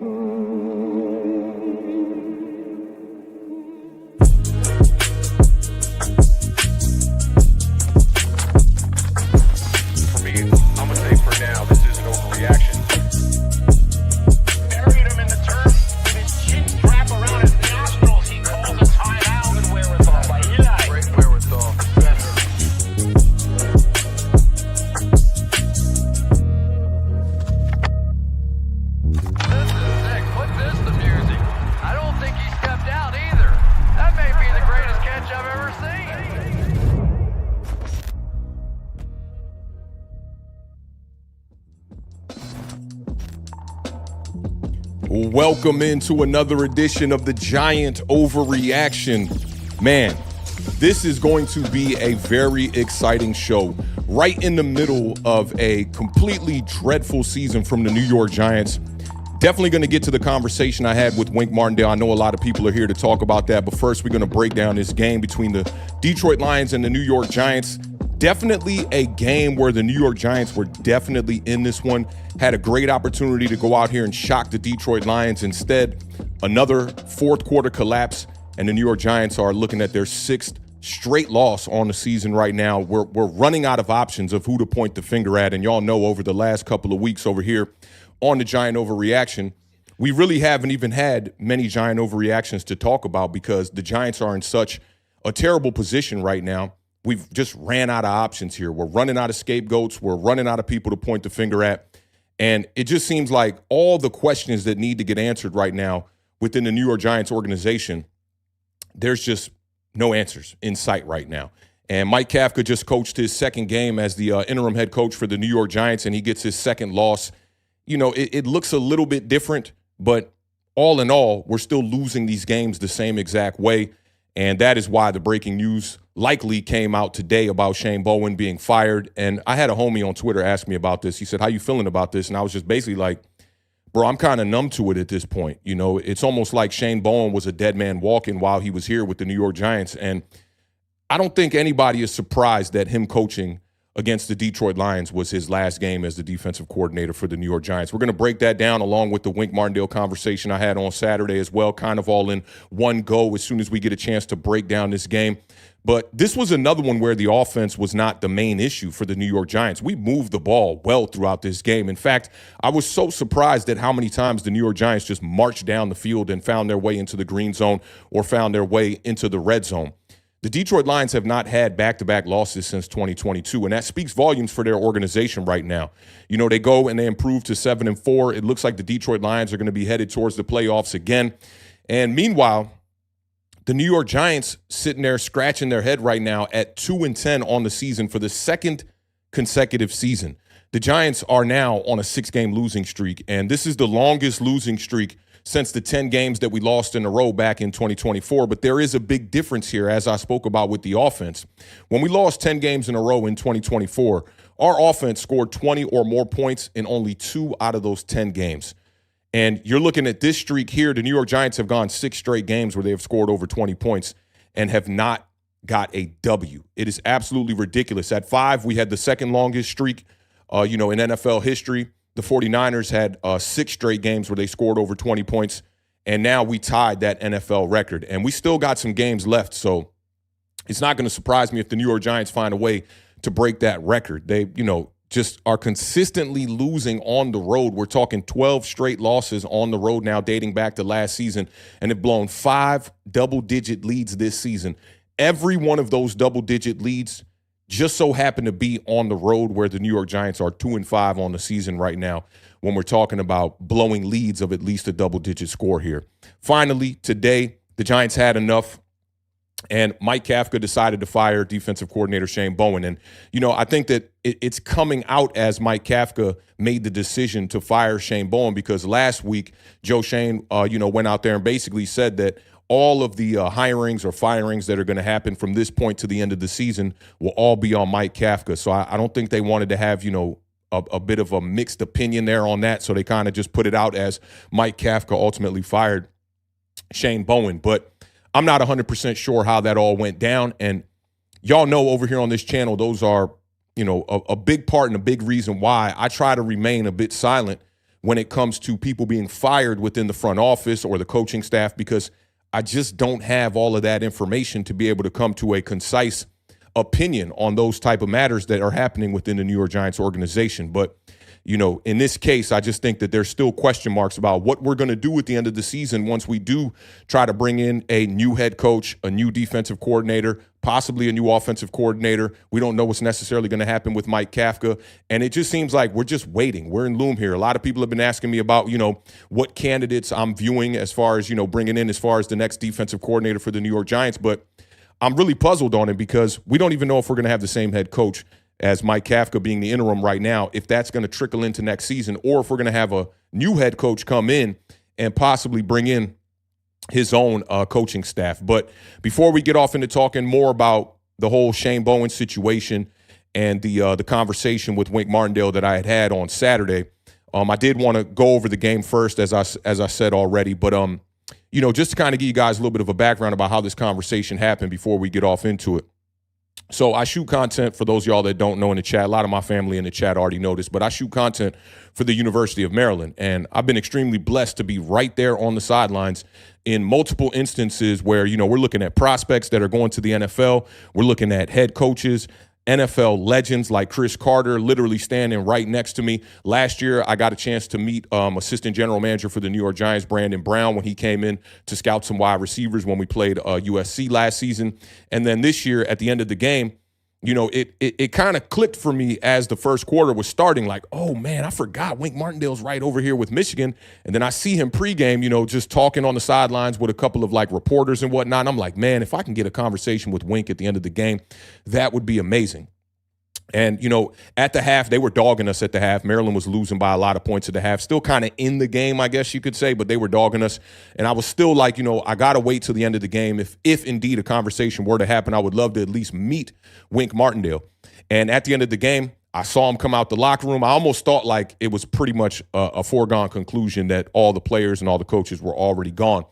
For me, I'm going to say for now, this is an overreaction. Buried him in the turf with his chin wrapped around his nostrils. He calls a timeout. Good wherewithal by Eli. Great wherewithal. What's this, the music? I don't think he stepped out either. That may be the greatest catch I've ever seen. Welcome into another edition of the Giant Overreaction. Man, this is going to be a very exciting show. Right in the middle of a completely dreadful season from the New York Giants. Definitely going to get to the conversation I had with Wink Martindale. I know a lot of people are here to talk about that, but first we're going to break down this game between the Detroit Lions and the New York Giants. Definitely a game where the New York Giants were definitely in this one. Had a great opportunity to go out here and shock the Detroit Lions. Instead, another fourth quarter collapse, and the New York Giants are looking at their sixth straight loss on the season right now. We're running out of options of who to point the finger at, and y'all know over the last couple of weeks over here on the Giant Overreaction, we really haven't even had many Giant Overreactions to talk about because the Giants are in such a terrible position right now. We've just ran out of options here. We're running out of scapegoats. We're running out of people to point the finger at. And it just seems like all the questions that need to get answered right now within the New York Giants organization, there's just no answers in sight right now. And Mike Kafka just coached his second game as the interim head coach for the New York Giants, and he gets his second loss. You know, it looks a little bit different, but all in all, we're still losing these games the same exact way. And that is why the breaking news likely came out today about Shane Bowen being fired. And I had a homie on Twitter ask me about this. He said, "How you feeling about this?" And I was just basically like, bro, I'm kind of numb to it at this point. You know, it's almost like Shane Bowen was a dead man walking while he was here with the New York Giants. And I don't think anybody is surprised that him coaching against the Detroit Lions was his last game as the defensive coordinator for the New York Giants. We're going to break that down along with the Wink Martindale conversation I had on Saturday as well, kind of all in one go as soon as we get a chance to break down this game. But this was another one where the offense was not the main issue for the New York Giants. We moved the ball well throughout this game. In fact, I was so surprised at how many times the New York Giants just marched down the field and found their way into the green zone or found their way into the red zone. The Detroit Lions have not had back-to-back losses since 2022, and that speaks volumes for their organization right now. You know, they go and they improve to 7-4. It looks like the Detroit Lions are going to be headed towards the playoffs again. And meanwhile, the New York Giants sitting there scratching their head right now at 2-10 on the season for the second consecutive season. The Giants are now on a 6-game losing streak, and this is the longest losing streak since the 10 games that we lost in a row back in 2024. But there is a big difference here, as I spoke about with the offense. When we lost 10 games in a row in 2024, our offense scored 20 or more points in only 2 out of those 10 games. And you're looking at this streak here. The New York Giants have gone 6 straight games where they have scored over 20 points and have not got a W. It is absolutely ridiculous. At 5, we had the second longest streak, in NFL history. The 49ers had 6 straight games where they scored over 20 points, and now we tied that NFL record. And we still got some games left, so it's not going to surprise me if the New York Giants find a way to break that record. They, just are consistently losing on the road. We're talking 12 straight losses on the road now dating back to last season, and have blown 5 double-digit leads this season. Every one of those double-digit leads just so happen to be on the road where the New York Giants are 2-5 on the season right now when we're talking about blowing leads of at least a double-digit score here. Finally, today, the Giants had enough, and Mike Kafka decided to fire defensive coordinator Shane Bowen. And, I think that it's coming out as Mike Kafka made the decision to fire Shane Bowen because last week, Joe Shane, went out there and basically said that all of the hirings or firings that are going to happen from this point to the end of the season will all be on Mike Kafka. So I don't think they wanted to have, a bit of a mixed opinion there on that. So they kind of just put it out as Mike Kafka ultimately fired Shane Bowen. But I'm not 100% sure how that all went down. And y'all know over here on this channel, those are, a big part and a big reason why I try to remain a bit silent when it comes to people being fired within the front office or the coaching staff, because I just don't have all of that information to be able to come to a concise opinion on those type of matters that are happening within the New York Giants organization. But, in this case, I just think that there's still question marks about what we're going to do at the end of the season once we do try to bring in a new head coach, a new defensive coordinator, possibly a new offensive coordinator. We don't know what's necessarily going to happen with Mike Kafka. And it just seems like we're just waiting. We're in loom here. A lot of people have been asking me about, what candidates I'm viewing as far as, bringing in as far as the next defensive coordinator for the New York Giants. But I'm really puzzled on it because we don't even know if we're going to have the same head coach as Mike Kafka being the interim right now, if that's going to trickle into next season, or if we're going to have a new head coach come in and possibly bring in his own coaching staff. But before we get off into talking more about the whole Shane Bowen situation and the conversation with Wink Martindale that I had on Saturday, I did want to go over the game first, as I said already. But just to kind of give you guys a little bit of a background about how this conversation happened before we get off into it. So I shoot content, for those of y'all that don't know in the chat. A lot of my family in the chat already know this, but I shoot content for the University of Maryland. And I've been extremely blessed to be right there on the sidelines in multiple instances where, we're looking at prospects that are going to the NFL. We're looking at head coaches, NFL legends like Chris Carter literally standing right next to me. Last year, I got a chance to meet assistant general manager for the New York Giants, Brandon Brown, when he came in to scout some wide receivers when we played USC last season. And then this year, at the end of the game, it kind of clicked for me as the first quarter was starting, like, oh, man, I forgot Wink Martindale's right over here with Michigan. And then I see him pregame, just talking on the sidelines with a couple of, reporters and whatnot. And I'm like, man, if I can get a conversation with Wink at the end of the game, that would be amazing. And, at the half, they were dogging us at the half. Maryland was losing by a lot of points at the half. Still kind of in the game, I guess you could say, but they were dogging us. And I was still like, I got to wait till the end of the game. If indeed a conversation were to happen, I would love to at least meet Wink Martindale. And at the end of the game, I saw him come out the locker room. I almost thought like it was pretty much a foregone conclusion that all the players and all the coaches were already gone.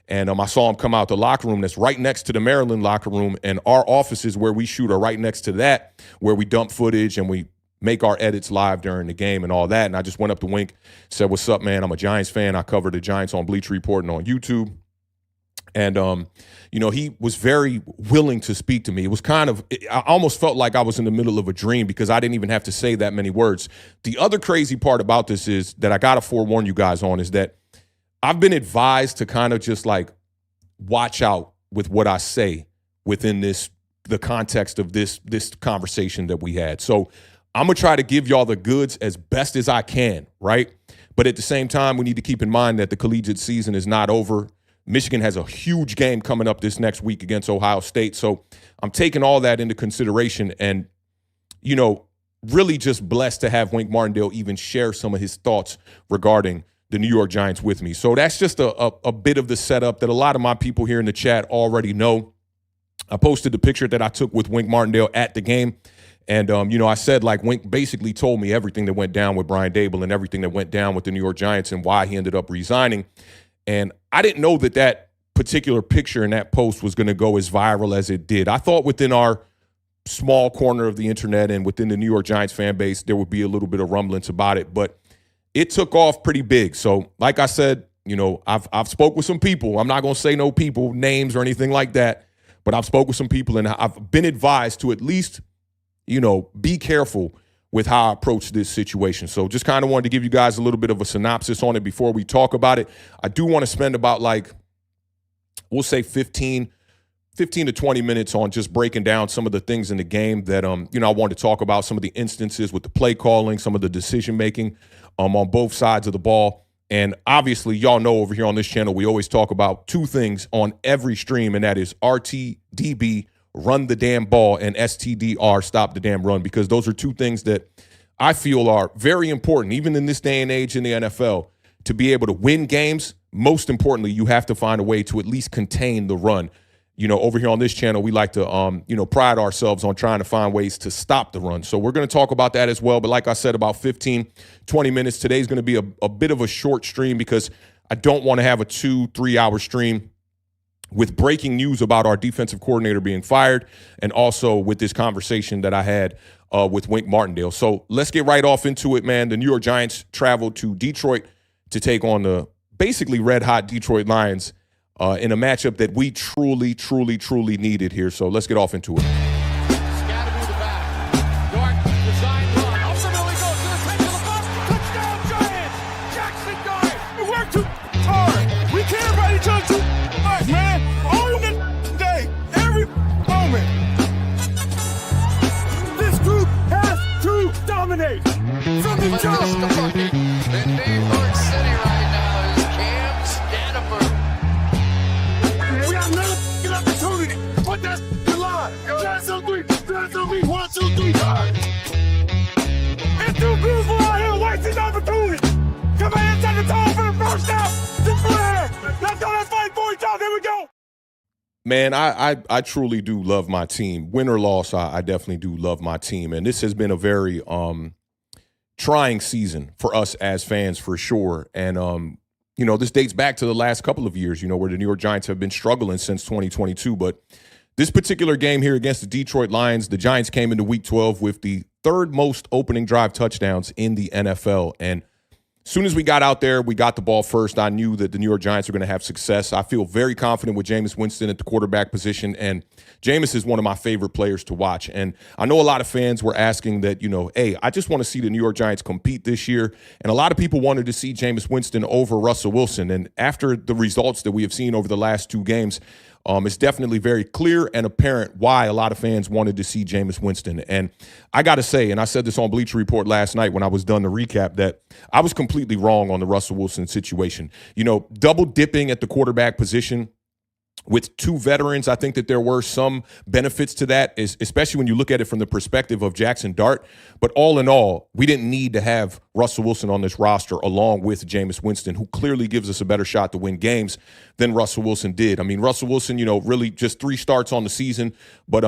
And I saw him come out the locker room that's right next to the Maryland locker room, and our offices where we shoot are right next to that, where we dump footage and we make our edits live during the game and all that. And I just went up to Wink, said, "What's up, man? I'm a Giants fan. I cover the Giants on Bleacher Report and on YouTube." And, he was very willing to speak to me. It was I almost felt like I was in the middle of a dream because I didn't even have to say that many words. The other crazy part about this is that I got to forewarn you guys on is that I've been advised to kind of just watch out with what I say within the context of this conversation that we had. So I'm going to try to give y'all the goods as best as I can, right? But at the same time, we need to keep in mind that the collegiate season is not over. Michigan has a huge game coming up this next week against Ohio State. So I'm taking all that into consideration and, really just blessed to have Wink Martindale even share some of his thoughts regarding the New York Giants with me. So that's just a bit of the setup that a lot of my people here in the chat already know. I posted the picture that I took with Wink Martindale at the game. And, I said, Wink basically told me everything that went down with Brian Dable and everything that went down with the New York Giants and why he ended up resigning. And I didn't know that particular picture in that post was going to go as viral as it did. I thought within our small corner of the internet and within the New York Giants fan base, there would be a little bit of rumblings about it. But it took off pretty big. So like I said, I've spoke with some people. I'm not going to say no people, names or anything like that, but I've spoke with some people and I've been advised to at least, be careful with how I approach this situation. So just kind of wanted to give you guys a little bit of a synopsis on it before we talk about it. I do want to spend about we'll say 15 to 20 minutes on just breaking down some of the things in the game that, I wanted to talk about, some of the instances with the play calling, some of the decision making on both sides of the ball. And obviously, y'all know over here on this channel, we always talk about two things on every stream, and that is RTDB, run the damn ball, and STDR, stop the damn run, because those are two things that I feel are very important, even in this day and age in the NFL, to be able to win games. Most importantly, you have to find a way to at least contain the run. Over here on this channel, we like to, pride ourselves on trying to find ways to stop the run. So we're going to talk about that as well. But like I said, about 15, 20 minutes. Today's going to be a bit of a short stream because I don't want to have a 2-3 hour stream with breaking news about our defensive coordinator being fired, and also with this conversation that I had with Wink Martindale. So let's get right off into it, man. The New York Giants traveled to Detroit to take on the basically red-hot Detroit Lions in a matchup that we truly needed here. So let's get off into it. Scatterboo the back. Dart, design run. Ultimately goes to the center of the bus. Touchdown, Giants! Jackson Dart! We work too hard. We care about each other too much, man. Own the day, every moment. This group has to dominate from the jump. The New York City right now is Cam Stanford. We have another opportunity. Put that the line. That's on three. That's on me. 1, 2, 3, 5. It's too beautiful out here wasting opportunity. Come on, inside the tall for the first down. Just go ahead. Let's go. Let's fight for each other. Here we go. Man, I truly do love my team. Win or loss, I definitely do love my team. And this has been a very trying season for us as fans, for sure. And, this dates back to the last couple of years, where the New York Giants have been struggling since 2022. But this particular game here against the Detroit Lions, the Giants came into Week 12 with the third most opening drive touchdowns in the NFL. And as soon as we got out there, we got the ball first. I knew that the New York Giants were going to have success. I feel very confident with Jameis Winston at the quarterback position, and Jameis is one of my favorite players to watch. And I know a lot of fans were asking that, hey, I just want to see the New York Giants compete this year. And a lot of people wanted to see Jameis Winston over Russell Wilson. And after the results that we have seen over the last two games, it's definitely very clear and apparent why a lot of fans wanted to see Jameis Winston. And I got to say, and I said this on Bleacher Report last night when I was done the recap, that I was completely wrong on the Russell Wilson situation. Double dipping at the quarterback position with two veterans, I think that there were some benefits to that, especially when you look at it from the perspective of Jackson Dart. But all in all, we didn't need to have Russell Wilson on this roster along with Jameis Winston, who clearly gives us a better shot to win games than Russell Wilson did. I mean, Russell Wilson, really just 3 starts on the season, but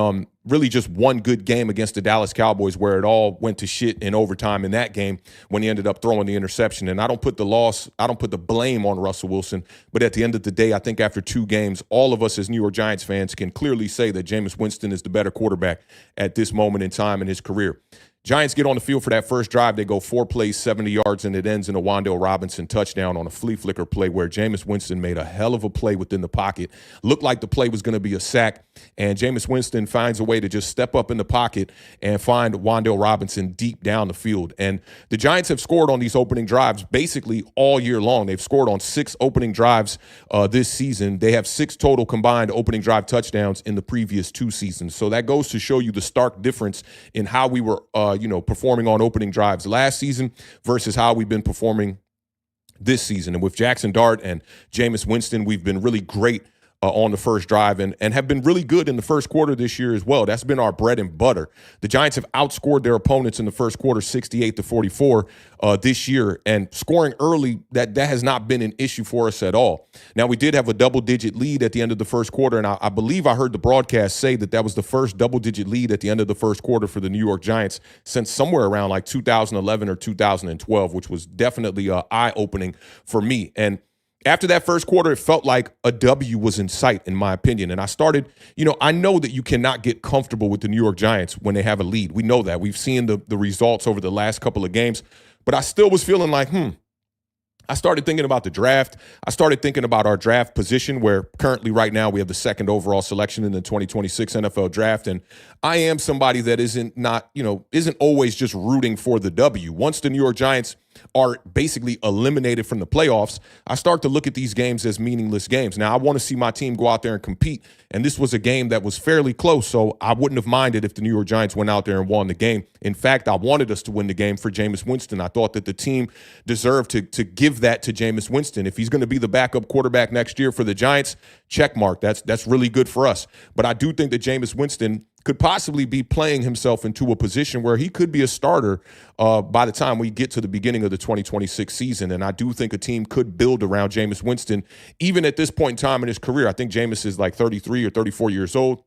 really just one good game against the Dallas Cowboys where it all went to shit in overtime in that game when he ended up throwing the interception. And I don't put the blame on Russell Wilson, but at the end of the day, I think after 2 games, all of us as New York Giants fans can clearly say that Jameis Winston is the better quarterback at this moment in time in his career. Giants get on the field for that first drive. They go 4 plays, 70 yards, and it ends in a Wandale Robinson touchdown on a flea flicker play where Jameis Winston made a hell of a play within the pocket. Looked like the play was going to be a sack, and Jameis Winston finds a way to just step up in the pocket and find Wandale Robinson deep down the field. And the Giants have scored on these opening drives basically all year long. They've scored on 6 opening drives this season. They have 6 total combined opening drive touchdowns in the previous 2 seasons. So that goes to show you the stark difference in how we were performing on opening drives last season versus how we've been performing this season. And with Jackson Dart and Jameis Winston, we've been really great on the first drive and have been really good in the first quarter this year as well. That's been our bread and butter. The Giants have outscored their opponents in the first quarter 68-44 this year, and scoring early, that has not been an issue for us at all. Now, we did have a double-digit lead at the end of the first quarter, and I believe I heard the broadcast say that was the first double-digit lead at the end of the first quarter for the New York Giants since somewhere around like 2011 or 2012, which was definitely eye-opening for me. And after that first quarter, it felt like a W was in sight, in my opinion. And I started, I know that you cannot get comfortable with the New York Giants when they have a lead. We know that. We've seen the results over the last couple of games. But I still was feeling like, I started thinking about the draft. I started thinking about our draft position, where currently right now we have the 2nd overall selection in the 2026 NFL draft. And I am somebody that isn't always just rooting for the W. Once the New York Giants are basically eliminated from the playoffs, I start to look at these games as meaningless games. Now, I want to see my team go out there and compete, and this was a game that was fairly close, so I wouldn't have minded if the New York Giants went out there and won the game. In fact, I wanted us to win the game for Jameis Winston. I thought that the team deserved to give that to Jameis Winston. If he's going to be the backup quarterback next year for the Giants, check mark. That's really good for us. But I do think that Jameis Winston could possibly be playing himself into a position where he could be a starter by the time we get to the beginning of the 2026 season. And I do think a team could build around Jameis Winston, even at this point in time in his career. I think Jameis is like 33 or 34 years old.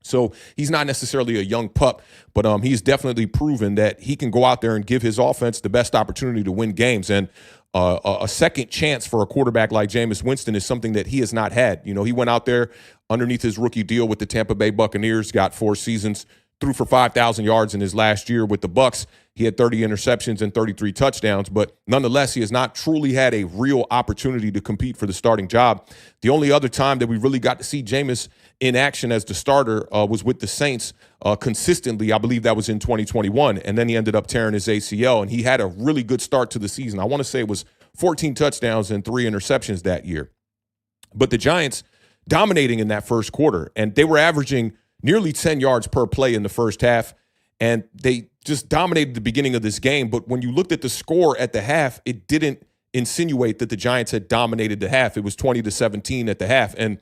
So he's not necessarily a young pup, but he's definitely proven that he can go out there and give his offense the best opportunity to win games. And A second chance for a quarterback like Jameis Winston is something that he has not had. You know, he went out there underneath his rookie deal with the Tampa Bay Buccaneers, got 4 seasons, threw for 5,000 yards in his last year with the Bucs. He had 30 interceptions and 33 touchdowns, but nonetheless, he has not truly had a real opportunity to compete for the starting job. The only other time that we really got to see Jameis in action as the starter was with the Saints consistently. I believe that was in 2021, and then he ended up tearing his ACL, and he had a really good start to the season. I want to say it was 14 touchdowns and 3 interceptions that year. But the Giants dominating in that first quarter, and they were averaging nearly 10 yards per play in the first half, and they just dominated the beginning of this game. But when you looked at the score at the half, it didn't insinuate that the Giants had dominated the half. It was 20-17 at the half, and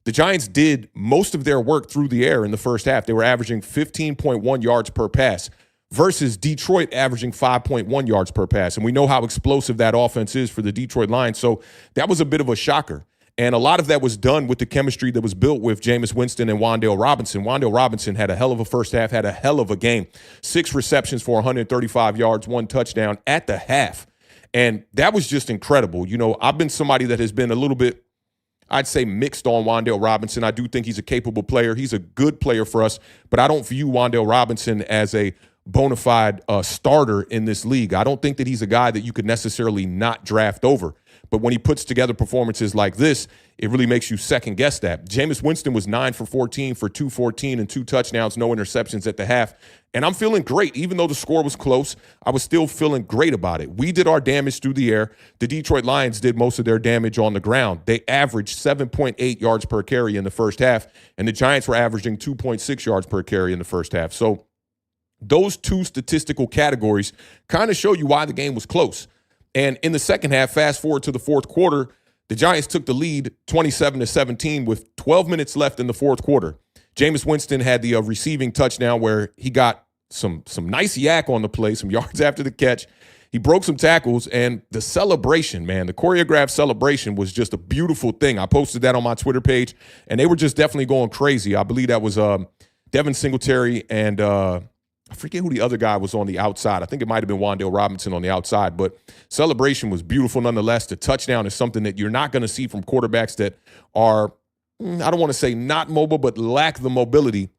the Giants did most of their work through the air in the first half. They were averaging 15.1 yards per pass versus Detroit averaging 5.1 yards per pass. And we know how explosive that offense is for the Detroit Lions. So that was a bit of a shocker. And a lot of that was done with the chemistry that was built with Jameis Winston and Wandale Robinson. Wandale Robinson had a hell of a first half, had a hell of a game. 6 receptions for 135 yards, 1 touchdown at the half. And that was just incredible. You know, I've been somebody that has been a little bit, I'd say, mixed on Wandale Robinson. I do think he's a capable player. He's a good player for us, but I don't view Wandale Robinson as a bona fide starter in this league. I don't think that he's a guy that you could necessarily not draft over. But when he puts together performances like this, it really makes you second guess that. Jameis Winston was 9 for 14 for 214 and 2 touchdowns, no interceptions at the half. And I'm feeling great. Even though the score was close, I was still feeling great about it. We did our damage through the air. The Detroit Lions did most of their damage on the ground. They averaged 7.8 yards per carry in the first half, and the Giants were averaging 2.6 yards per carry in the first half. So those two statistical categories kind of show you why the game was close. And in the second half, fast forward to the fourth quarter, the Giants took the lead 27-17 with 12 minutes left in the fourth quarter. Jameis Winston had the receiving touchdown where he got some nice yak on the play, some yards after the catch. He broke some tackles, and the celebration, man, the choreographed celebration was just a beautiful thing. I posted that on my Twitter page, and they were just definitely going crazy. I believe that was Devin Singletary and I forget who the other guy was on the outside. I think it might have been Wandale Robinson on the outside, but celebration was beautiful nonetheless. The touchdown is something that you're not going to see from quarterbacks that are, I don't want to say not mobile, but lack the mobility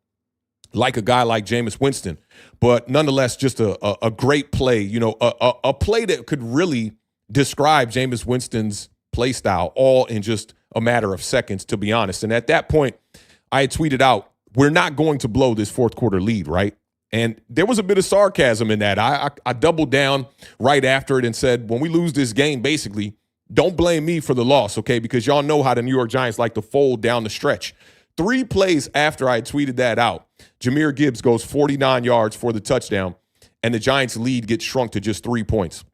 like a guy like Jameis Winston. But nonetheless, just a great play, you know, a play that could really describe Jameis Winston's play style all in just a matter of seconds, to be honest. And at that point, I had tweeted out, we're not going to blow this fourth quarter lead, right? And there was a bit of sarcasm in that. I doubled down right after it and said, when we lose this game, basically, don't blame me for the loss, okay? Because y'all know how the New York Giants like to fold down the stretch. 3 plays after I tweeted that out, Jahmyr Gibbs goes 49 yards for the touchdown, and the Giants' lead gets shrunk to just 3 points.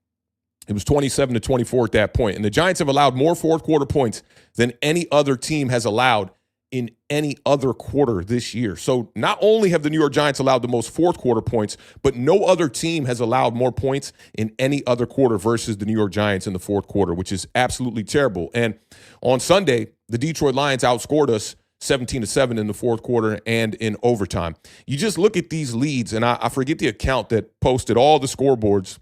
It was 27-24 at that point. And the Giants have allowed more fourth quarter points than any other team has allowed in any other quarter this year. So not only have the New York Giants allowed the most fourth quarter points, but no other team has allowed more points in any other quarter versus the New York Giants in the fourth quarter, which is absolutely terrible. And on Sunday, the Detroit Lions outscored us 17-7 in the fourth quarter and in overtime. You just look at these leads, and I forget the account that posted all the scoreboards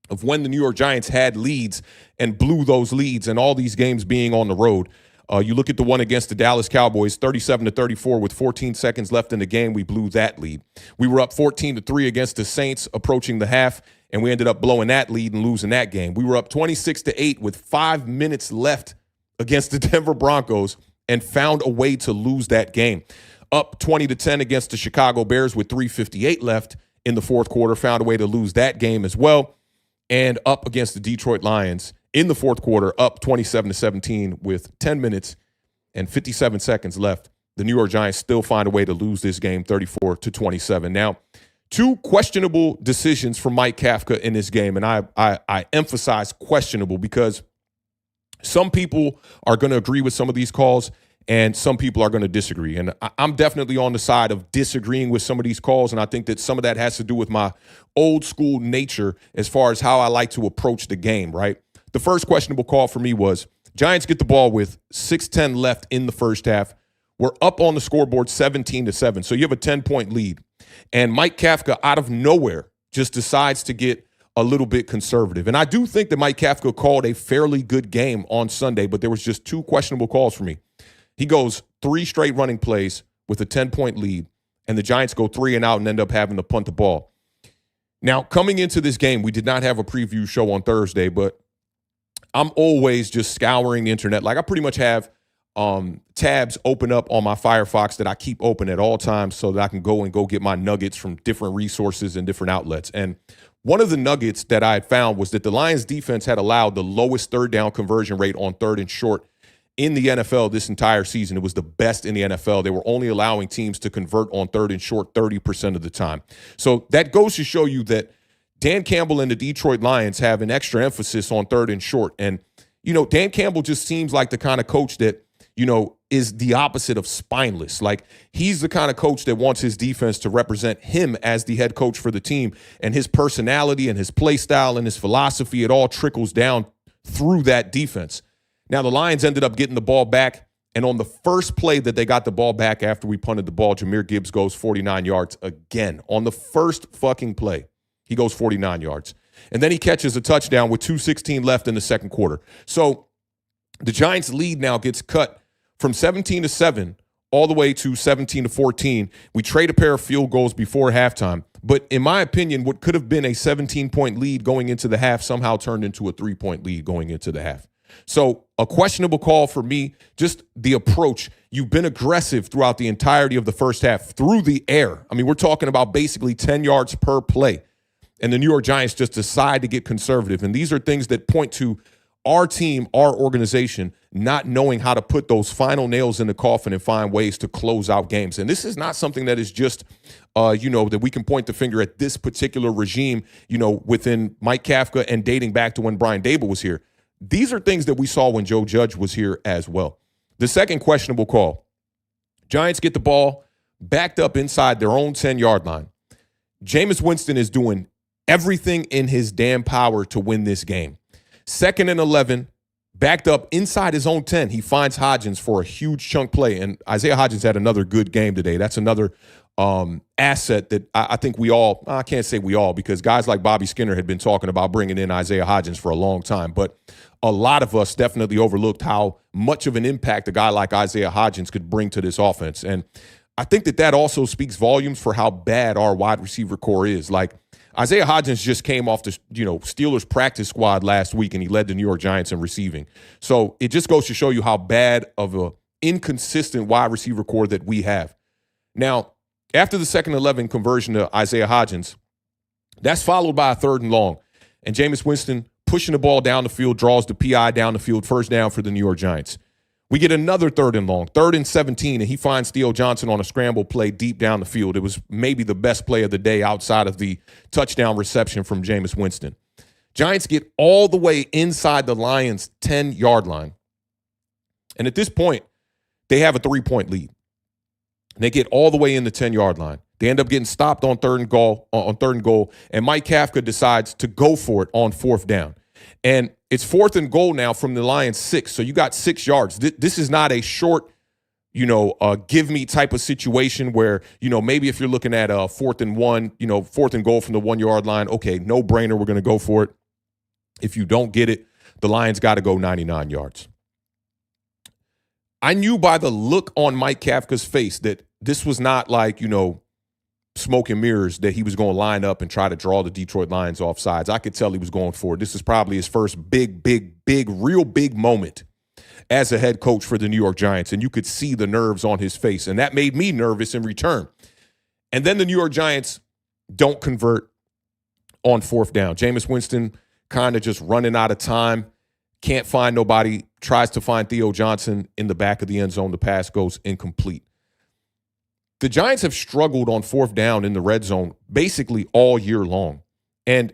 of when the New York Giants had leads and blew those leads, and all these games being on the road. You look at the one against the Dallas Cowboys, 37-34 with 14 seconds left in the game. We blew that lead. We were up 14-3 against the Saints approaching the half, and we ended up blowing that lead and losing that game. We were up 26-8 with 5 minutes left against the Denver Broncos and found a way to lose that game. Up 20-10 against the Chicago Bears with 3:58 left in the fourth quarter, found a way to lose that game as well. And up against the Detroit Lions in the fourth quarter, up 27-17 with 10 minutes and 57 seconds left. The New York Giants still find a way to lose this game 34-27. Now, 2 questionable decisions from Mike Kafka in this game, and I emphasize questionable because some people are going to agree with some of these calls and some people are going to disagree. And I'm definitely on the side of disagreeing with some of these calls, and I think that some of that has to do with my old school nature as far as how I like to approach the game, right? The first questionable call for me was Giants get the ball with 6:10 left in the first half. We're up on the scoreboard 17-7. So you have a 10-point lead. And Mike Kafka, out of nowhere, just decides to get a little bit conservative. And I do think that Mike Kafka called a fairly good game on Sunday, but there was just 2 questionable calls for me. He goes 3 straight running plays with a 10-point lead, and the Giants go 3 and out and end up having to punt the ball. Now, coming into this game, we did not have a preview show on Thursday, but I'm always just scouring the internet. Like, I pretty much have tabs open up on my Firefox that I keep open at all times so that I can go get my nuggets from different resources and different outlets. And one of the nuggets that I had found was that the Lions defense had allowed the lowest third down conversion rate on 3rd and short in the NFL this entire season. It was the best in the NFL. They were only allowing teams to convert on 3rd and short 30% of the time. So that goes to show you that Dan Campbell and the Detroit Lions have an extra emphasis on 3rd and short. And, Dan Campbell just seems like the kind of coach that, is the opposite of spineless. Like, he's the kind of coach that wants his defense to represent him as the head coach for the team, and his personality and his play style and his philosophy, it all trickles down through that defense. Now, the Lions ended up getting the ball back, and on the first play that they got the ball back after we punted the ball, Jahmyr Gibbs goes 49 yards again. On the first fucking play, he goes 49 yards. And then he catches a touchdown with 2:16 left in the second quarter. So the Giants' lead now gets cut from 17-7 all the way to 17-14. We trade a pair of field goals before halftime. But in my opinion, what could have been a 17-point lead going into the half somehow turned into a 3-point lead going into the half. So a questionable call for me, just the approach. You've been aggressive throughout the entirety of the first half through the air. I mean, we're talking about basically 10 yards per play. And the New York Giants just decide to get conservative. And these are things that point to our team, our organization, not knowing how to put those final nails in the coffin and find ways to close out games. And this is not something that is just, that we can point the finger at this particular regime, within Mike Kafka and dating back to when Brian Dable was here. These are things that we saw when Joe Judge was here as well. The second questionable call, Giants get the ball backed up inside their own 10-yard line. Jameis Winston is doing everything in his damn power to win this game. 2nd and 11, backed up inside his own 10. He finds Hodgins for a huge chunk play, and Isaiah Hodgins had another good game today. That's another asset that I think we all, I can't say we all, because guys like Bobby Skinner had been talking about bringing in Isaiah Hodgins for a long time, but a lot of us definitely overlooked how much of an impact a guy like Isaiah Hodgins could bring to this offense. And I think that also speaks volumes for how bad our wide receiver core is. Like, Isaiah Hodgins just came off the Steelers practice squad last week, and he led the New York Giants in receiving. So it just goes to show you how bad of a inconsistent wide receiver core that we have. Now, after the 2nd and 11 conversion to Isaiah Hodgins, that's followed by a 3rd and long. And Jameis Winston pushing the ball down the field, draws the PI down the field, first down for the New York Giants. We get another 3rd and long, 3rd and 17, and he finds Theo Johnson on a scramble play deep down the field. It was maybe the best play of the day outside of the touchdown reception from Jameis Winston. Giants get all the way inside the Lions' 10-yard line. And at this point, they have a 3-point lead. They get all the way in the 10-yard line. They end up getting stopped on 3rd and goal, and Mike Kafka decides to go for it on 4th down. And it's 4th and goal now from the Lions 6. So you got 6 yards. This is not a short, give me type of situation where, maybe if you're looking at a 4th and 1, 4th and goal from the 1-yard line, okay, no brainer, we're going to go for it. If you don't get it, the Lions got to go 99 yards. I knew by the look on Mike Kafka's face that this was not like, smoke and mirrors, that he was going to line up and try to draw the Detroit Lions off sides. I could tell he was going for it. This is probably his first real big moment as a head coach for the New York Giants, and you could see the nerves on his face, and that made me nervous in return. And then the New York Giants don't convert on 4th down. Jameis Winston kind of just running out of time, can't find nobody, tries to find Theo Johnson in the back of the end zone. The pass goes incomplete. The Giants have struggled on 4th down in the red zone basically all year long. And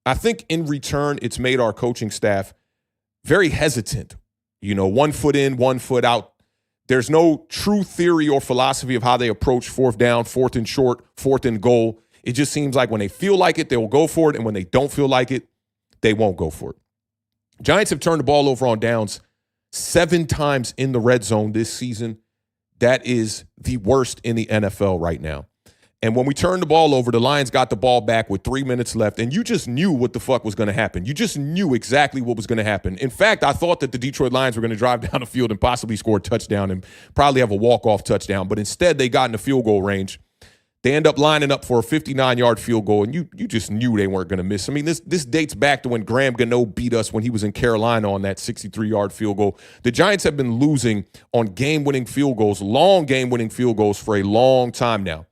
I think in return, it's made our coaching staff very hesitant. 1 foot in, 1 foot out. There's no true theory or philosophy of how they approach 4th down, 4th and short, 4th and goal. It just seems like when they feel like it, they will go for it. And when they don't feel like it, they won't go for it. Giants have turned the ball over on downs 7 times in the red zone this season. That is the worst in the NFL right now. And when we turned the ball over, the Lions got the ball back with 3 minutes left, and you just knew what the fuck was going to happen. You just knew exactly what was going to happen. In fact, I thought that the Detroit Lions were going to drive down the field and possibly score a touchdown and probably have a walk-off touchdown. But instead, they got in the field goal range. They end up lining up for a 59-yard field goal, and you just knew they weren't going to miss. I mean, this dates back to when Graham Gano beat us when he was in Carolina on that 63-yard field goal. The Giants have been losing on game-winning field goals, long game-winning field goals for a long time now.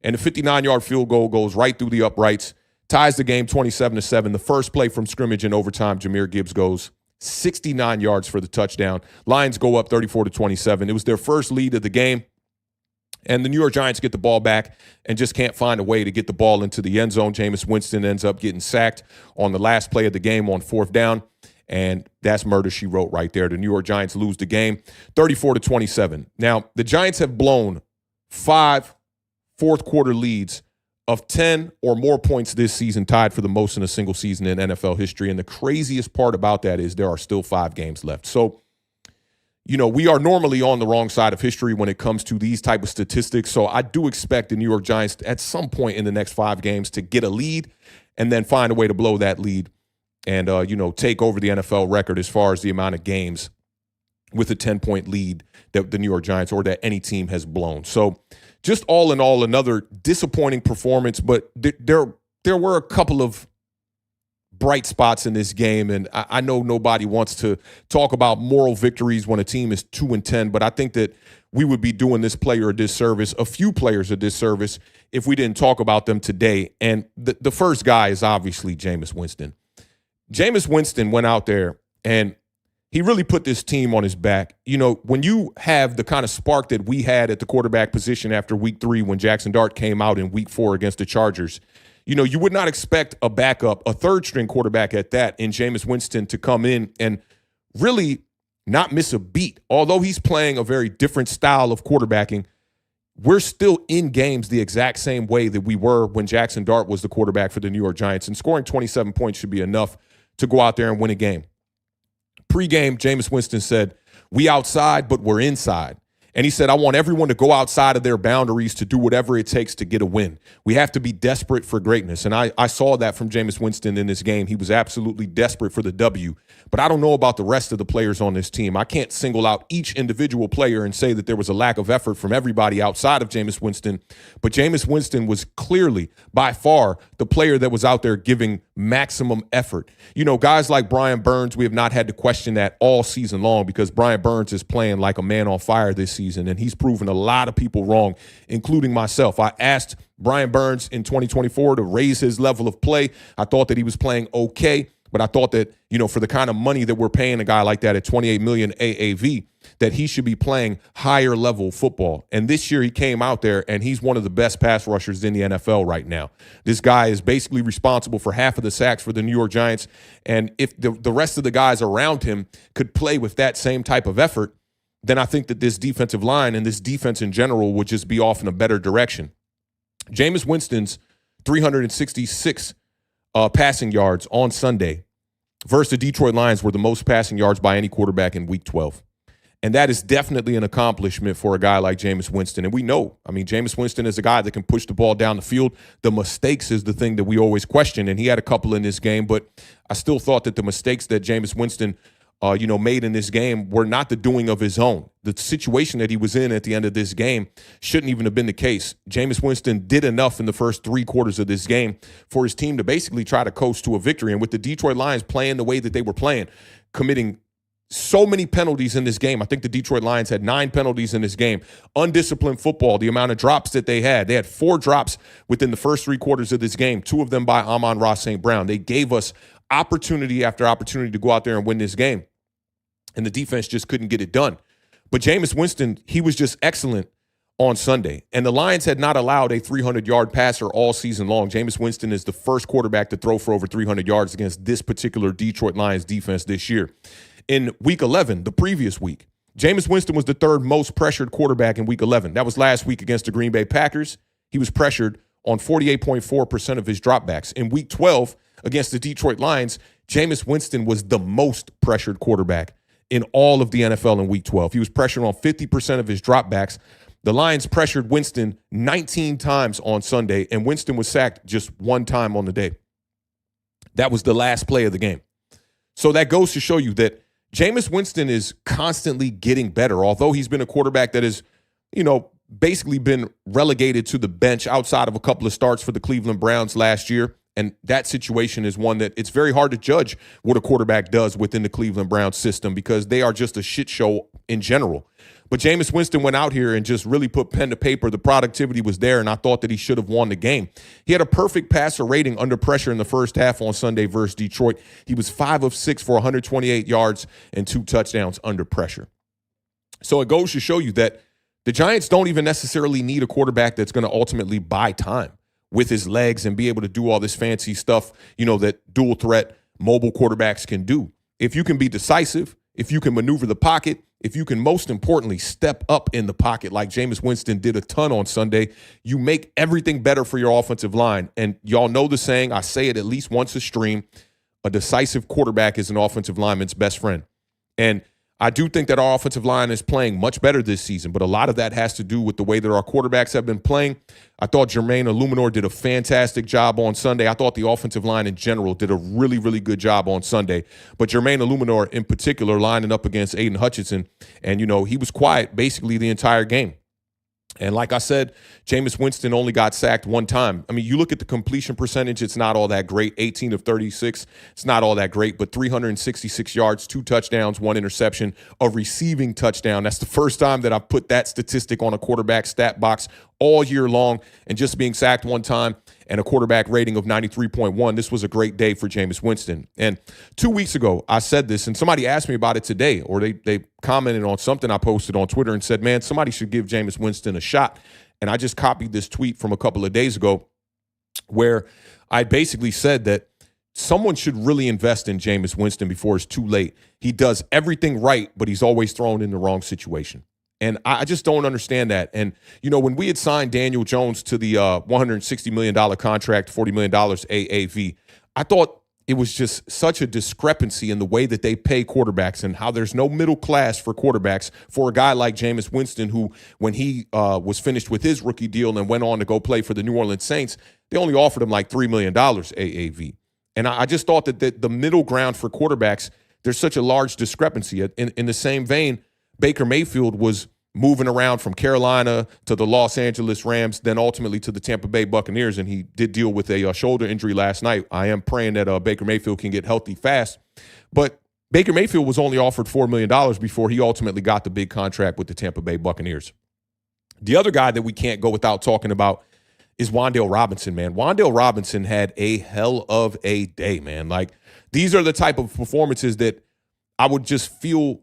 And the 59-yard field goal goes right through the uprights, ties the game 27-7. The first play from scrimmage in overtime, Jahmyr Gibbs goes 69 yards for the touchdown. Lions go up 34-27. It was their first lead of the game. And the New York Giants get the ball back and just can't find a way to get the ball into the end zone. Jameis Winston ends up getting sacked on the last play of the game on 4th down. And that's murder, she wrote right there. The New York Giants lose the game 34-27. Now, the Giants have blown 5 fourth-quarter leads of 10 or more points this season, tied for the most in a single season in NFL history. And the craziest part about that is there are still 5 games left. So, you know, we are normally on the wrong side of history when it comes to these type of statistics. So I do expect the New York Giants at some point in the next 5 games to get a lead and then find a way to blow that lead and, take over the NFL record as far as the amount of games with a 10-point lead that the New York Giants or that any team has blown. So just all in all, another disappointing performance, but there were a couple of bright spots in this game, and I know nobody wants to talk about moral victories when a team is 2-10, but I think that we would be doing this player a disservice, a few players a disservice, if we didn't talk about them today. And the first guy is obviously Jameis Winston. Jameis Winston went out there, and he really put this team on his back. You know, when you have the kind of spark that we had at the quarterback position after week 3 when Jackson Dart came out in week 4 against the Chargers, you know, you would not expect a backup, a third-string quarterback at that, in Jameis Winston to come in and really not miss a beat. Although he's playing a very different style of quarterbacking, we're still in games the exact same way that we were when Jackson Dart was the quarterback for the New York Giants. And scoring 27 points should be enough to go out there and win a game. Pre-game, Jameis Winston said, "We outside, but we're inside." And he said, "I want everyone to go outside of their boundaries to do whatever it takes to get a win. We have to be desperate for greatness." And I saw that from Jameis Winston in this game. He was absolutely desperate for the W. But I don't know about the rest of the players on this team. I can't single out each individual player and say that there was a lack of effort from everybody outside of Jameis Winston. But Jameis Winston was clearly, by far, the player that was out there giving maximum effort. You know, guys like Brian Burns, we have not had to question that all season long because Brian Burns is playing like a man on fire this season, and he's proven a lot of people wrong, including myself. I asked Brian Burns in 2024 to raise his level of play. I thought that he was playing okay, but I thought that, you know, for the kind of money that we're paying a guy like that at $28 million AAV, that he should be playing higher level football. And this year he came out there and he's one of the best pass rushers in the NFL right now. This guy is basically responsible for half of the sacks for the New York Giants. And if the rest of the guys around him could play with that same type of effort, then I think that this defensive line and this defense in general would just be off in a better direction. Jameis Winston's 366 passing yards on Sunday versus the Detroit Lions were the most passing yards by any quarterback in Week 12. And that is definitely an accomplishment for a guy like Jameis Winston. And we know, I mean, Jameis Winston is a guy that can push the ball down the field. The mistakes is the thing that we always question, and he had a couple in this game, but I still thought that the mistakes that Jameis Winston made in this game were not the doing of his own. The situation that he was in at the end of this game shouldn't even have been the case. Jameis Winston did enough in the first 3 quarters of this game for his team to basically try to coast to a victory. And with the Detroit Lions playing the way that they were playing, committing so many penalties in this game. I think the Detroit Lions had 9 penalties in this game. Undisciplined football, the amount of drops that they had. They had 4 drops within the first 3 quarters of this game, 2 of them by Amon-Ra St. Brown. They gave us opportunity after opportunity to go out there and win this game. And the defense just couldn't get it done. But Jameis Winston, he was just excellent on Sunday. And the Lions had not allowed a 300-yard passer all season long. Jameis Winston is the first quarterback to throw for over 300 yards against this particular Detroit Lions defense this year. In Week 11, the previous week, Jameis Winston was the 3rd most pressured quarterback in Week 11. That was last week against the Green Bay Packers. He was pressured on 48.4% of his dropbacks. In Week 12, against the Detroit Lions, Jameis Winston was the most pressured quarterback in all of the NFL in Week 12. He was pressured on 50% of his dropbacks. The Lions pressured Winston 19 times on Sunday, and Winston was sacked just one time on the day. That was the last play of the game. So that goes to show you that Jameis Winston is constantly getting better, although he's been a quarterback that has, basically been relegated to the bench outside of a couple of starts for the Cleveland Browns last year. And that situation is one that it's very hard to judge what a quarterback does within the Cleveland Browns system because they are just a shit show in general. But Jameis Winston went out here and just really put pen to paper. The productivity was there, and I thought that he should have won the game. He had a perfect passer rating under pressure in the first half on Sunday versus Detroit. He was 5 of 6 for 128 yards and 2 touchdowns under pressure. So it goes to show you that the Giants don't even necessarily need a quarterback that's going to ultimately buy time with his legs and be able to do all this fancy stuff, that dual threat mobile quarterbacks can do. If you can be decisive, if you can maneuver the pocket, if you can most importantly step up in the pocket like Jameis Winston did a ton on Sunday, you make everything better for your offensive line. And y'all know the saying, I say it at least once a stream, a decisive quarterback is an offensive lineman's best friend. And I do think that our offensive line is playing much better this season, but a lot of that has to do with the way that our quarterbacks have been playing. I thought Jermaine Illuminor did a fantastic job on Sunday. I thought the offensive line in general did a really, really good job on Sunday. But Jermaine Illuminor in particular lining up against Aiden Hutchinson, and, he was quiet basically the entire game. And like I said, Jameis Winston only got sacked one time. I mean, you look at the completion percentage, it's not all that great. 18 of 36, it's not all that great, but 366 yards, 2 touchdowns, 1 interception, a receiving touchdown. That's the first time that I've put that statistic on a quarterback stat box all year long, and just being sacked one time and a quarterback rating of 93.1. This was a great day for Jameis Winston. And 2 weeks ago, I said this, and somebody asked me about it today, or they commented on something I posted on Twitter and said, man, somebody should give Jameis Winston a shot. And I just copied this tweet from a couple of days ago where I basically said that someone should really invest in Jameis Winston before it's too late. He does everything right, but he's always thrown in the wrong situation. And I just don't understand that. And, when we had signed Daniel Jones to the $160 million contract, $40 million AAV, I thought it was just such a discrepancy in the way that they pay quarterbacks and how there's no middle class for quarterbacks for a guy like Jameis Winston, who, when he was finished with his rookie deal and went on to go play for the New Orleans Saints, they only offered him like $3 million AAV. And I just thought that the middle ground for quarterbacks, there's such a large discrepancy. In the same vein, Baker Mayfield was moving around from Carolina to the Los Angeles Rams, then ultimately to the Tampa Bay Buccaneers, and he did deal with a shoulder injury last night. I am praying that Baker Mayfield can get healthy fast. But Baker Mayfield was only offered $4 million before he ultimately got the big contract with the Tampa Bay Buccaneers. The other guy that we can't go without talking about is Wandale Robinson, man. Wandale Robinson had a hell of a day, man. Like, these are the type of performances that I would just feel,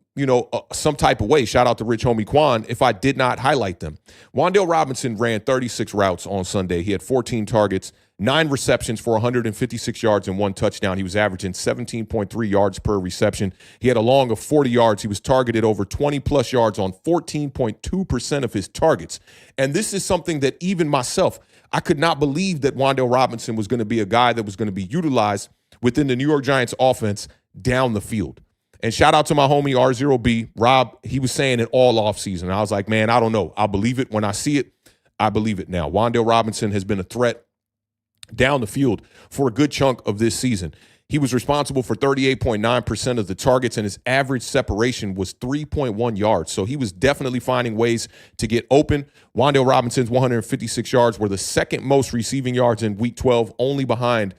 some type of way, shout out to Rich Homie Quan, if I did not highlight them. Wandale Robinson ran 36 routes on Sunday. He had 14 targets, 9 receptions for 156 yards and 1 touchdown. He was averaging 17.3 yards per reception. He had a long of 40 yards. He was targeted over 20-plus yards on 14.2% of his targets. And this is something that even myself, I could not believe that Wandale Robinson was going to be a guy that was going to be utilized within the New York Giants offense down the field. And shout out to my homie R0B, Rob. He was saying it all offseason. I was like, man, I don't know. I believe it when I see it. I believe it now. Wandale Robinson has been a threat down the field for a good chunk of this season. He was responsible for 38.9% of the targets, and his average separation was 3.1 yards. So he was definitely finding ways to get open. Wandale Robinson's 156 yards were the second most receiving yards in Week 12, only behind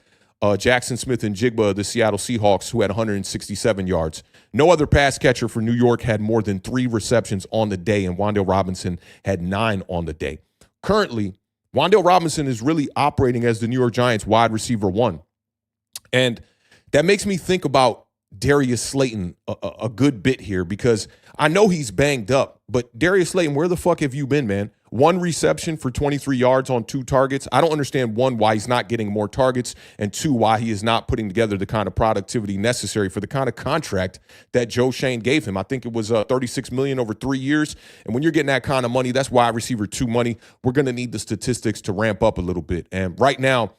Jackson Smith and Jigba of the Seattle Seahawks, who had 167 yards. No other pass catcher for New York had more than 3 receptions on the day, and Wandale Robinson had 9 on the day. Currently, Wandale Robinson is really operating as the New York Giants wide receiver 1. And that makes me think about Darius Slayton a good bit here, because I know he's banged up, but Darius Slayton, where the fuck have you been, man? 1 reception for 23 yards on 2 targets. I don't understand, 1, why he's not getting more targets, and 2, why he is not putting together the kind of productivity necessary for the kind of contract that Joe Shane gave him. I think it was $36 million over 3 years. And when you're getting that kind of money, that's wide receiver 2 money. We're going to need the statistics to ramp up a little bit. And right now,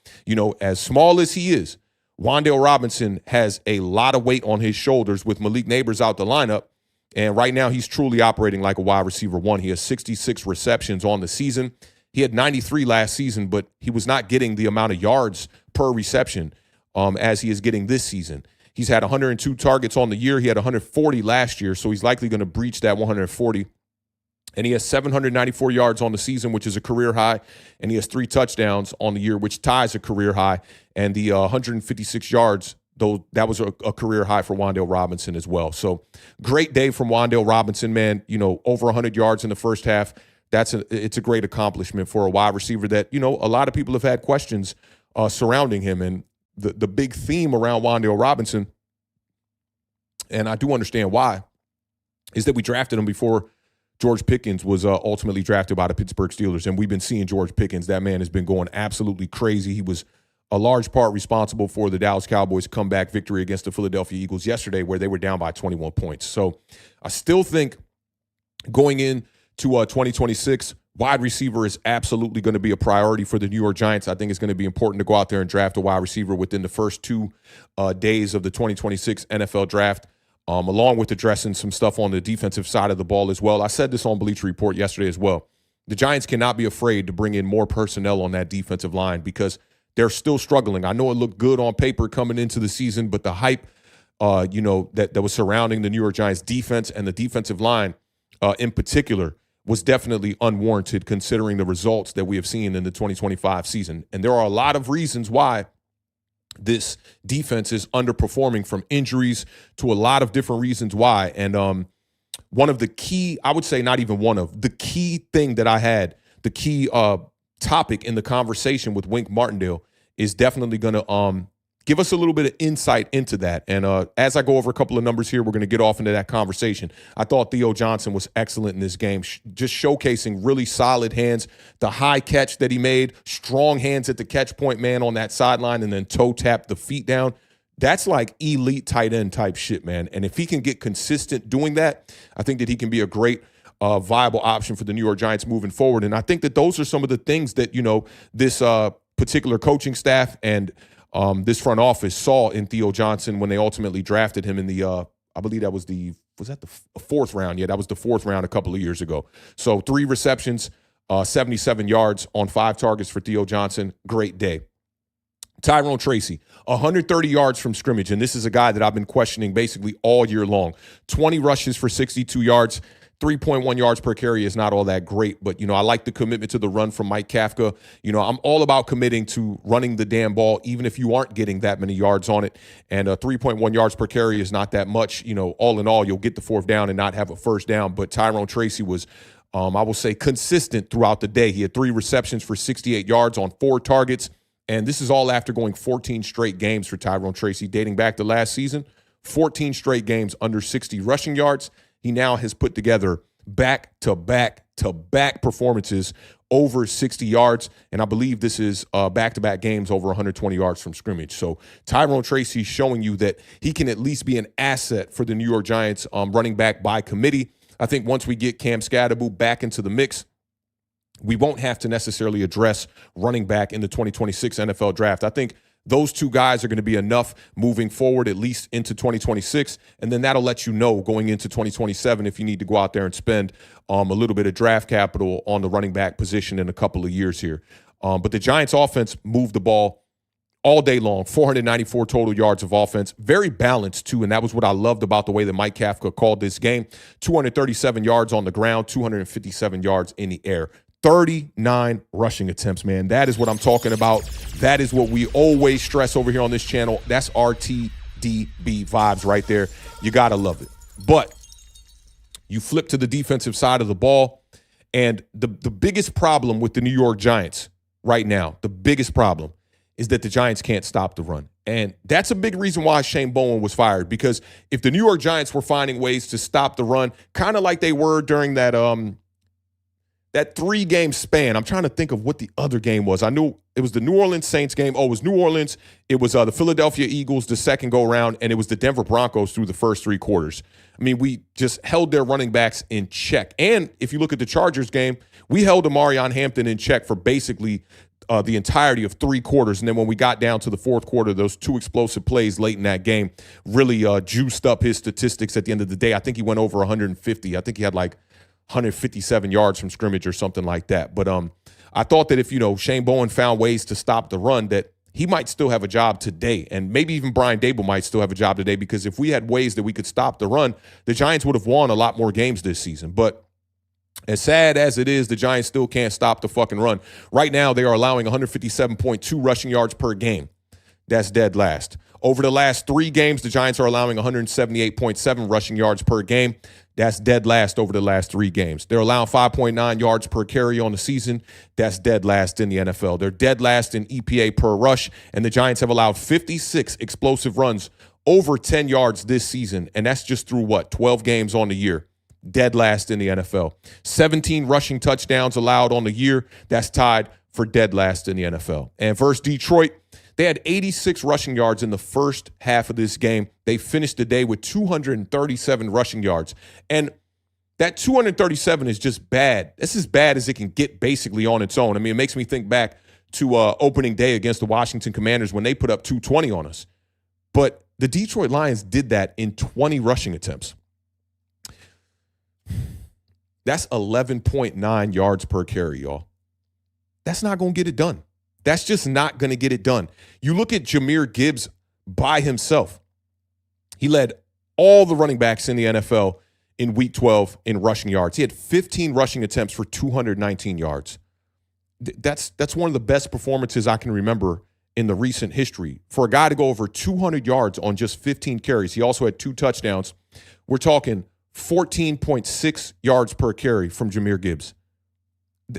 as small as he is, Wandale Robinson has a lot of weight on his shoulders with Malik Neighbors out the lineup. And right now, he's truly operating like a wide receiver one. He has 66 receptions on the season. He had 93 last season, but he was not getting the amount of yards per reception as he is getting this season. He's had 102 targets on the year. He had 140 last year, so he's likely going to breach that 140. And he has 794 yards on the season, which is a career high. And he has 3 touchdowns on the year, which ties a career high. And the 156 yards, though, that was a career high for Wandale Robinson as well. So great day from Wandale Robinson, man. You know, over 100 yards in the first half. It's a great accomplishment for a wide receiver that, you know, a lot of people have had questions surrounding him. And the big theme around Wandale Robinson, and I do understand why, is that we drafted him before George Pickens was ultimately drafted by the Pittsburgh Steelers. And we've been seeing George Pickens. That man has been going absolutely crazy. He was a large part responsible for the Dallas Cowboys' comeback victory against the Philadelphia Eagles yesterday, where they were down by 21 points. So I still think going into 2026, wide receiver is absolutely going to be a priority for the New York Giants. I think it's going to be important to go out there and draft a wide receiver within the first 2 days of the 2026 NFL draft, along with addressing some stuff on the defensive side of the ball as well. I said this on Bleacher Report yesterday as well. The Giants cannot be afraid to bring in more personnel on that defensive line because they're still struggling. I know it looked good on paper coming into the season, but the hype, that was surrounding the New York Giants defense and the defensive line in particular was definitely unwarranted considering the results that we have seen in the 2025 season. And there are a lot of reasons why this defense is underperforming, from injuries to a lot of different reasons why. And one of the key, I would say not even one of, the key thing that I had, the key topic in the conversation with Wink Martindale is definitely going to give us a little bit of insight into that. And as I go over a couple of numbers here, we're going to get off into that conversation. I thought Theo Johnson was excellent in this game, just showcasing really solid hands, the high catch that he made, strong hands at the catch point, man, on that sideline, and then toe tap the feet down. That's like elite tight end type shit, man. And if he can get consistent doing that, I think that he can be a great viable option for the New York Giants moving forward. And I think that those are some of the things that, you know, this particular coaching staff and this front office saw in Theo Johnson when they ultimately drafted him in the, I believe that was the 4th round? Yeah, that was the 4th round a couple of years ago. So 3 receptions, 77 yards on 5 targets for Theo Johnson. Great day. Tyrone Tracy, 130 yards from scrimmage, and this is a guy that I've been questioning basically all year long. 20 rushes for 62 yards. 3.1 yards per carry is not all that great, but, you know, I like the commitment to the run from Mike Kafka. You know, I'm all about committing to running the damn ball, even if you aren't getting that many yards on it. And 3.1 yards per carry is not that much. You know, all in all, you'll get the 4th down and not have a first down. But Tyrone Tracy was, I will say, consistent throughout the day. He had 3 receptions for 68 yards on 4 targets. And this is all after going 14 straight games for Tyrone Tracy, dating back to last season. 14 straight games under 60 rushing yards. He now has put together back-to-back performances over 60 yards, and I believe this is back-to-back games over 120 yards from scrimmage. So Tyrone Tracy showing you that he can at least be an asset for the New York Giants running back by committee. I think once we get Cam Scadaboo back into the mix, we won't have to necessarily address running back in the 2026 NFL draft. I think those 2 guys are going to be enough moving forward, at least into 2026. And then that'll let you know going into 2027 if you need to go out there and spend a little bit of draft capital on the running back position in a couple of years here. But the Giants offense moved the ball all day long, 494 total yards of offense. Very balanced, too, and that was what I loved about the way that Mike Kafka called this game. 237 yards on the ground, 257 yards in the air. 39 rushing attempts, man. That is what I'm talking about. That is what we always stress over here on this channel. That's RTDB vibes right there. You got to love it. But you flip to the defensive side of the ball, and the biggest problem with the New York Giants right now, the biggest problem is that the Giants can't stop the run. And that's a big reason why Shane Bowen was fired, because if the New York Giants were finding ways to stop the run, kind of like they were during that 3-game span. I'm trying to think of what the other game was. I knew it was the New Orleans Saints game. Oh, it was New Orleans. It was the Philadelphia Eagles the second go around, and it was the Denver Broncos through the first 3 quarters. I mean, we just held their running backs in check. And if you look at the Chargers game, we held Amarion Hampton in check for basically the entirety of 3 quarters. And then when we got down to the 4th quarter, those 2 explosive plays late in that game really juiced up his statistics at the end of the day. I think he went over 150. I think he had like 157 yards from scrimmage or something like that. But I thought that if, Shane Bowen found ways to stop the run, that he might still have a job today. And maybe even Brian Dable might still have a job today, because if we had ways that we could stop the run, the Giants would have won a lot more games this season. But as sad as it is, the Giants still can't stop the fucking run. Right now, they are allowing 157.2 rushing yards per game. That's dead last. Over the last 3 games, the Giants are allowing 178.7 rushing yards per game. That's dead last over the last 3 games. They're allowing 5.9 yards per carry on the season. That's dead last in the NFL. They're dead last in EPA per rush, and the Giants have allowed 56 explosive runs over 10 yards this season, and that's just through, 12 games on the year. Dead last in the NFL. 17 rushing touchdowns allowed on the year. That's tied for dead last in the NFL. And versus Detroit, they had 86 rushing yards in the first half of this game. They finished the day with 237 rushing yards. And that 237 is just bad. It's as bad as it can get basically on its own. I mean, it makes me think back to opening day against the Washington Commanders when they put up 220 on us. But the Detroit Lions did that in 20 rushing attempts. That's 11.9 yards per carry, y'all. That's not going to get it done. That's just not going to get it done. You look at Jahmyr Gibbs by himself. He led all the running backs in the NFL in Week 12 in rushing yards. He had 15 rushing attempts for 219 yards. That's one of the best performances I can remember in the recent history. For a guy to go over 200 yards on just 15 carries, he also had 2 touchdowns. We're talking 14.6 yards per carry from Jahmyr Gibbs.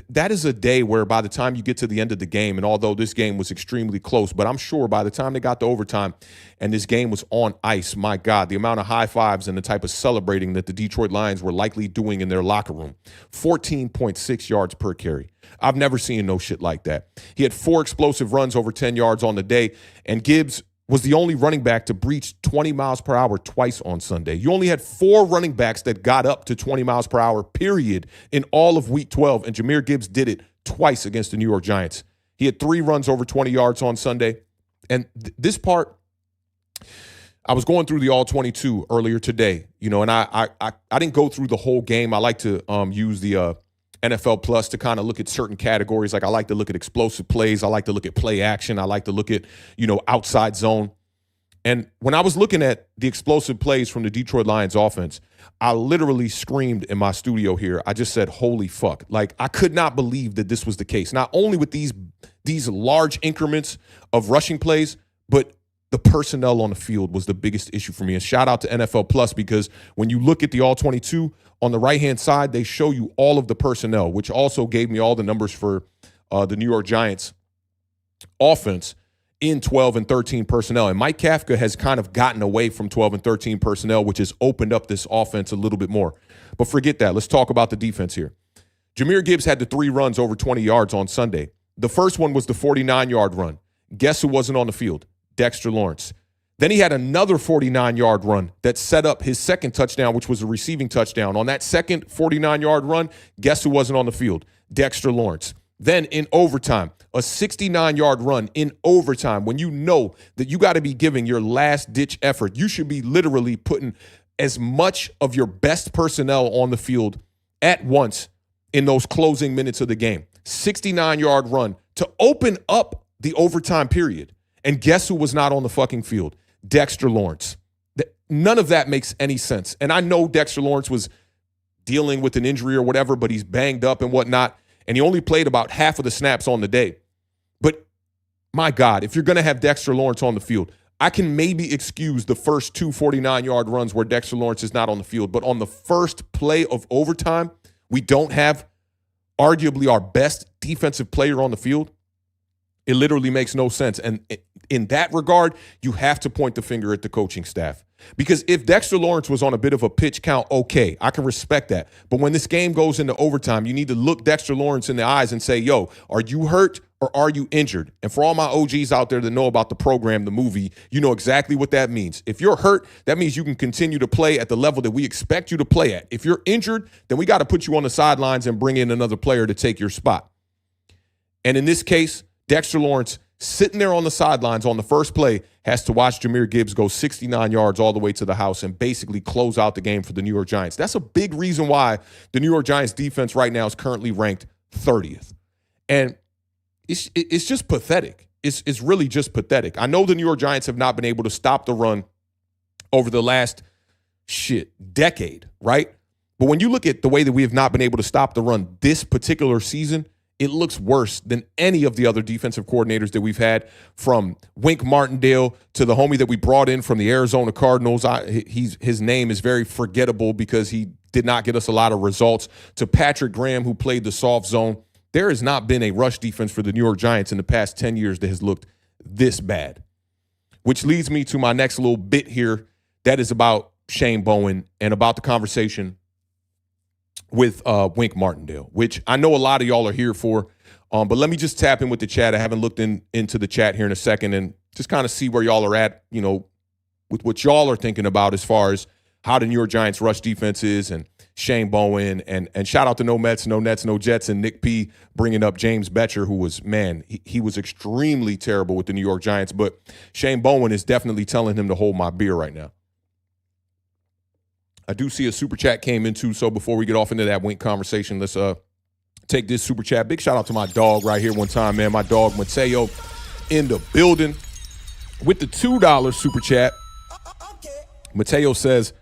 That is a day where by the time you get to the end of the game, and although this game was extremely close, but I'm sure by the time they got to overtime and this game was on ice, my God, the amount of high fives and the type of celebrating that the Detroit Lions were likely doing in their locker room. 14.6 yards per carry. I've never seen no shit like that. He had 4 explosive runs over 10 yards on the day, and Gibbs was the only running back to breach 20 miles per hour twice on Sunday. You only had 4 running backs that got up to 20 miles per hour, period, in all of Week 12, and Jahmyr Gibbs did it twice against the New York Giants. He had 3 runs over 20 yards on Sunday. And this part, I was going through the All-22 earlier today, and I didn't go through the whole game. I like to use the NFL Plus to kind of look at certain categories. Like I like to look at explosive plays. I like to look at play action. I like to look at, outside zone. And when I was looking at the explosive plays from the Detroit Lions offense, I literally screamed in my studio here. I just said, holy fuck. Like I could not believe that this was the case. Not only with these large increments of rushing plays, but the personnel on the field was the biggest issue for me. And shout out to NFL Plus, because when you look at the All-22, on the right-hand side, they show you all of the personnel, which also gave me all the numbers for the New York Giants offense in 12 and 13 personnel. And Mike Kafka has kind of gotten away from 12 and 13 personnel, which has opened up this offense a little bit more. But forget that. Let's talk about the defense here. Jahmyr Gibbs had the 3 runs over 20 yards on Sunday. The first one was the 49-yard run. Guess who wasn't on the field? Dexter Lawrence. Then he had another 49-yard run that set up his second touchdown, which was a receiving touchdown. On that second 49-yard run, guess who wasn't on the field? Dexter Lawrence. Then in overtime, a 69-yard run in overtime. When you know that you got to be giving your last-ditch effort, you should be literally putting as much of your best personnel on the field at once in those closing minutes of the game. 69-yard run to open up the overtime period. And guess who was not on the fucking field? Dexter Lawrence. None of that makes any sense. And I know Dexter Lawrence was dealing with an injury or whatever, but he's banged up and whatnot. And he only played about half of the snaps on the day. But my God, if you're going to have Dexter Lawrence on the field, I can maybe excuse the first 2 49-yard runs where Dexter Lawrence is not on the field. But on the first play of overtime, we don't have arguably our best defensive player on the field. It literally makes no sense. And in that regard, you have to point the finger at the coaching staff. Because if Dexter Lawrence was on a bit of a pitch count, okay, I can respect that. But when this game goes into overtime, you need to look Dexter Lawrence in the eyes and say, yo, are you hurt or are you injured? And for all my OGs out there that know about the program, the movie, you know exactly what that means. If you're hurt, that means you can continue to play at the level that we expect you to play at. If you're injured, then we got to put you on the sidelines and bring in another player to take your spot. And in this case, Dexter Lawrence sitting there on the sidelines on the first play has to watch Jahmyr Gibbs go 69 yards all the way to the house and basically close out the game for the New York Giants. That's a big reason why the New York Giants defense right now is currently ranked 30th. And it's just pathetic. It's really just pathetic. I know the New York Giants have not been able to stop the run over the last decade, right? But when you look at the way that we have not been able to stop the run this particular season, it looks worse than any of the other defensive coordinators that we've had, from Wink Martindale to the homie that we brought in from the Arizona Cardinals. His name is very forgettable because he did not get us a lot of results, to Patrick Graham, who played the soft zone. There has not been a rush defense for the New York Giants in the past 10 years that has looked this bad, which leads me to my next little bit here that is about Shane Bowen and about the conversation with Wink Martindale, which I know a lot of y'all are here for. But let me just tap in with the chat. I haven't looked into the chat here in a second and just kind of see where y'all are at, with what y'all are thinking about as far as how the New York Giants rush defense is, and Shane Bowen, and shout out to No Mets, No Nets, No Jets, and Nick P bringing up James Betcher, who was, he was extremely terrible with the New York Giants. But Shane Bowen is definitely telling him to hold my beer right now. I do see a super chat came in too, so before we get off into that Wink conversation, let's take this super chat. Big shout out to my dog right here one time, man. My dog Mateo in the building with the $2 super chat. Mateo says,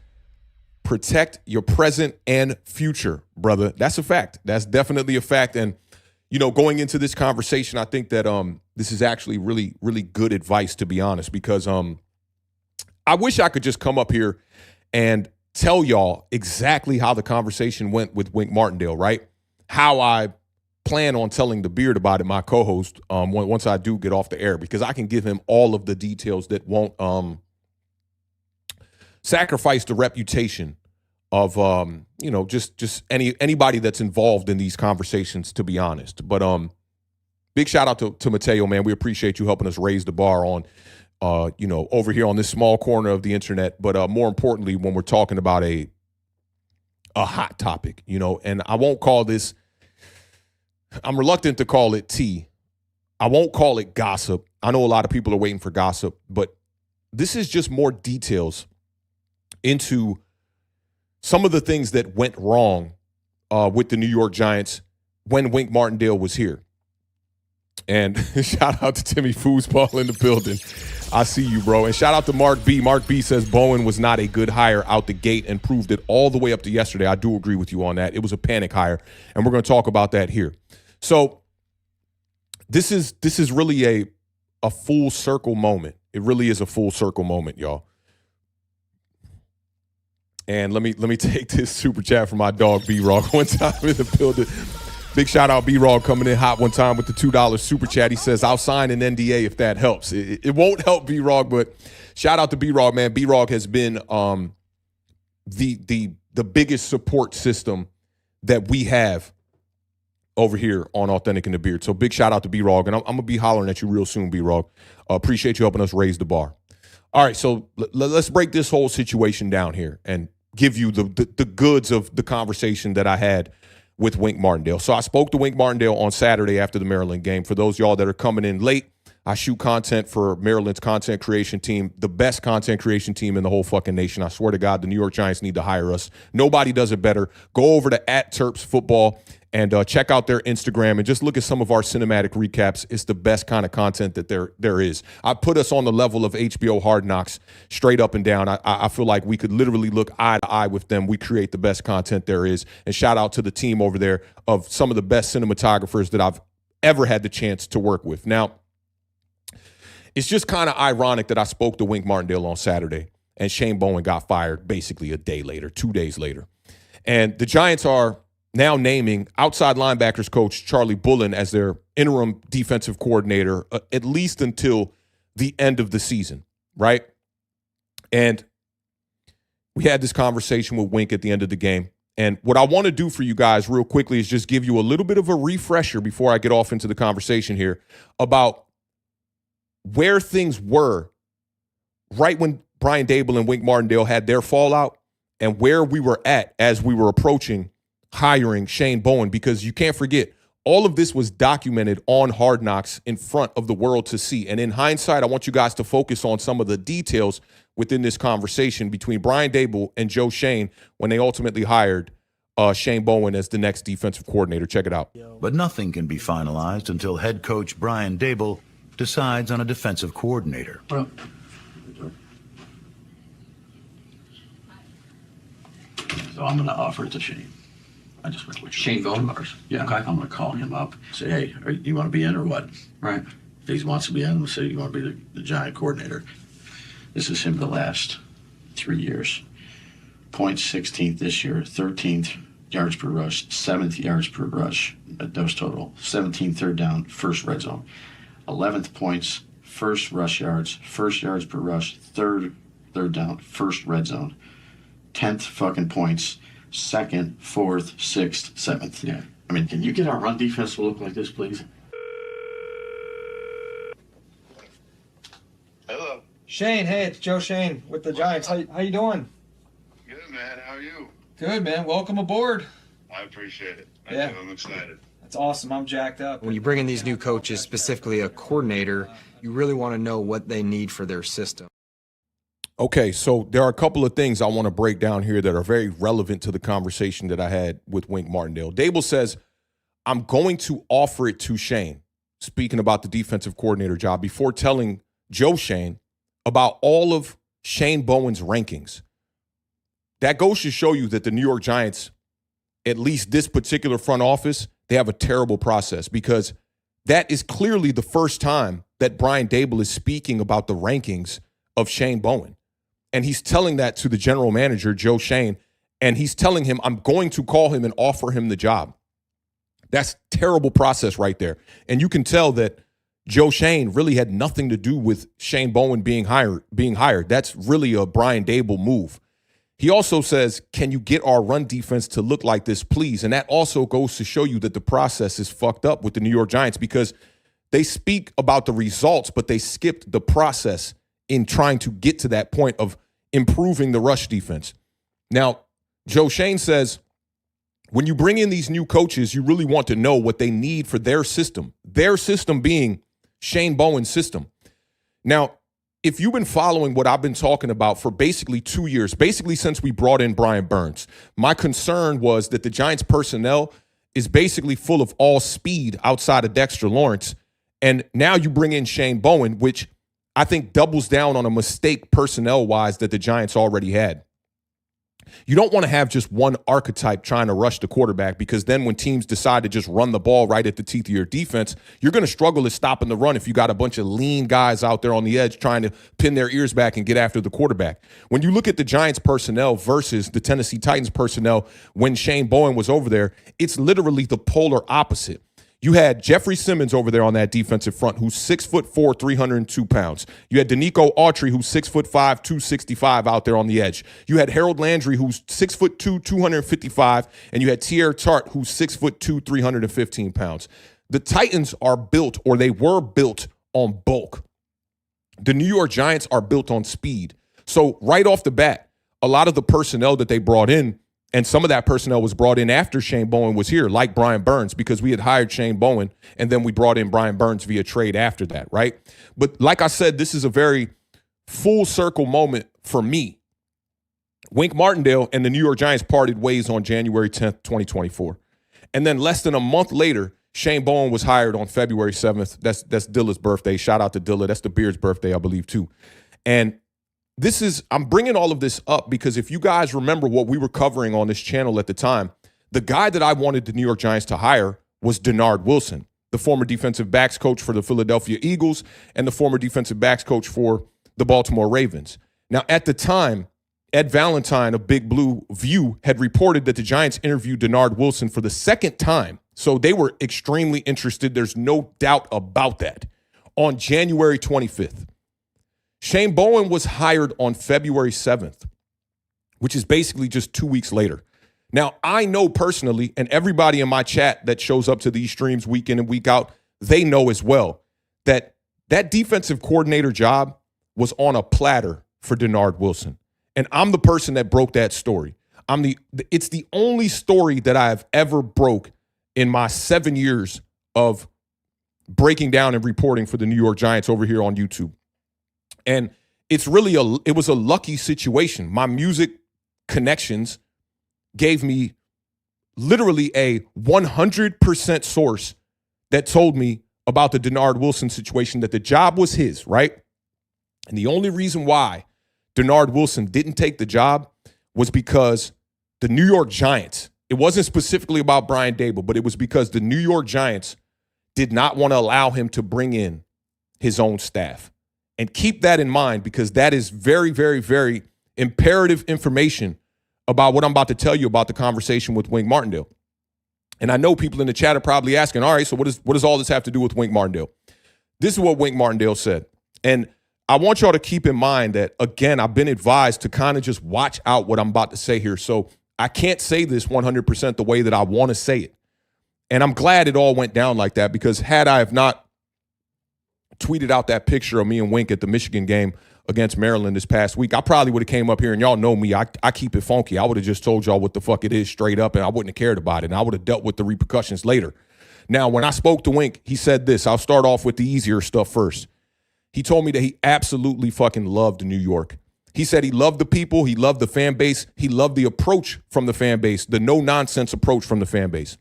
protect your present and future, brother. That's a fact. That's definitely a fact. And, going into this conversation, I think that this is actually really, really good advice, to be honest, because I wish I could just come up here and tell y'all exactly how the conversation went with Wink Martindale, right? How I plan on telling the Beard about it, my co-host, once I do get off the air, because I can give him all of the details that won't sacrifice the reputation of just anybody that's involved in these conversations, to be honest. But big shout out to Mateo, man. We appreciate you helping us raise the bar on over here on this small corner of the internet, but more importantly, when we're talking about a hot topic, and I won't call this, I'm reluctant to call it tea. I won't call it gossip. I know a lot of people are waiting for gossip, but this is just more details into some of the things that went wrong with the New York Giants when Wink Martindale was here. And shout out to Timmy Foosball in the building. I see you, bro. And shout out to Mark B. Mark B says Bowen was not a good hire out the gate and proved it all the way up to yesterday. I do agree with you on that. It was a panic hire, and we're going to talk about that here. So this is really a full circle moment. It really is a full circle moment, y'all. And let me take this super chat from my dog B-Rock one time in the building. Big shout out B-Rog coming in hot one time with the $2 super chat. He says, I'll sign an NDA if that helps. It won't help B-Rog, but shout out to B-Rog, man. B-Rog has been the biggest support system that we have over here on Authentic in the Beard. So big shout out to B-Rog, and I'm going to be hollering at you real soon, B-Rog. Appreciate you helping us raise the bar. All right, so let's break this whole situation down here and give you the goods of the conversation that I had with Wink Martindale. So I spoke to Wink Martindale on Saturday after the Maryland game. For those of y'all that are coming in late, I shoot content for Maryland's content creation team, the best content creation team in the whole fucking nation. I swear to God, the New York Giants need to hire us. Nobody does it better. Go over to @TerpsFootball and check out their Instagram and just look at some of our cinematic recaps. It's the best kind of content that there is. I put us on the level of HBO Hard Knocks straight up and down. I feel like we could literally look eye to eye with them. We create the best content there is. And shout out to the team over there of some of the best cinematographers that I've ever had the chance to work with. Now, it's just kind of ironic that I spoke to Wink Martindale on Saturday and Shane Bowen got fired basically a day later, 2 days later. And the Giants are now naming outside linebackers coach Charlie Bullen as their interim defensive coordinator, at least until the end of the season, right? And we had this conversation with Wink at the end of the game. And what I want to do for you guys real quickly is just give you a little bit of a refresher before I get off into the conversation here about where things were right when Brian Daboll and Wink Martindale had their fallout and where we were at as we were approaching hiring Shane Bowen, because you can't forget All of this was documented on Hard Knocks in front of the world to see. And in hindsight, I want you guys to focus on some of the details within this conversation between Brian Daboll and Joe Schoen when they ultimately hired Shane Bowen as the next defensive coordinator. Check it out. But nothing can be finalized until head coach Brian Daboll decides on a defensive coordinator. Well, so I'm going to offer it to Shane. I just went with Shane Bowen? Yeah, Okay. I'm going to call him up. Say, hey, you want to be in or what? Right. If he wants to be in, say you want to be the Giant coordinator. This is him the last 3 years. Points 16th this year, 13th yards per rush, 7th yards per rush, dose total, 17th third down, first red zone, 11th points, first rush yards per rush, third down, first red zone, 10th fucking points, second, fourth, sixth, seventh. Yeah. I mean, can you get our run defense to look like this, please? Hello. Shane, hey, it's Joe Shane with the Giants. How you doing? Good, man. How are you? Good, man. Welcome aboard. I appreciate it. Yeah. I'm excited. That's awesome. I'm jacked up. When you bring in these new coaches, specifically a coordinator, you really want to know what they need for their system. Okay, so there are a couple of things I want to break down here that are very relevant to the conversation that I had with Wink Martindale. Daboll says, I'm going to offer it to Shane, speaking about the defensive coordinator job, before telling Joe Schoen about all of Shane Bowen's rankings. That goes to show you that the New York Giants, at least this particular front office, they have a terrible process, because that is clearly the first time that Brian Daboll is speaking about the rankings of Shane Bowen. And he's telling that to the general manager, Joe Schoen, and he's telling him, I'm going to call him and offer him the job. That's terrible process right there. And you can tell that Joe Schoen really had nothing to do with Shane Bowen being hired. That's really a Brian Daboll move. He also says, can you get our run defense to look like this, please? And that also goes to show you that the process is fucked up with the New York Giants, because they speak about the results, but they skipped the process in trying to get to that point of improving the rush defense. Now, Joe Schoen says, when you bring in these new coaches, you really want to know what they need for their system being Shane Bowen's system. Now, if you've been following what I've been talking about for basically 2 years, basically since we brought in Brian Burns, my concern was that the Giants personnel is basically full of all speed outside of Dexter Lawrence. And now you bring in Shane Bowen, which I think doubles down on a mistake personnel-wise that the Giants already had. You don't want to have just one archetype trying to rush the quarterback, because then when teams decide to just run the ball right at the teeth of your defense, you're going to struggle at stopping the run if you got a bunch of lean guys out there on the edge trying to pin their ears back and get after the quarterback. When you look at the Giants personnel versus the Tennessee Titans personnel when Shane Bowen was over there, it's literally the polar opposite. You had Jeffrey Simmons over there on that defensive front, who's 6'4", 302 pounds. You had Danico Autry, who's 6'5", 265 out there on the edge. You had Harold Landry, who's 6'2", 255, and you had Tierre Tart, who's 6'2", 315 pounds. The Titans are built, or they were built, on bulk. The New York Giants are built on speed. So right off the bat, a lot of the personnel that they brought in, and some of that personnel was brought in after Shane Bowen was here, like Brian Burns, because we had hired Shane Bowen, and then we brought in Brian Burns via trade after that, right? But like I said, this is a very full circle moment for me. Wink Martindale and the New York Giants parted ways on January 10th, 2024. And then less than a month later, Shane Bowen was hired on February 7th. That's Dilla's birthday. Shout out to Dilla. That's the Beard's birthday, I believe, too. And I'm bringing all of this up because if you guys remember what we were covering on this channel at the time, the guy that I wanted the New York Giants to hire was Denard Wilson, the former defensive backs coach for the Philadelphia Eagles and the former defensive backs coach for the Baltimore Ravens. Now, at the time, Ed Valentine of Big Blue View had reported that the Giants interviewed Denard Wilson for the second time. So they were extremely interested. There's no doubt about that. On January 25th. Shane Bowen was hired on February 7th, which is basically just 2 weeks later. Now, I know personally, and everybody in my chat that shows up to these streams week in and week out, they know as well that that defensive coordinator job was on a platter for Denard Wilson. And I'm the person that broke that story. It's the only story that I've ever broke in my 7 years of breaking down and reporting for the New York Giants over here on YouTube. And it was a lucky situation. My music connections gave me literally a 100% source that told me about the Denard Wilson situation, that the job was his, right? And the only reason why Denard Wilson didn't take the job was because the New York Giants, it wasn't specifically about Brian Daboll, but it was because the New York Giants did not want to allow him to bring in his own staff. And keep that in mind, because that is very, very, very imperative information about what I'm about to tell you about the conversation with Wink Martindale. And I know people in the chat are probably asking, all right, so what does all this have to do with Wink Martindale? This is what Wink Martindale said. And I want y'all to keep in mind that, again, I've been advised to kind of just watch out what I'm about to say here. So I can't say this 100% the way that I want to say it. And I'm glad it all went down like that, because had I have not tweeted out that picture of me and Wink at the Michigan game against Maryland this past week, I probably would have came up here, and y'all know me, I keep it funky. I would have just told y'all what the fuck it is straight up, and I wouldn't have cared about it, and I would have dealt with the repercussions later. Now, when I spoke to Wink, he said this. I'll start off with the easier stuff first. He told me that he absolutely fucking loved New York. He said he loved the people, he loved the fan base, he loved the approach from the fan base, the no-nonsense approach from the fan base.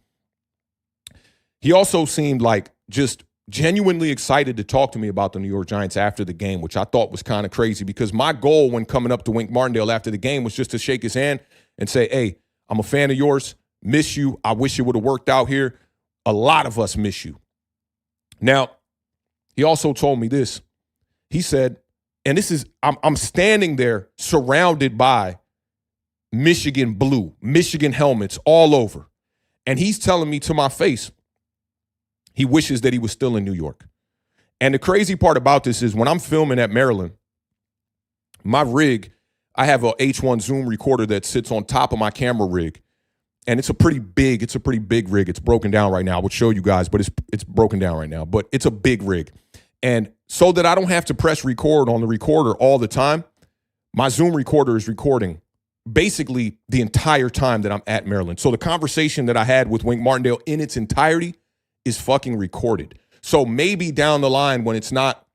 He also seemed like just genuinely excited to talk to me about the New York Giants after the game, which I thought was kind of crazy, because my goal when coming up to Wink Martindale after the game was just to shake his hand and say, hey, I'm a fan of yours, miss you, I wish it would have worked out here. A lot of us miss you. Now, he also told me this. He said, and this is, I'm standing there surrounded by Michigan blue, Michigan helmets all over. And he's telling me to my face, he wishes that he was still in New York. And the crazy part about this is when I'm filming at Maryland, my rig, I have a H1 Zoom recorder that sits on top of my camera rig. And it's a pretty big rig. It's broken down right now. I would show you guys, but it's broken down right now. But it's a big rig. And so that I don't have to press record on the recorder all the time, my Zoom recorder is recording basically the entire time that I'm at Maryland. So the conversation that I had with Wink Martindale in its entirety is fucking recorded. So maybe down the line when it's not,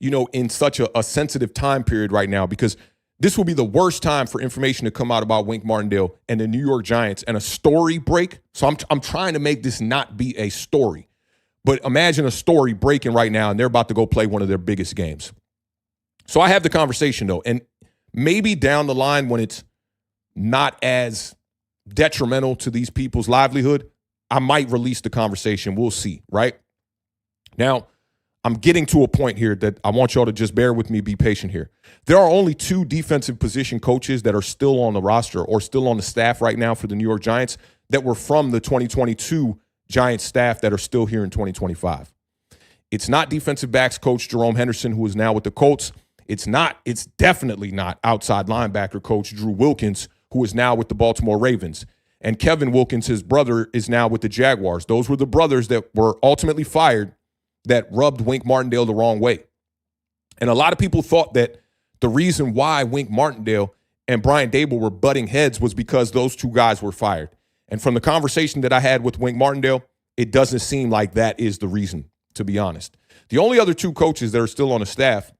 in such a sensitive time period right now, because this will be the worst time for information to come out about Wink Martindale and the New York Giants and a story break. So I'm trying to make this not be a story. But imagine a story breaking right now and they're about to go play one of their biggest games. So I have the conversation, though. And maybe down the line when it's not as detrimental to these people's livelihood, I might release the conversation. We'll see, right? Now, I'm getting to a point here that I want y'all to just bear with me, be patient here. There are only 2 defensive position coaches that are still on the roster or still on the staff right now for the New York Giants that were from the 2022 Giants staff that are still here in 2025. It's not defensive backs coach Jerome Henderson, who is now with the Colts. It's definitely not outside linebacker coach Drew Wilkins, who is now with the Baltimore Ravens. And Kevin Wilkins, his brother, is now with the Jaguars. Those were the brothers that were ultimately fired that rubbed Wink Martindale the wrong way. And a lot of people thought that the reason why Wink Martindale and Brian Daboll were butting heads was because those 2 guys were fired. And from the conversation that I had with Wink Martindale, it doesn't seem like that is the reason, to be honest. The only other 2 coaches that are still on the staff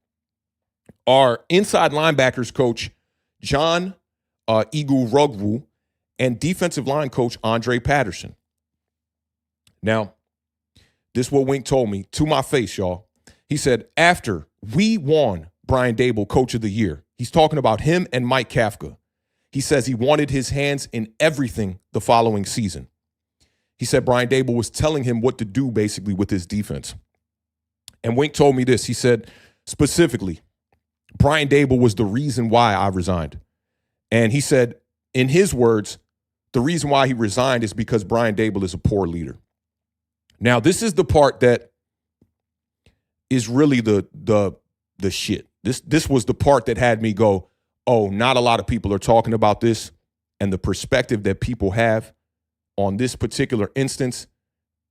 are inside linebackers coach John Igurugwu and defensive line coach Andre Patterson. Now, this is what Wink told me to my face, y'all. He said, after we won Brian Daboll Coach of the Year, he's talking about him and Mike Kafka. He says he wanted his hands in everything the following season. He said Brian Daboll was telling him what to do basically with his defense. And Wink told me this. He said, specifically, Brian Daboll was the reason why I resigned. And he said, in his words, the reason why he resigned is because Brian Daboll is a poor leader. Now, this is the part that is really the shit. This was the part that had me go, oh, not a lot of people are talking about this, and the perspective that people have on this particular instance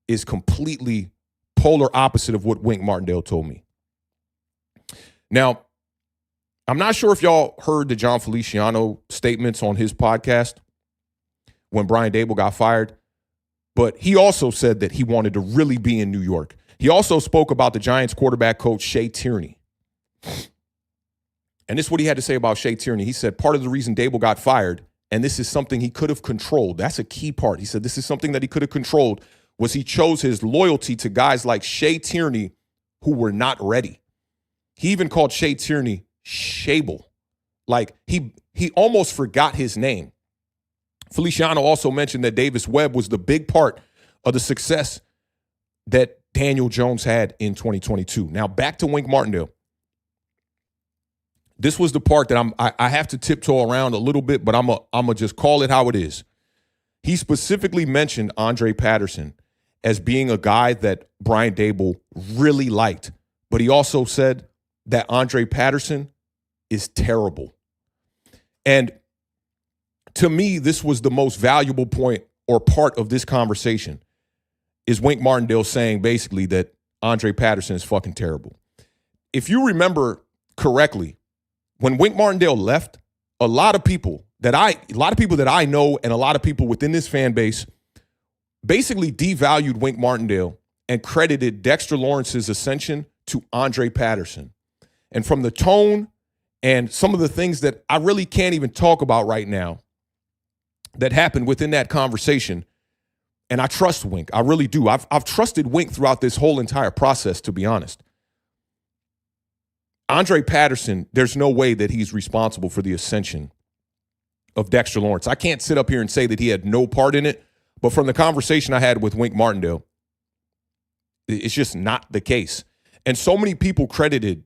is completely polar opposite of what Wink Martindale told me. Now, I'm not sure if y'all heard the John Feliciano statements on his podcast when Brian Daboll got fired, but he also said that he wanted to really be in New York. He also spoke about the Giants quarterback coach, Shea Tierney. And this is what he had to say about Shea Tierney. He said, part of the reason Dable got fired, and this is something he could have controlled. That's a key part. He said, this is something that he could have controlled, was he chose his loyalty to guys like Shea Tierney who were not ready. He even called Shea Tierney Shable. Like, he almost forgot his name. Feliciano also mentioned that Davis Webb was the big part of the success that Daniel Jones had in 2022. Now, back to Wink Martindale. This was the part that I have to tiptoe around a little bit, but I'm gonna just call it how it is. He specifically mentioned Andre Patterson as being a guy that Brian Dable really liked, but he also said that Andre Patterson is terrible. And to me, this was the most valuable point or part of this conversation, is Wink Martindale saying basically that Andre Patterson is fucking terrible. If you remember correctly, when Wink Martindale left, a lot of people that I know and a lot of people within this fan base basically devalued Wink Martindale and credited Dexter Lawrence's ascension to Andre Patterson. And from the tone and some of the things that I really can't even talk about right now that happened within that conversation, and I trust Wink. I really do. I've trusted Wink throughout this whole entire process, to be honest. Andre Patterson, there's no way that he's responsible for the ascension of Dexter Lawrence. I can't sit up here and say that he had no part in it, but from the conversation I had with Wink Martindale, it's just not the case. And so many people credited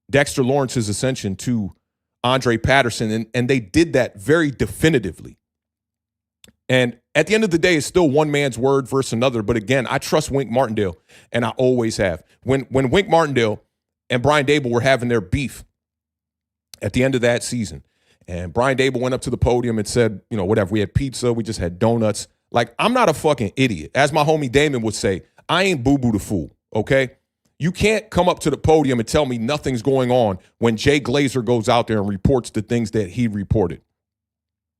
Dexter Lawrence's ascension to Andre Patterson, and they did that very definitively. And at the end of the day, it's still one man's word versus another. But again, I trust Wink Martindale, and I always have. When Wink Martindale and Brian Dable were having their beef at the end of that season, and Brian Dable went up to the podium and said, you know, whatever, we had pizza, we just had donuts. Like, I'm not a fucking idiot. As my homie Damon would say, I ain't boo-boo the fool, okay? You can't come up to the podium and tell me nothing's going on when Jay Glazer goes out there and reports the things that he reported.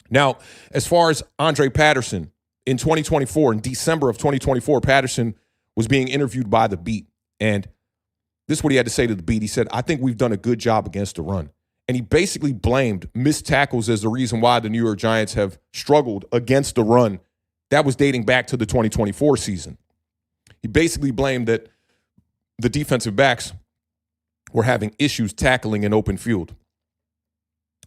Now, as far as Andre Patterson, in 2024, in December of 2024, Patterson was being interviewed by The Beat, and this is what he had to say to The Beat. He said, I think we've done a good job against the run. And he basically blamed missed tackles as the reason why the New York Giants have struggled against the run. That was dating back to the 2024 season. He basically blamed that the defensive backs were having issues tackling in open field.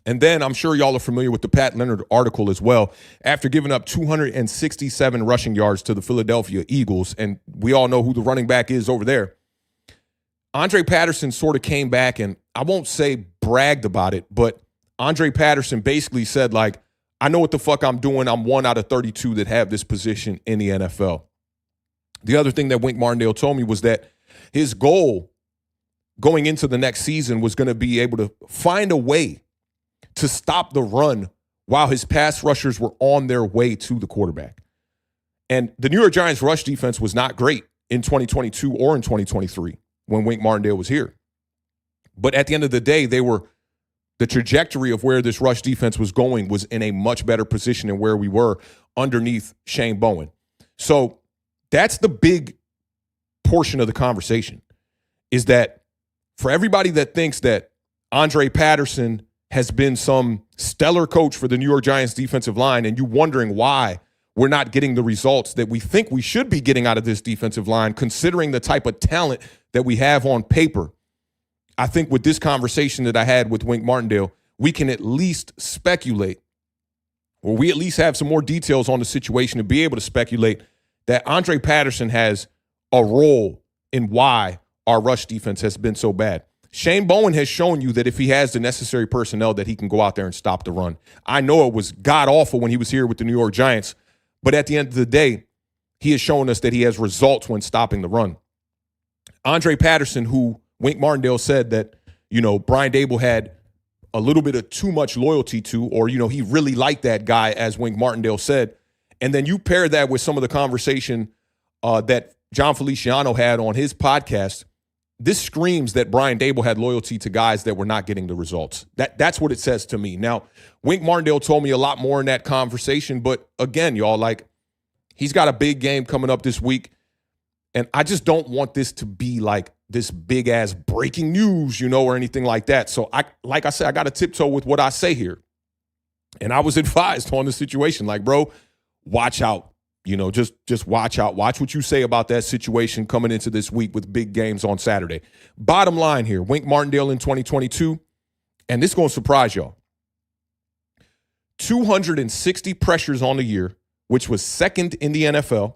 And then I'm sure y'all are familiar with the Pat Leonard article as well. After giving up 267 rushing yards to the Philadelphia Eagles, and we all know who the running back is over there, Andre Patterson sort of came back and I won't say bragged about it, but Andre Patterson basically said, like, I know what the fuck I'm doing. I'm 1 out of 32 that have this position in the NFL. The other thing that Wink Martindale told me was that his goal going into the next season was going to be able to find a way to stop the run while his pass rushers were on their way to the quarterback. And the New York Giants rush defense was not great in 2022 or in 2023 when Wink Martindale was here. But at the end of the day, the trajectory of where this rush defense was going was in a much better position than where we were underneath Shane Bowen. So that's the big portion of the conversation, is that for everybody that thinks that Andre Patterson has been some stellar coach for the New York Giants defensive line, and you wondering why we're not getting the results that we think we should be getting out of this defensive line, considering the type of talent that we have on paper, I think with this conversation that I had with Wink Martindale, we can at least speculate, or we at least have some more details on the situation to be able to speculate that Andre Patterson has a role in why our rush defense has been so bad. Shane Bowen has shown you that if he has the necessary personnel, that he can go out there and stop the run. I know it was god-awful when he was here with the New York Giants, but at the end of the day, he has shown us that he has results when stopping the run. Andre Patterson, who Wink Martindale said that, you know, Brian Dable had a little bit of too much loyalty to, or, you know, he really liked that guy, as Wink Martindale said. And then you pair that with some of the conversation that John Feliciano had on his podcast. This screams that Brian Dable had loyalty to guys that were not getting the results. That's what it says to me. Now, Wink Martindale told me a lot more in that conversation, but again, y'all, like, He's got a big game coming up this week. And I just don't want this to be like this big ass breaking news, or anything like that. So like I said, I got to tiptoe with what I say here. And I was advised on the situation, like, bro, watch out, just watch out. Watch what you say about that situation coming into this week with big games on Saturday. Bottom line here, Wink Martindale in 2022, and this is going to surprise y'all. 260 pressures on the year, which was second in the NFL.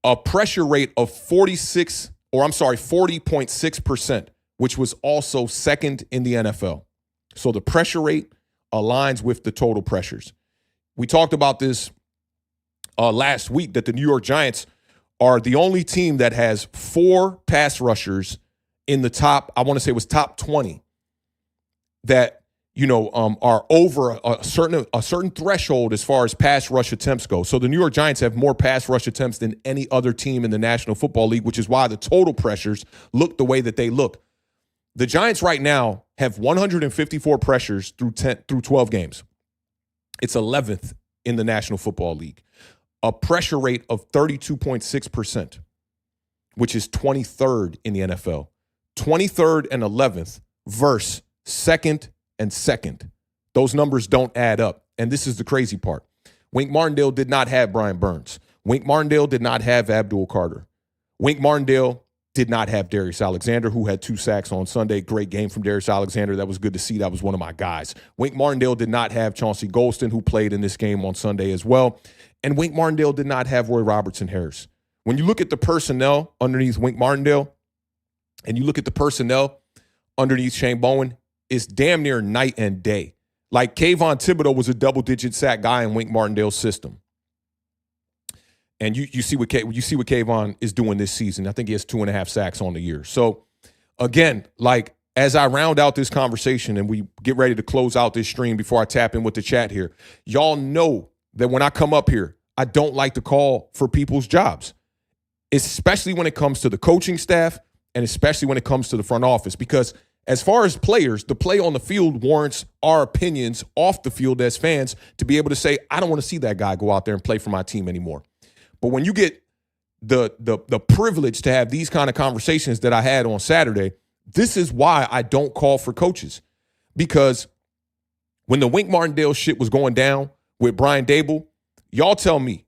A pressure rate of 40.6%, which was also second in the NFL. So the pressure rate aligns with the total pressures. We talked about this last week, that the New York Giants are the only team that has 4 pass rushers in the top, I want to say it was top 20, that are over a certain threshold as far as pass rush attempts go. So the New York Giants have more pass rush attempts than any other team in the National Football League, which is why the total pressures look the way that they look. The Giants right now have 154 pressures through 12 games. It's 11th in the National Football League. A pressure rate of 32.6%, which is 23rd in the NFL. 23rd and 11th versus second and second. Those numbers don't add up. And this is the crazy part. Wink Martindale did not have Brian Burns. Wink Martindale did not have Abdul Carter. Wink Martindale did not have Darius Alexander, who had 2 sacks on Sunday. Great game from Darius Alexander. That was good to see. That was one of my guys. Wink Martindale did not have Chauncey Golston, who played in this game on Sunday as well. And Wink Martindale did not have Roy Robertson Harris. When you look at the personnel underneath Wink Martindale and you look at the personnel underneath Shane Bowen, it's damn near night and day. Like Kayvon Thibodeau was a double-digit sack guy in Wink Martindale's system. And you see what Kayvon is doing this season. I think he has 2.5 sacks on the year. So, again, like as I round out this conversation and we get ready to close out this stream before I tap in with the chat here, y'all know that when I come up here, I don't like to call for people's jobs, especially when it comes to the coaching staff and especially when it comes to the front office, because as far as players, the play on the field warrants our opinions off the field as fans to be able to say, I don't want to see that guy go out there and play for my team anymore. But when you get the privilege to have these kind of conversations that I had on Saturday, this is why I don't call for coaches. Because when the Wink Martindale shit was going down with Brian Dable, y'all tell me,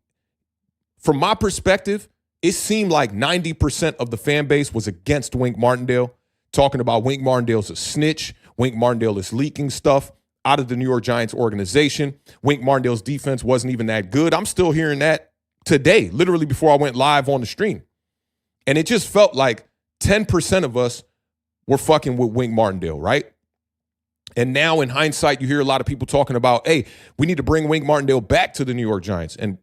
from my perspective, it seemed like 90% of the fan base was against Wink Martindale, talking about Wink Martindale's a snitch. Wink Martindale is leaking stuff out of the New York Giants organization. Wink Martindale's defense wasn't even that good. I'm still hearing that today, literally before I went live on the stream. And it just felt like 10% of us were fucking with Wink Martindale, right? And now in hindsight, you hear a lot of people talking about, hey, we need to bring Wink Martindale back to the New York Giants. And,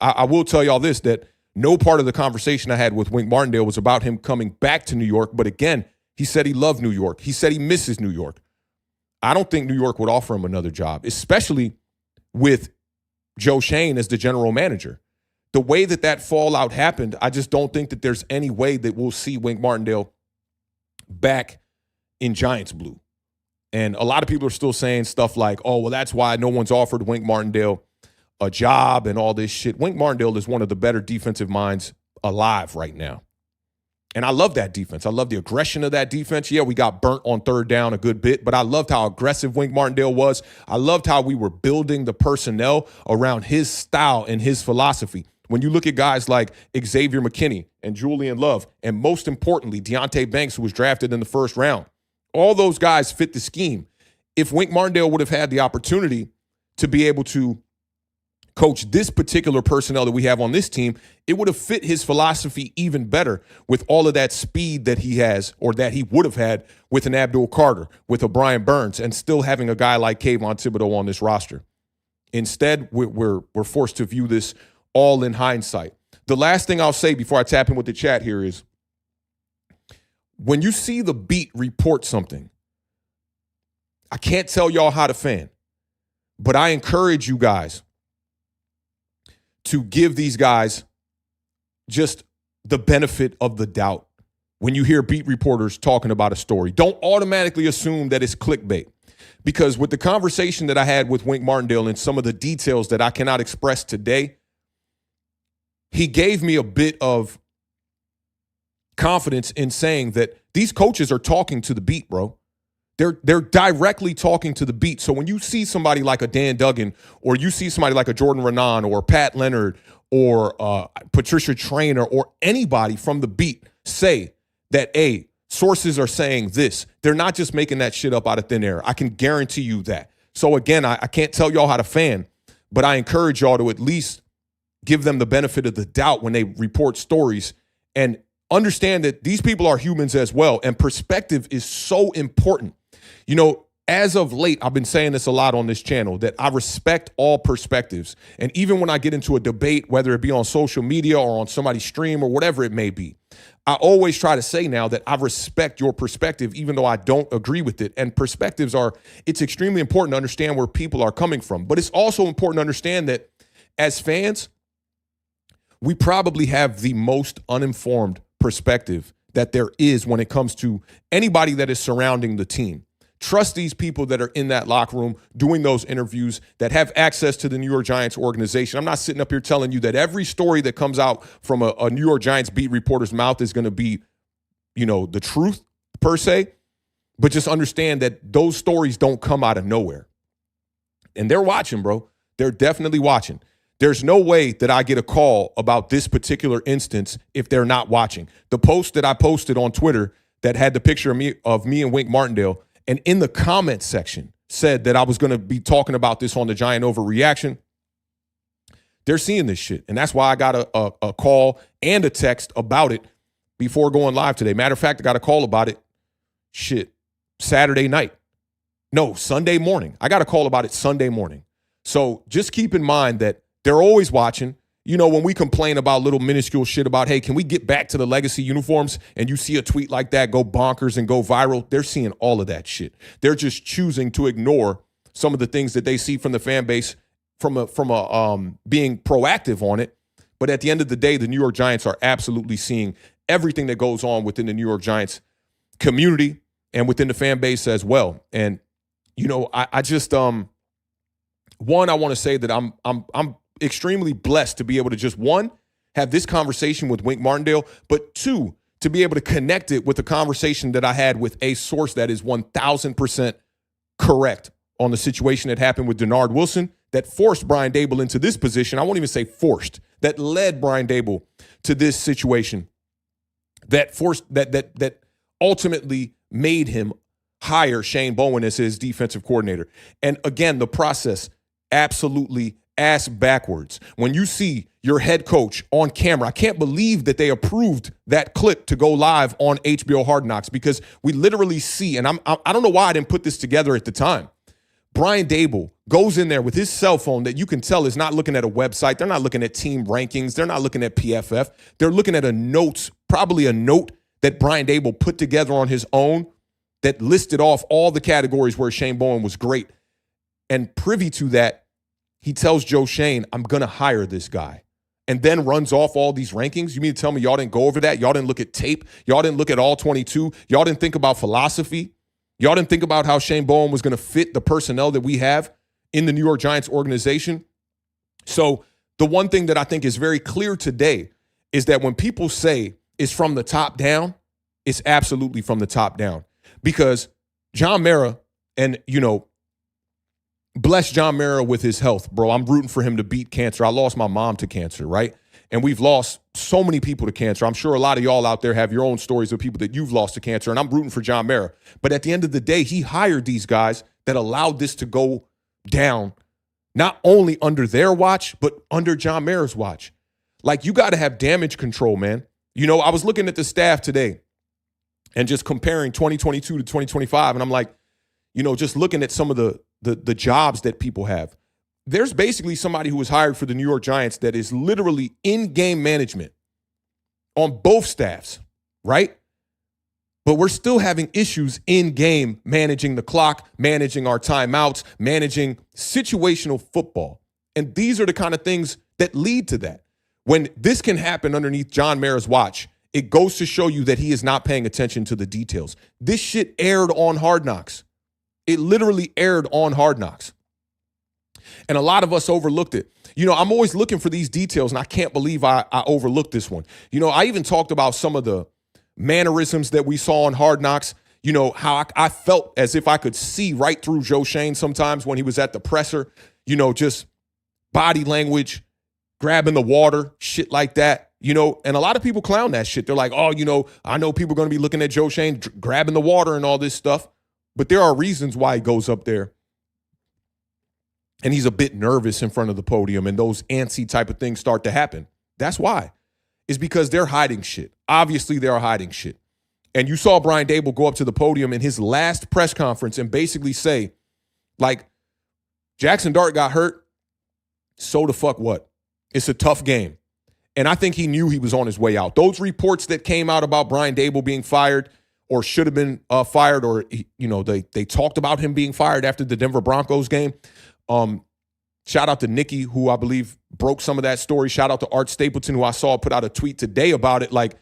I will tell y'all this, that no part of the conversation I had with Wink Martindale was about him coming back to New York. But again, he said he loved New York. He said he misses New York. I don't think New York would offer him another job, especially with Joe Shane as the general manager. The way that fallout happened, I just don't think that there's any way that we'll see Wink Martindale back in Giants blue. And a lot of people are still saying stuff like, oh, well, that's why no one's offered Wink Martindale a job and all this shit. Wink Martindale is one of the better defensive minds alive right now. And I love that defense. I love the aggression of that defense. Yeah, we got burnt on third down a good bit, but I loved how aggressive Wink Martindale was. I loved how we were building the personnel around his style and his philosophy. When you look at guys like Xavier McKinney and Julian Love, and most importantly, Deonte Banks, who was drafted in the first round, all those guys fit the scheme. If Wink Martindale would have had the opportunity to be able to coach this particular personnel that we have on this team, it would have fit his philosophy even better with all of that speed that he has, or that he would have had with an Abdul Carter, with a Brian Burns, and still having a guy like Kayvon Thibodeau on this roster. Instead, we're forced to view this all in hindsight. The last thing I'll say before I tap in with the chat here is, when you see the beat report something, I can't tell y'all how to fan, but I encourage you guys to give these guys just the benefit of the doubt. When you hear beat reporters talking about a story, don't automatically assume that it's clickbait. Because with the conversation that I had with Wink Martindale and some of the details that I cannot express today, he gave me a bit of confidence in saying that these coaches are talking to the beat, bro. They're directly talking to the beat. So when you see somebody like a Dan Duggan, or you see somebody like a Jordan Renan, or Pat Leonard, or Patricia Traynor, or anybody from the beat say that, hey, sources are saying this, they're not just making that shit up out of thin air. I can guarantee you that. So again, I can't tell y'all how to fan, but I encourage y'all to at least give them the benefit of the doubt when they report stories, and understand that these people are humans as well. And perspective is so important. You know, as of late, I've been saying this a lot on this channel, that I respect all perspectives. And even when I get into a debate, whether it be on social media or on somebody's stream or whatever it may be, I always try to say now that I respect your perspective, even though I don't agree with it. And perspectives it's extremely important to understand where people are coming from. But it's also important to understand that as fans, we probably have the most uninformed perspective that there is when it comes to anybody that is surrounding the team. Trust these people that are in that locker room doing those interviews, that have access to the New York Giants organization. I'm not sitting up here telling you that every story that comes out from a New York Giants beat reporter's mouth is going to be, the truth per se, but just understand that those stories don't come out of nowhere. And they're watching, bro. They're definitely watching. There's no way that I get a call about this particular instance if they're not watching. The post that I posted on Twitter that had the picture of me and Wink Martindale, and in the comments section said that I was going to be talking about this on the Giant Overreaction. They're seeing this shit. And that's why I got a call and a text about it before going live today. Matter of fact, I got a call about it, Saturday night. No, Sunday morning. I got a call about it Sunday morning. So just keep in mind that they're always watching. You know, when we complain about little minuscule shit about, hey, can we get back to the legacy uniforms? And you see a tweet like that go bonkers and go viral. They're seeing all of that shit. They're just choosing to ignore some of the things that they see from the fan base from being proactive on it. But at the end of the day, the New York Giants are absolutely seeing everything that goes on within the New York Giants community and within the fan base as well. And, I just, one, I want to say that I'm extremely blessed to be able to just, one, have this conversation with Wink Martindale, but two, to be able to connect it with a conversation that I had with a source that is 1,000% correct on the situation that happened with Denard Wilson that forced Brian Daboll into this position. I won't even say forced, that led Brian Daboll to this situation, that ultimately made him hire Shane Bowen as his defensive coordinator. And again, the process absolutely ass backwards. When you see your head coach on camera, I can't believe that they approved that clip to go live on HBO Hard Knocks, because we literally see, and I don't know why I didn't put this together at the time. Brian Daboll goes in there with his cell phone that you can tell is not looking at a website. They're not looking at team rankings. They're not looking at PFF. They're looking at probably a note that Brian Daboll put together on his own that listed off all the categories where Shane Bowen was great. And privy to that, he tells Joe Shane, I'm going to hire this guy, and then runs off all these rankings. You mean to tell me y'all didn't go over that? Y'all didn't look at tape? Y'all didn't look at all 22? Y'all didn't think about philosophy? Y'all didn't think about how Shane Bowen was going to fit the personnel that we have in the New York Giants organization? So the one thing that I think is very clear today is that when people say it's from the top down, it's absolutely from the top down. Because John Mara, and, bless John Mara with his health, bro. I'm rooting for him to beat cancer. I lost my mom to cancer, right? And we've lost so many people to cancer. I'm sure a lot of y'all out there have your own stories of people that you've lost to cancer, and I'm rooting for John Mara. But at the end of the day, he hired these guys that allowed this to go down, not only under their watch, but under John Mara's watch. Like, you got to have damage control, man. I was looking at the staff today and just comparing 2022 to 2025, and I'm like, just looking at some of the jobs that people have. There's basically somebody who was hired for the New York Giants that is literally in-game management on both staffs, right? But we're still having issues in-game managing the clock, managing our timeouts, managing situational football. And these are the kind of things that lead to that. When this can happen underneath John Mara's watch, it goes to show you that he is not paying attention to the details. This shit aired on Hard Knocks. It literally aired on Hard Knocks. And a lot of us overlooked it. I'm always looking for these details, and I can't believe I overlooked this one. I even talked about some of the mannerisms that we saw on Hard Knocks. How I felt as if I could see right through Joe Shane sometimes when he was at the presser, just body language, grabbing the water, shit like that, and a lot of people clown that shit. They're like, oh, I know people are going to be looking at Joe Shane grabbing the water and all this stuff, but there are reasons why he goes up there and he's a bit nervous in front of the podium and those antsy type of things start to happen. That's why. It's because they're hiding shit. Obviously, they're hiding shit. And you saw Brian Daboll go up to the podium in his last press conference and basically say, like, Jackson Dart got hurt, so the fuck what? It's a tough game. And I think he knew he was on his way out. Those reports that came out about Brian Daboll being fired or should have been fired, or, they talked about him being fired after the Denver Broncos game. Shout out to Nikki, who I believe broke some of that story. Shout out to Art Stapleton, who I saw put out a tweet today about it, like,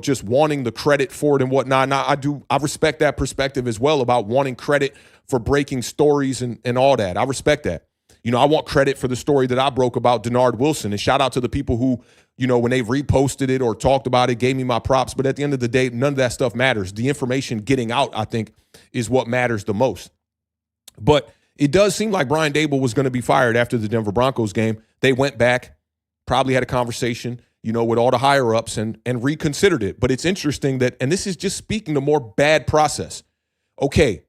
just wanting the credit for it and whatnot. Now, I respect that perspective as well about wanting credit for breaking stories and all that. I respect that. I want credit for the story that I broke about Denard Wilson. And shout out to the people who, when they reposted it or talked about it, gave me my props. But at the end of the day, none of that stuff matters. The information getting out, I think, is what matters the most. But it does seem like Brian Daboll was going to be fired after the Denver Broncos game. They went back, probably had a conversation, with all the higher-ups and reconsidered it. But it's interesting that, and this is just speaking to more bad process. Okay,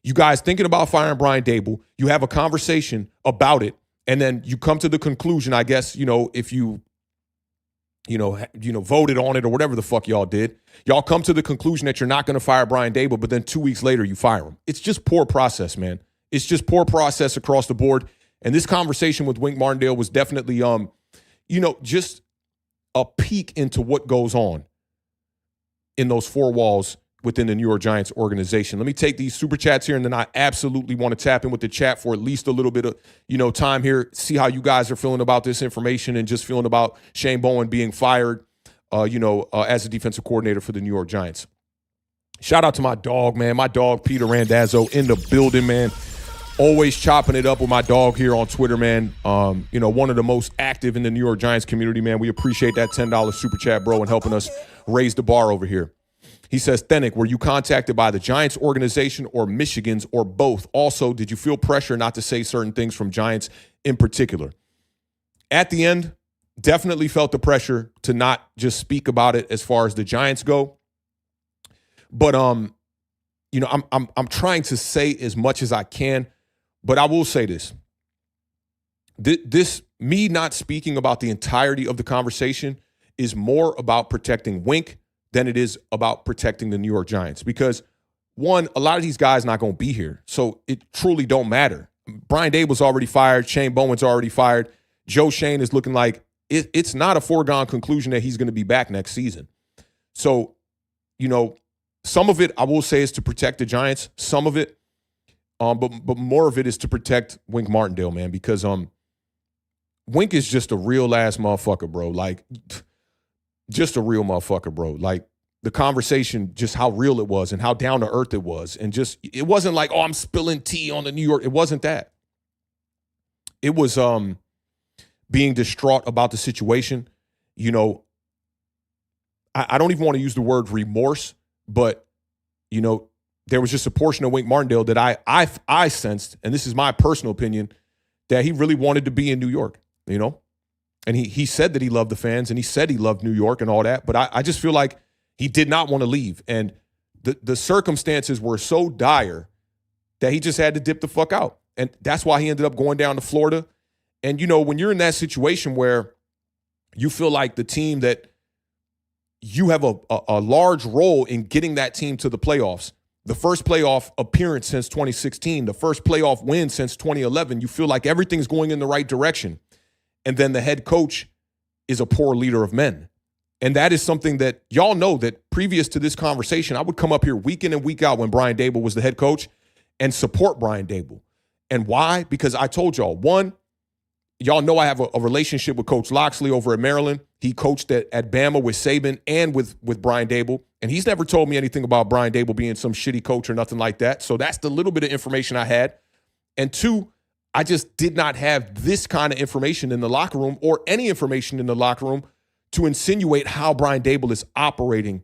you guys thinking about firing Brian Daboll, you have a conversation about it, and then you come to the conclusion, I guess, if you voted on it or whatever the fuck y'all did, y'all come to the conclusion that you're not going to fire Brian Daboll, but then 2 weeks later you fire him. It's just poor process, man. It's just poor process across the board. And this conversation with Wink Martindale was definitely, just a peek into what goes on in those four walls within the New York Giants organization. Let me take these super chats here, and then I absolutely want to tap in with the chat for at least a little bit of, time here, see how you guys are feeling about this information and just feeling about Shane Bowen being fired, as a defensive coordinator for the New York Giants. Shout out to my dog, man. My dog, Peter Randazzo, in the building, man. Always chopping it up with my dog here on Twitter, man. One of the most active in the New York Giants community, man. We appreciate that $10 super chat, bro, and helping us raise the bar over here. He says, Thenick, were you contacted by the Giants organization or Michigan's or both? Also, did you feel pressure not to say certain things from Giants in particular? At the end, definitely felt the pressure to not just speak about it as far as the Giants go. But I'm trying to say as much as I can. But I will say this. This me not speaking about the entirety of the conversation is more about protecting Wink than it is about protecting the New York Giants. Because, one, a lot of these guys not going to be here. So it truly don't matter. Brian Daboll's already fired. Shane Bowen's already fired. Joe Shane is looking like it's not a foregone conclusion that he's going to be back next season. So, some of it I will say is to protect the Giants. Some of it, but more of it is to protect Wink Martindale, man, because Wink is just a real ass motherfucker, bro. Like, just a real motherfucker, bro. Like, the conversation, just how real it was and how down to earth it was, and just it wasn't like, oh, I'm spilling tea on the New York. It wasn't that. It was being distraught about the situation. I don't even want to use the word remorse, but there was just a portion of Wink Martindale that I sensed, and this is my personal opinion, that he really wanted to be in New York, And he said that he loved the fans, and he said he loved New York and all that, but I just feel like he did not want to leave. And the circumstances were so dire that he just had to dip the fuck out. And that's why he ended up going down to Florida. And, when you're in that situation where you feel like the team that you have a large role in getting that team to the playoffs, the first playoff appearance since 2016, the first playoff win since 2011, you feel like everything's going in the right direction. And then the head coach is a poor leader of men. And that is something that y'all know that previous to this conversation, I would come up here week in and week out when Brian Daboll was the head coach and support Brian Daboll. And why? Because I told y'all, one, y'all know I have a relationship with Coach Loxley over at Maryland. He coached at Bama with Saban and with Brian Daboll. And he's never told me anything about Brian Daboll being some shitty coach or nothing like that. So that's the little bit of information I had. And two, I just did not have this kind of information in the locker room or any information in the locker room to insinuate how Brian Daboll is operating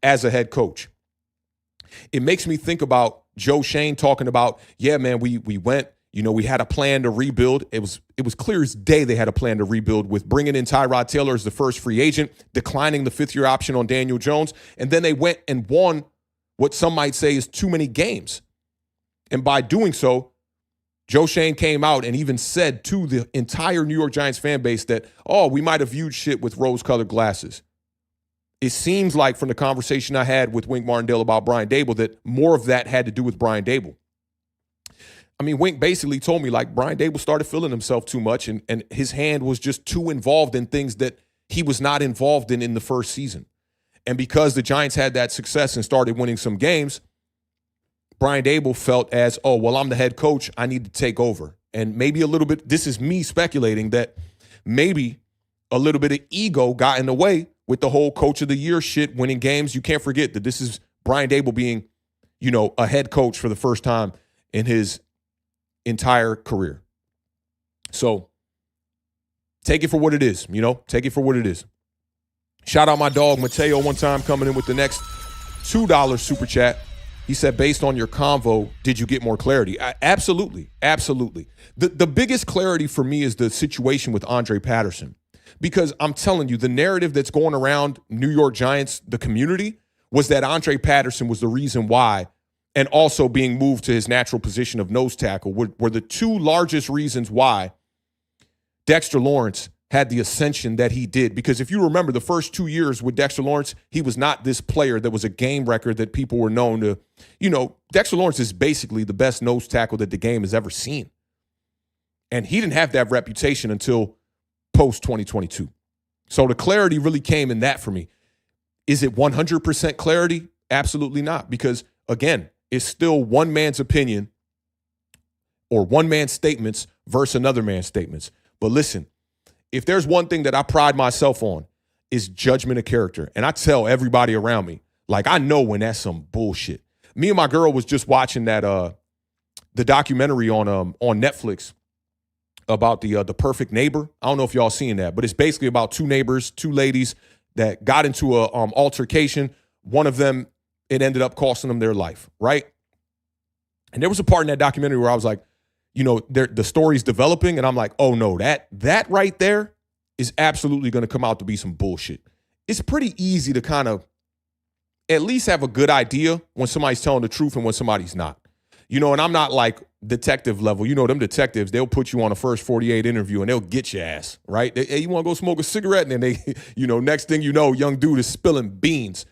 as a head coach. It makes me think about Joe Shane talking about, yeah, man, we went, we had a plan to rebuild. It was clear as day they had a plan to rebuild with bringing in Tyrod Taylor as the first free agent, declining the fifth-year option on Daniel Jones, and then they went and won what some might say is too many games. And by doing so, Joe Shane came out and even said to the entire New York Giants fan base that, we might have viewed shit with rose-colored glasses. It seems like from the conversation I had with Wink Martindale about Brian Daboll that more of that had to do with Brian Daboll. I mean, Wink basically told me, like, Brian Daboll started feeling himself too much and his hand was just too involved in things that he was not involved in the first season. And because the Giants had that success and started winning some games, Brian Daboll felt as, I'm the head coach, I need to take over. And maybe a little bit, this is me speculating, that maybe a little bit of ego got in the way with the whole coach of the year shit, winning games. You can't forget that this is Brian Daboll being, a head coach for the first time in his entire career. So take it for what it is, take it for what it is. Shout out my dog Mateo one time coming in with the next $2 super chat. He said, based on your convo, did you get more clarity? Absolutely. Absolutely. The biggest clarity for me is the situation with Andre Patterson, because I'm telling you, the narrative that's going around New York Giants, the community, was that Andre Patterson was the reason why, and also being moved to his natural position of nose tackle were the two largest reasons why Dexter Lawrence had the ascension that he did. Because if you remember the first 2 years with Dexter Lawrence, he was not this player that was a game record that people were known to. Dexter Lawrence is basically the best nose tackle that the game has ever seen. And he didn't have that reputation until post-2022. So the clarity really came in that for me. Is it 100% clarity? Absolutely not. Because, again, it's still one man's opinion or one man's statements versus another man's statements. But listen, if there's one thing that I pride myself on, is judgment of character. And I tell everybody around me, like, I know when that's some bullshit. Me and my girl was just watching that the documentary on Netflix about the Perfect Neighbor. I don't know if y'all seen that, but it's basically about two neighbors, two ladies that got into a altercation. One of them, it ended up costing them their life, right? And there was a part in that documentary where I was like, the story's developing, and I'm like, oh no, that right there is absolutely going to come out to be some bullshit. It's pretty easy to kind of at least have a good idea when somebody's telling the truth and when somebody's not. And I'm not like detective level. Them detectives, they'll put you on a first 48 interview and they'll get your ass, right? Hey, you want to go smoke a cigarette? And then they, next thing you know, young dude is spilling beans.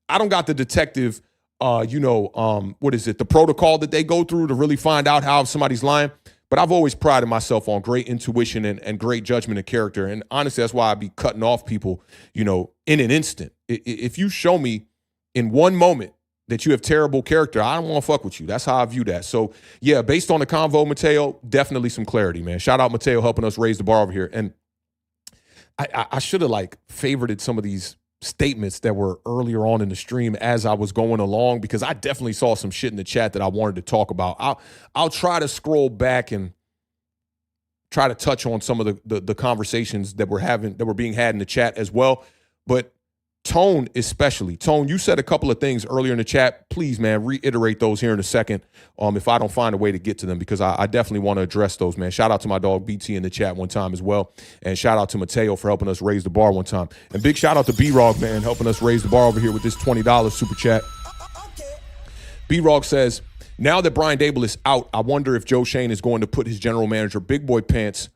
I don't got the detective what is it, the protocol that they go through to really find out how somebody's lying. But I've always prided myself on great intuition and great judgment of character. And honestly, that's why I be cutting off people, in an instant. If you show me in one moment that you have terrible character, I don't want to fuck with you. That's how I view that. So, yeah, based on the convo, Mateo, definitely some clarity, man. Shout out Mateo helping us raise the bar over here. And I should have, favorited some of these statements that were earlier on in the stream as I was going along, because I definitely saw some shit in the chat that I wanted to talk about. I'll try to scroll back and try to touch on some of the conversations that were being had in the chat as well. But Tone especially. Tone, you said a couple of things earlier in the chat. Please, man, reiterate those here in a second if I don't find a way to get to them, because I definitely want to address those, man. Shout out to my dog BT in the chat one time as well. And shout out to Mateo for helping us raise the bar one time. And big shout out to B-Rog, man, helping us raise the bar over here with this $20 super chat. B-Rog says, now that Brian Daboll is out, I wonder if Joe Shane is going to put his general manager big boy pants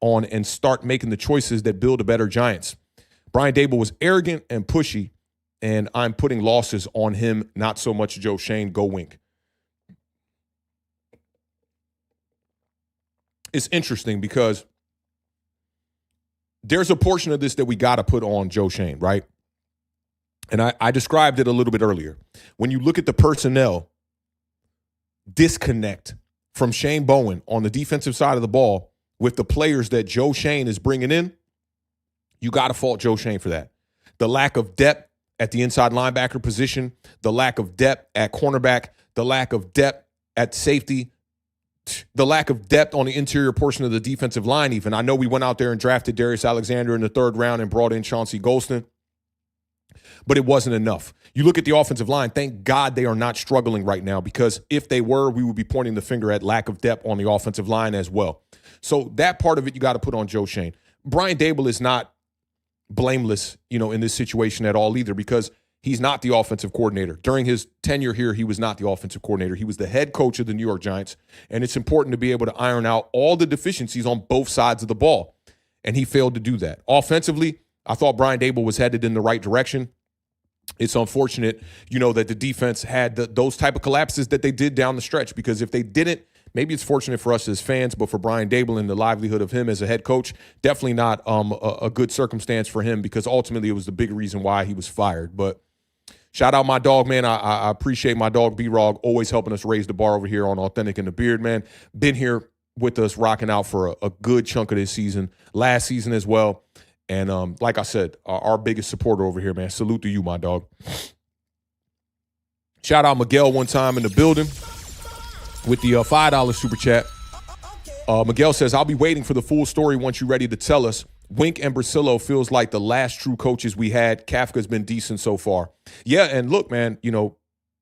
on and start making the choices that build a better Giants. Brian Daboll was arrogant and pushy, and I'm putting losses on him, not so much Joe Shane. Go Wink. It's interesting because there's a portion of this that we got to put on Joe Shane, right? And I described it a little bit earlier. When you look at the personnel disconnect from Shane Bowen on the defensive side of the ball with the players that Joe Shane is bringing in, you got to fault Joe Shane for that. The lack of depth at the inside linebacker position, the lack of depth at cornerback, the lack of depth at safety, the lack of depth on the interior portion of the defensive line even. I know we went out there and drafted Darius Alexander in the 3rd round and brought in Chauncey Golston, but it wasn't enough. You look at the offensive line, thank God they are not struggling right now, because if they were, we would be pointing the finger at lack of depth on the offensive line as well. So that part of it you got to put on Joe Shane. Brian Daboll is not blameless, in this situation at all either, because he's not the offensive coordinator. During his tenure here, he was not the offensive coordinator. He was the head coach of the New York Giants, and it's important to be able to iron out all the deficiencies on both sides of the ball, and he failed to do that. Offensively, I thought Brian Daboll was headed in the right direction. It's unfortunate, that the defense had those type of collapses that they did down the stretch, because if they didn't, maybe it's fortunate for us as fans, but for Brian Daboll and the livelihood of him as a head coach, definitely not a good circumstance for him, because ultimately it was the big reason why he was fired. But shout out my dog, man. I appreciate my dog, B-Rog, always helping us raise the bar over here on Authentic in the Beard, man. Been here with us, rocking out for a good chunk of this season, last season as well. And like I said, our biggest supporter over here, man. Salute to you, my dog. Shout out Miguel one time in the building with the $5 super chat. Miguel says, I'll be waiting for the full story once you're ready to tell us. Wink and Brasillo feels like the last true coaches we had. Kafka's been decent so far. Yeah, and look, man,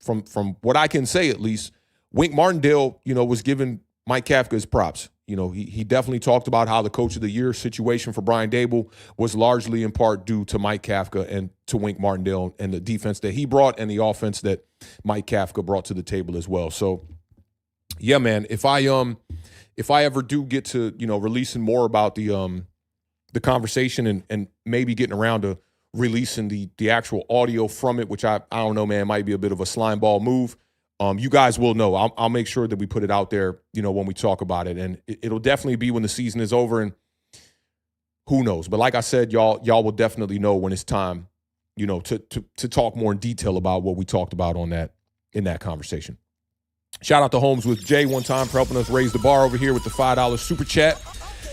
from what I can say at least, Wink Martindale, was giving Mike Kafka his props. He definitely talked about how the coach of the year situation for Brian Daboll was largely in part due to Mike Kafka and to Wink Martindale and the defense that he brought and the offense that Mike Kafka brought to the table as well. So, yeah, man, if I ever do get to, releasing more about the conversation and maybe getting around to releasing the actual audio from it, which I don't know, man, might be a bit of a slime ball move. You guys will know. I'll make sure that we put it out there, when we talk about it. And it'll definitely be when the season is over, and who knows. But like I said, y'all will definitely know when it's time, to talk more in detail about what we talked about in that conversation. Shout out to Holmes with Jay one time for helping us raise the bar over here with the $5 super chat.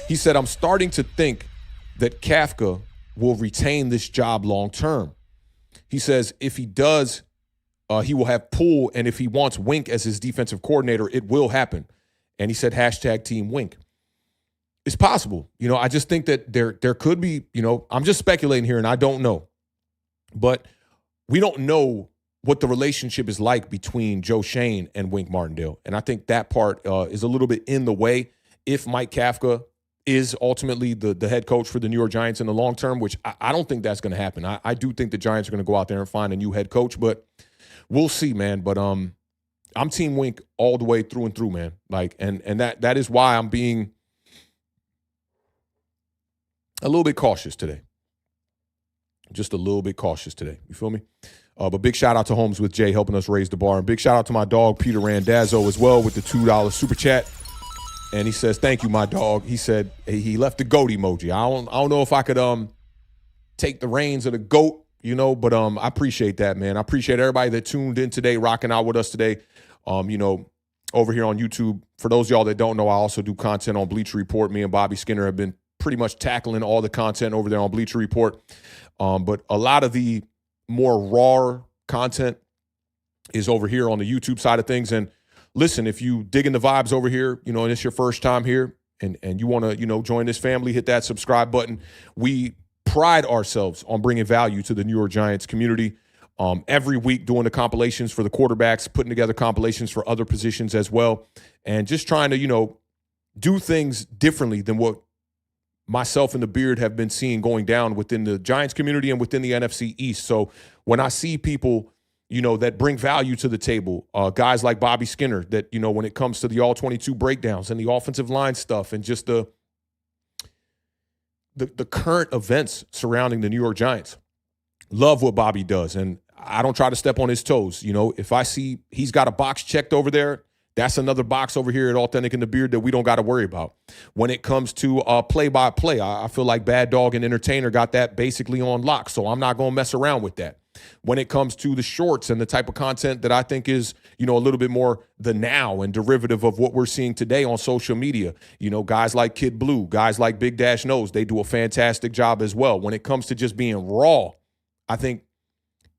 He said, I'm starting to think that Kafka will retain this job long term. He says if he does, he will have pull, and if he wants Wink as his defensive coordinator, it will happen. And he said #Team Wink. It's possible. I just think that there could be, I'm just speculating here and I don't know. But we don't know what the relationship is like between Joe Shane and Wink Martindale. And I think that part is a little bit in the way if Mike Kafka is ultimately the head coach for the New York Giants in the long term, which I don't think that's going to happen. I do think the Giants are going to go out there and find a new head coach, but we'll see, man. But I'm Team Wink all the way through and through, man. Like, and that is why I'm being a little bit cautious today. Just a little bit cautious today. You feel me? But big shout out to Holmes with Jay helping us raise the bar. And big shout out to my dog, Peter Randazzo, as well with the $2 super chat. And he says, thank you, my dog. He said he left the goat emoji. I don't know if I could take the reins of the goat, but I appreciate that, man. I appreciate everybody that tuned in today, rocking out with us today, over here on YouTube. For those of y'all that don't know, I also do content on Bleacher Report. Me and Bobby Skinner have been pretty much tackling all the content over there on Bleacher Report. But a lot of the more raw content is over here on the YouTube side of things. And listen, if you digging the vibes over here, and it's your first time here and you want to, join this family, hit that subscribe button. We pride ourselves on bringing value to the New York Giants community. Every week doing the compilations for the quarterbacks, putting together compilations for other positions as well, and just trying to, do things differently than what myself and the Beard have been seeing going down within the Giants community and within the NFC East. So when I see people, that bring value to the table, guys like Bobby Skinner that, when it comes to the all-22 breakdowns and the offensive line stuff and just the current events surrounding the New York Giants, love what Bobby does. And I don't try to step on his toes. If I see he's got a box checked over there, that's another box over here at Authentic in the Beard that we don't got to worry about. When it comes to play-by-play, I feel like Bad Dog and Entertainer got that basically on lock, so I'm not going to mess around with that. When it comes to the shorts and the type of content that I think is, a little bit more the now and derivative of what we're seeing today on social media, guys like Kid Blue, guys like Big Dash Nose, they do a fantastic job as well. When it comes to just being raw, I think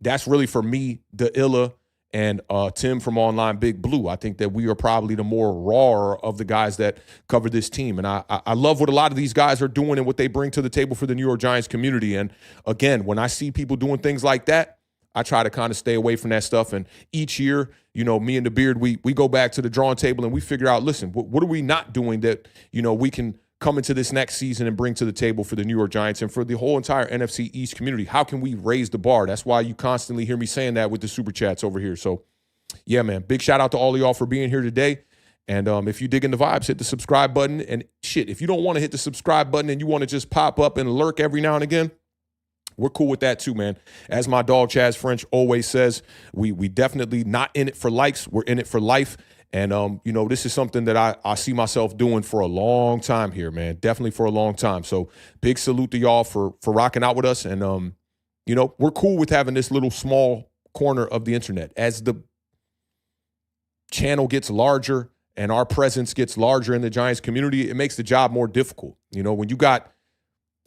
that's really, for me, the Illa and Tim from Online Big Blue. I think that we are probably the more raw of the guys that cover this team. And I love what a lot of these guys are doing and what they bring to the table for the New York Giants community. And again, when I see people doing things like that, I try to kind of stay away from that stuff. And each year, me and the Beard, we go back to the drawing table and we figure out, listen, what are we not doing that, we can come into this next season and bring to the table for the New York Giants and for the whole entire NFC East community? How can we raise the bar? That's why you constantly hear me saying that with the Super Chats over here. So, yeah, man, big shout out to all of y'all for being here today. And if you dig in the vibes, hit the subscribe button. And shit, if you don't want to hit the subscribe button and you want to just pop up and lurk every now and again, we're cool with that too, man. As my dog Chaz French always says, we definitely not in it for likes. We're in it for life. And, this is something that I see myself doing for a long time here, man. Definitely for a long time. So big salute to y'all for rocking out with us. And, we're cool with having this little small corner of the internet. As the channel gets larger and our presence gets larger in the Giants community, it makes the job more difficult. When you got,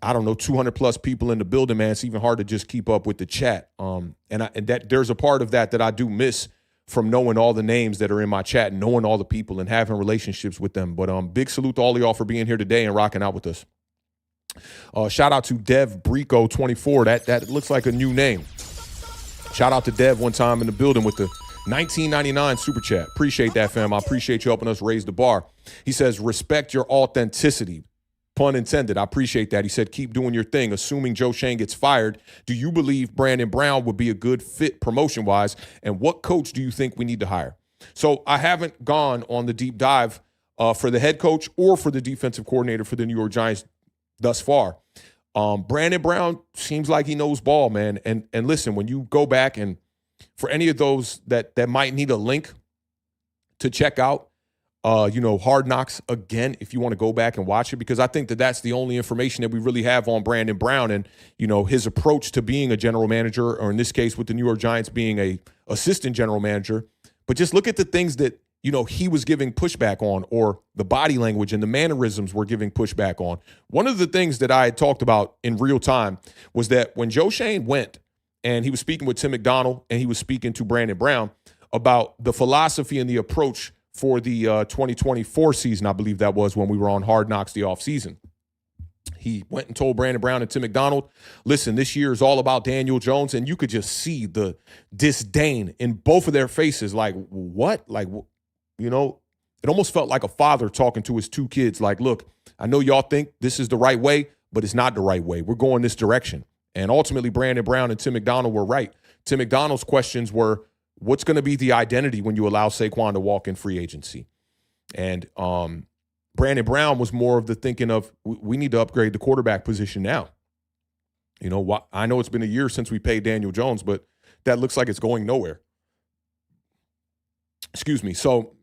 200 plus people in the building, man, it's even hard to just keep up with the chat. And that there's a part of that I do miss from knowing all the names that are in my chat and knowing all the people and having relationships with them. But big salute to all of y'all for being here today and rocking out with us. Shout out to Dev Brico 24. That looks like a new name. Shout out to Dev one time in the building with the 1999 Super Chat. Appreciate that, fam. I appreciate you helping us raise the bar. He says, respect your authenticity. Pun intended. I appreciate that. He said, keep doing your thing. Assuming Joe Shane gets fired, do you believe Brandon Brown would be a good fit promotion-wise? And what coach do you think we need to hire? So I haven't gone on the deep dive for the head coach or for the defensive coordinator for the New York Giants thus far. Brandon Brown seems like he knows ball, man. And listen, when you go back and for any of those that might need a link to check out, Hard Knocks, again, if you want to go back and watch it, because I think that that's the only information that we really have on Brandon Brown and, his approach to being a general manager, or in this case with the New York Giants being a assistant general manager. But just look at the things that, he was giving pushback on, or the body language and the mannerisms were giving pushback on. One of the things that I had talked about in real time was that when Joe Shane went and he was speaking with Tim McDonald and he was speaking to Brandon Brown about the philosophy and the approach for the 2024 season, I believe that was when we were on Hard Knocks the offseason. He went and told Brandon Brown and Tim McDonald, listen, this year is all about Daniel Jones. And you could just see the disdain in both of their faces. Like, what? Like, it almost felt like a father talking to his two kids. Like, look, I know y'all think this is the right way, but it's not the right way. We're going this direction. And ultimately, Brandon Brown and Tim McDonald were right. Tim McDonald's questions were, what's going to be the identity when you allow Saquon to walk in free agency? And Brandon Brown was more of the thinking of, we need to upgrade the quarterback position now. I know it's been a year since we paid Daniel Jones, but that looks like it's going nowhere. Excuse me. So,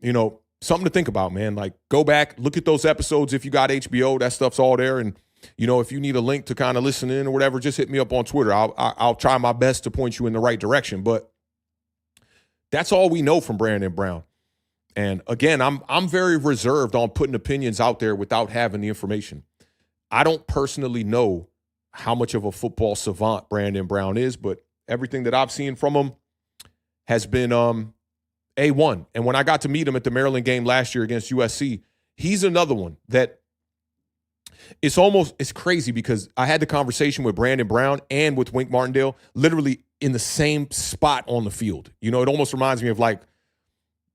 something to think about, man. Like, go back, look at those episodes. If you got HBO, that stuff's all there. And, if you need a link to kind of listen in or whatever, just hit me up on Twitter. I'll try my best to point you in the right direction. But that's all we know from Brandon Brown. And again, I'm very reserved on putting opinions out there without having the information. I don't personally know how much of a football savant Brandon Brown is, but everything that I've seen from him has been A1. And when I got to meet him at the Maryland game last year against USC, he's another one that it's crazy, because I had the conversation with Brandon Brown and with Wink Martindale literally in the same spot on the field. It almost reminds me of like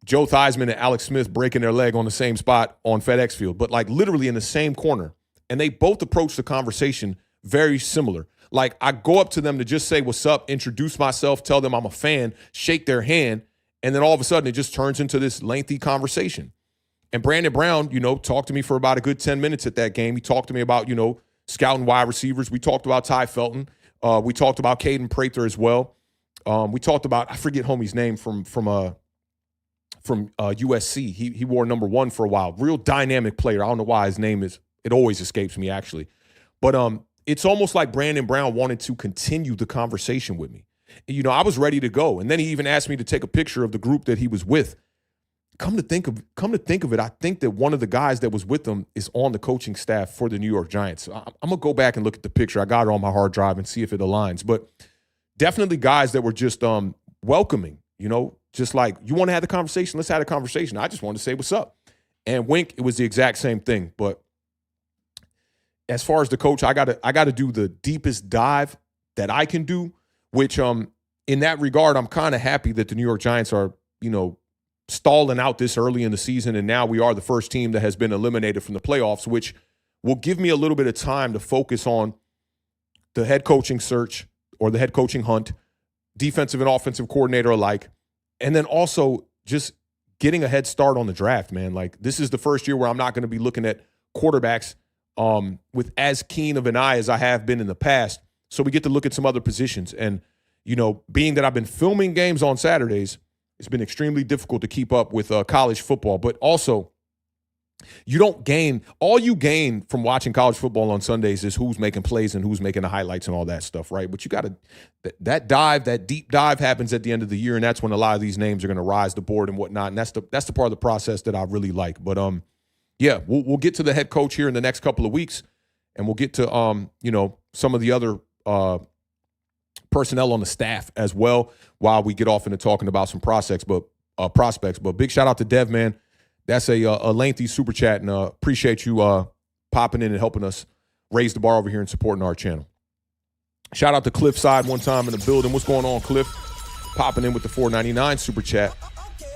Joe Theismann and Alex Smith breaking their leg on the same spot on FedEx Field, but like literally in the same corner. And they both approach the conversation very similar. Like, I go up to them to just say what's up, introduce myself, tell them I'm a fan, shake their hand, and then all of a sudden it just turns into this lengthy conversation. And Brandon Brown, talked to me for about a good 10 minutes at that game. He talked to me about, scouting wide receivers. We talked about Ty Felton. We talked about Caden Prather as well. We talked about, I forget homie's name from USC. He wore number 1 for a while. Real dynamic player. I don't know why his name it always escapes me, actually. But it's almost like Brandon Brown wanted to continue the conversation with me. I was ready to go. And then he even asked me to take a picture of the group that he was with. Come to think of it, I think that one of the guys that was with them is on the coaching staff for the New York Giants. So I'm going to go back and look at the picture. I got it on my hard drive and see if it aligns. But definitely guys that were just welcoming, just like, you want to have the conversation? Let's have a conversation. I just wanted to say what's up. And Wink, it was the exact same thing. But as far as the coach, I gotta do the deepest dive that I can do, which in that regard, I'm kind of happy that the New York Giants are, stalling out this early in the season, and now we are the first team that has been eliminated from the playoffs, which will give me a little bit of time to focus on the head coaching search or the head coaching hunt, defensive and offensive coordinator alike, and then also just getting a head start on the draft, man. Like, this is the first year where I'm not going to be looking at quarterbacks with as keen of an eye as I have been in the past. So we get to look at some other positions. And, being that I've been filming games on Saturdays, it's been extremely difficult to keep up with college football. But also, all you gain from watching college football on Sundays is who's making plays and who's making the highlights and all that stuff, right? But you got to, that deep dive happens at the end of the year, and that's when a lot of these names are going to rise the board and whatnot. And that's the part of the process that I really like. But yeah, we'll get to the head coach here in the next couple of weeks, and we'll get to some of the other personnel on the staff as well while we get off into talking about some prospects. But big shout out to Dev, man. That's a lengthy super chat, and appreciate you popping in and helping us raise the bar over here and supporting our channel. Shout out to Cliffside one time in the building. What's going on, Cliff? Popping in with the $4.99 super chat.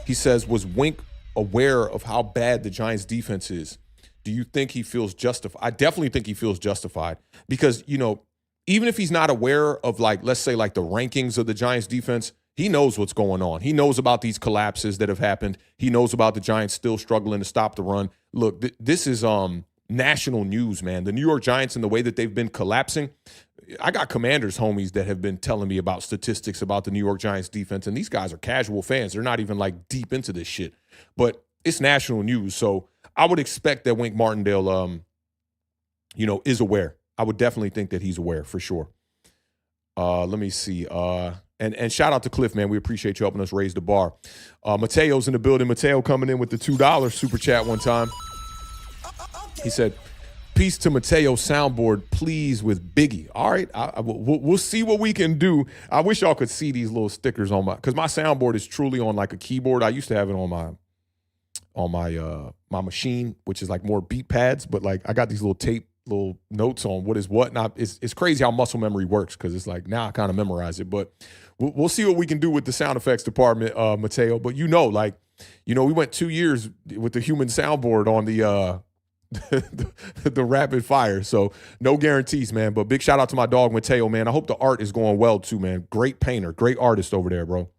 He says, was Wink aware of how bad the Giants defense is? Do you think he feels justified? I definitely think he feels justified because, even if he's not aware of, let's say, the rankings of the Giants defense, he knows what's going on. He knows about these collapses that have happened. He knows about the Giants still struggling to stop the run. Look, this is national news, man. The New York Giants and the way that they've been collapsing. I got Commanders homies that have been telling me about statistics about the New York Giants defense, and these guys are casual fans. They're not even deep into this shit. But it's national news, so I would expect that Wink Martindale, is aware. I would definitely think that he's aware for sure. Let me see. And shout out to Cliff, man. We appreciate you helping us raise the bar. Mateo's in the building. Mateo coming in with the $2 super chat one time. He said, peace to Mateo soundboard, please, with Biggie. All right. We'll see what we can do. I wish y'all could see these little stickers on because my soundboard is truly on a keyboard. I used to have it on my machine, which is more beat pads, but I got these little notes on what is what. And it's crazy how muscle memory works because it's now I kind of memorize it. But we'll see what we can do with the sound effects department, Mateo. But we went 2 years with the human soundboard on the the rapid fire. So no guarantees, man. But big shout out to my dog Mateo, man. I hope the art is going well too, man. Great painter, great artist over there, bro.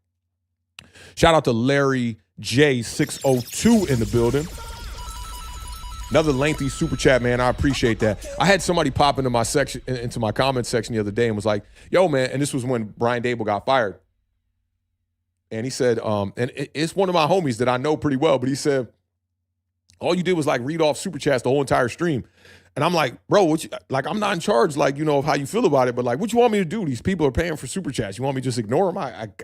Shout out to Larry J602 in the building. Another lengthy super chat, man. I appreciate that. I had somebody pop into my comment section the other day and was like, yo, man, and this was when Brian Dable got fired. And he said, and it's one of my homies that I know pretty well, but he said, all you did was read off super chats the whole entire stream. And I'm like, bro, I'm not in charge, of how you feel about it, but what you want me to do? These people are paying for super chats. You want me to just ignore them?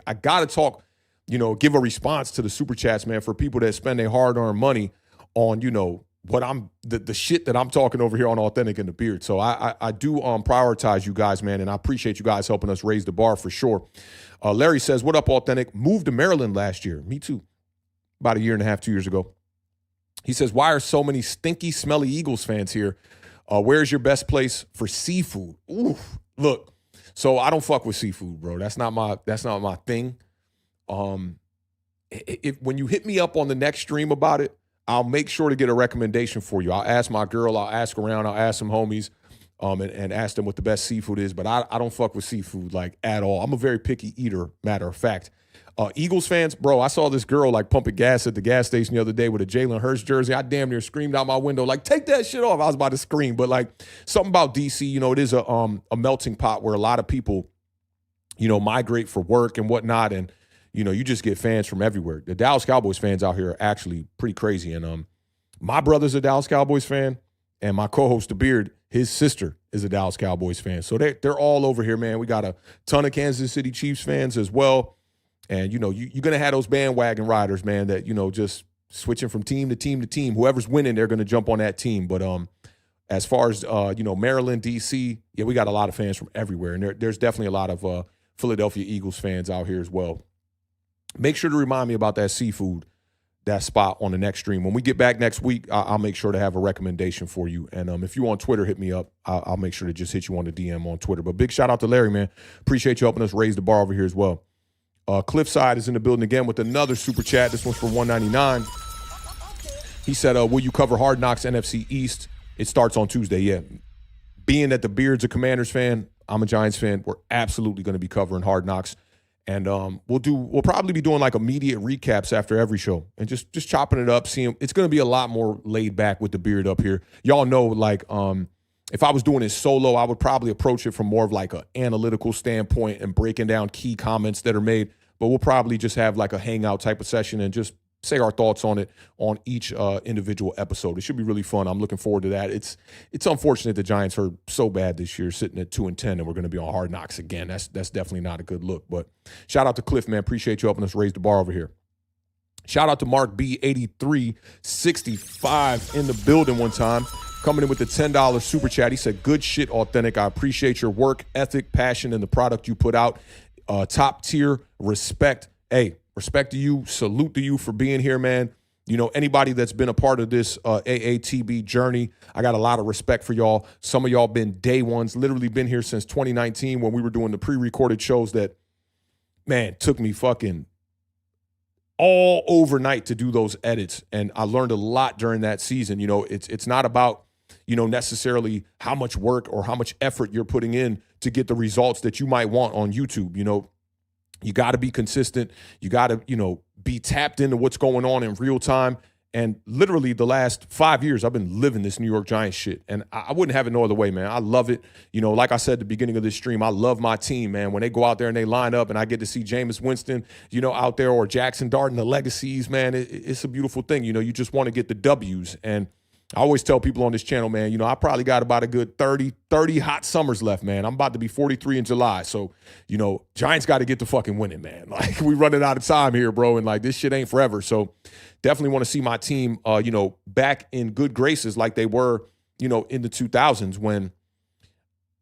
I got to talk, give a response to the super chats, man, for people that spend their hard-earned money on, what the shit that I'm talking over here on Authentic in the Beard. So I do prioritize you guys, man, and I appreciate you guys helping us raise the bar for sure. Larry says, what up, Authentic? Moved to Maryland last year. Me too. About 1.5 years, 2 years ago. He says, why are so many stinky, smelly Eagles fans here? Where's your best place for seafood? Ooh, look, so I don't fuck with seafood, bro. That's not my thing. When you hit me up on the next stream about it, I'll make sure to get a recommendation for you. I'll ask my girl, I'll ask around, I'll ask some homies, and ask them what the best seafood is. But I don't fuck with seafood at all. I'm a very picky eater, matter of fact. Eagles fans, bro, I saw this girl pumping gas at the gas station the other day with a Jalen Hurts jersey. I damn near screamed out my window, take that shit off. I was about to scream. But something about DC, it is a melting pot where a lot of people, migrate for work and whatnot. And you just get fans from everywhere. The Dallas Cowboys fans out here are actually pretty crazy. And my brother's a Dallas Cowboys fan, and my co-host, The Beard, his sister is a Dallas Cowboys fan. So they're all over here, man. We got a ton of Kansas City Chiefs fans as well. And, you're going to have those bandwagon riders, man, that, just switching from team to team to team. Whoever's winning, they're going to jump on that team. But as far as, Maryland, D.C., yeah, we got a lot of fans from everywhere. And there's definitely a lot of Philadelphia Eagles fans out here as well. make sure to remind me about that seafood, that spot on the next stream. When we get back next week, I'll make sure to have a recommendation for you. And if you on Twitter, hit me up. I'll make sure to just hit you on the DM on Twitter. But big shout out to Larry, man. Appreciate you helping us raise the bar over here as well. Cliffside is in the building again with another super chat. This one's for $1.99. He said, will you cover Hard Knocks NFC East? It starts on Tuesday. Yeah. Being that the Beard's a Commanders fan, I'm a Giants fan, we're absolutely going to be covering Hard Knocks. And we'll probably be doing like immediate recaps after every show and just chopping it up, seeing it's going to be a lot more laid back with the Beard up here. Y'all know, like, if I was doing it solo, I would probably approach it from more of like an analytical standpoint and breaking down key comments that are made. But we'll probably just have like a hangout type of session and just say our thoughts on it on each individual episode. It should be really fun. I'm looking forward to that. It's unfortunate the Giants are so bad this year, sitting at 2-10, and we're going to be on Hard Knocks again. That's definitely not a good look. But shout out to Cliff, man. Appreciate you helping us raise the bar over here. Shout out to Mark B, 8365 in the building one time, coming in with the $10 super chat. He said, good shit, Authentic. I appreciate your work ethic, passion, and the product you put out. Top tier, respect. Hey, respect to you. Salute to you for being here, man. You know, anybody that's been a part of this AATB journey, I got a lot of respect for y'all. Some of y'all been day ones, literally been here since 2019 when we were doing the pre-recorded shows that, man, took me fucking all overnight to do those edits. And I learned a lot during that season. You know, it's not about, you know, necessarily how much work or how much effort you're putting in to get the results that you might want on YouTube. You know, you got to be consistent. You got to, you know, be tapped into what's going on in real time. And literally the last 5 years, I've been living this New York Giants shit. And I wouldn't have it no other way, man. I love it. You know, like I said at the beginning of this stream, I love my team, man. When they go out there and they line up and I get to see Jameis Winston, you know, out there, or Jackson Dart and the legacies, man, it's a beautiful thing. You know, you just want to get the W's. And I always tell people on this channel, man, you know, I probably got about a good 30 hot summers left, man. I'm about to be 43 in July. So, you know, Giants got to get to fucking winning, man. Like, we running out of time here, bro. And, like, this shit ain't forever. So, definitely want to see my team, you know, back in good graces like they were, you know, in the 2000s, when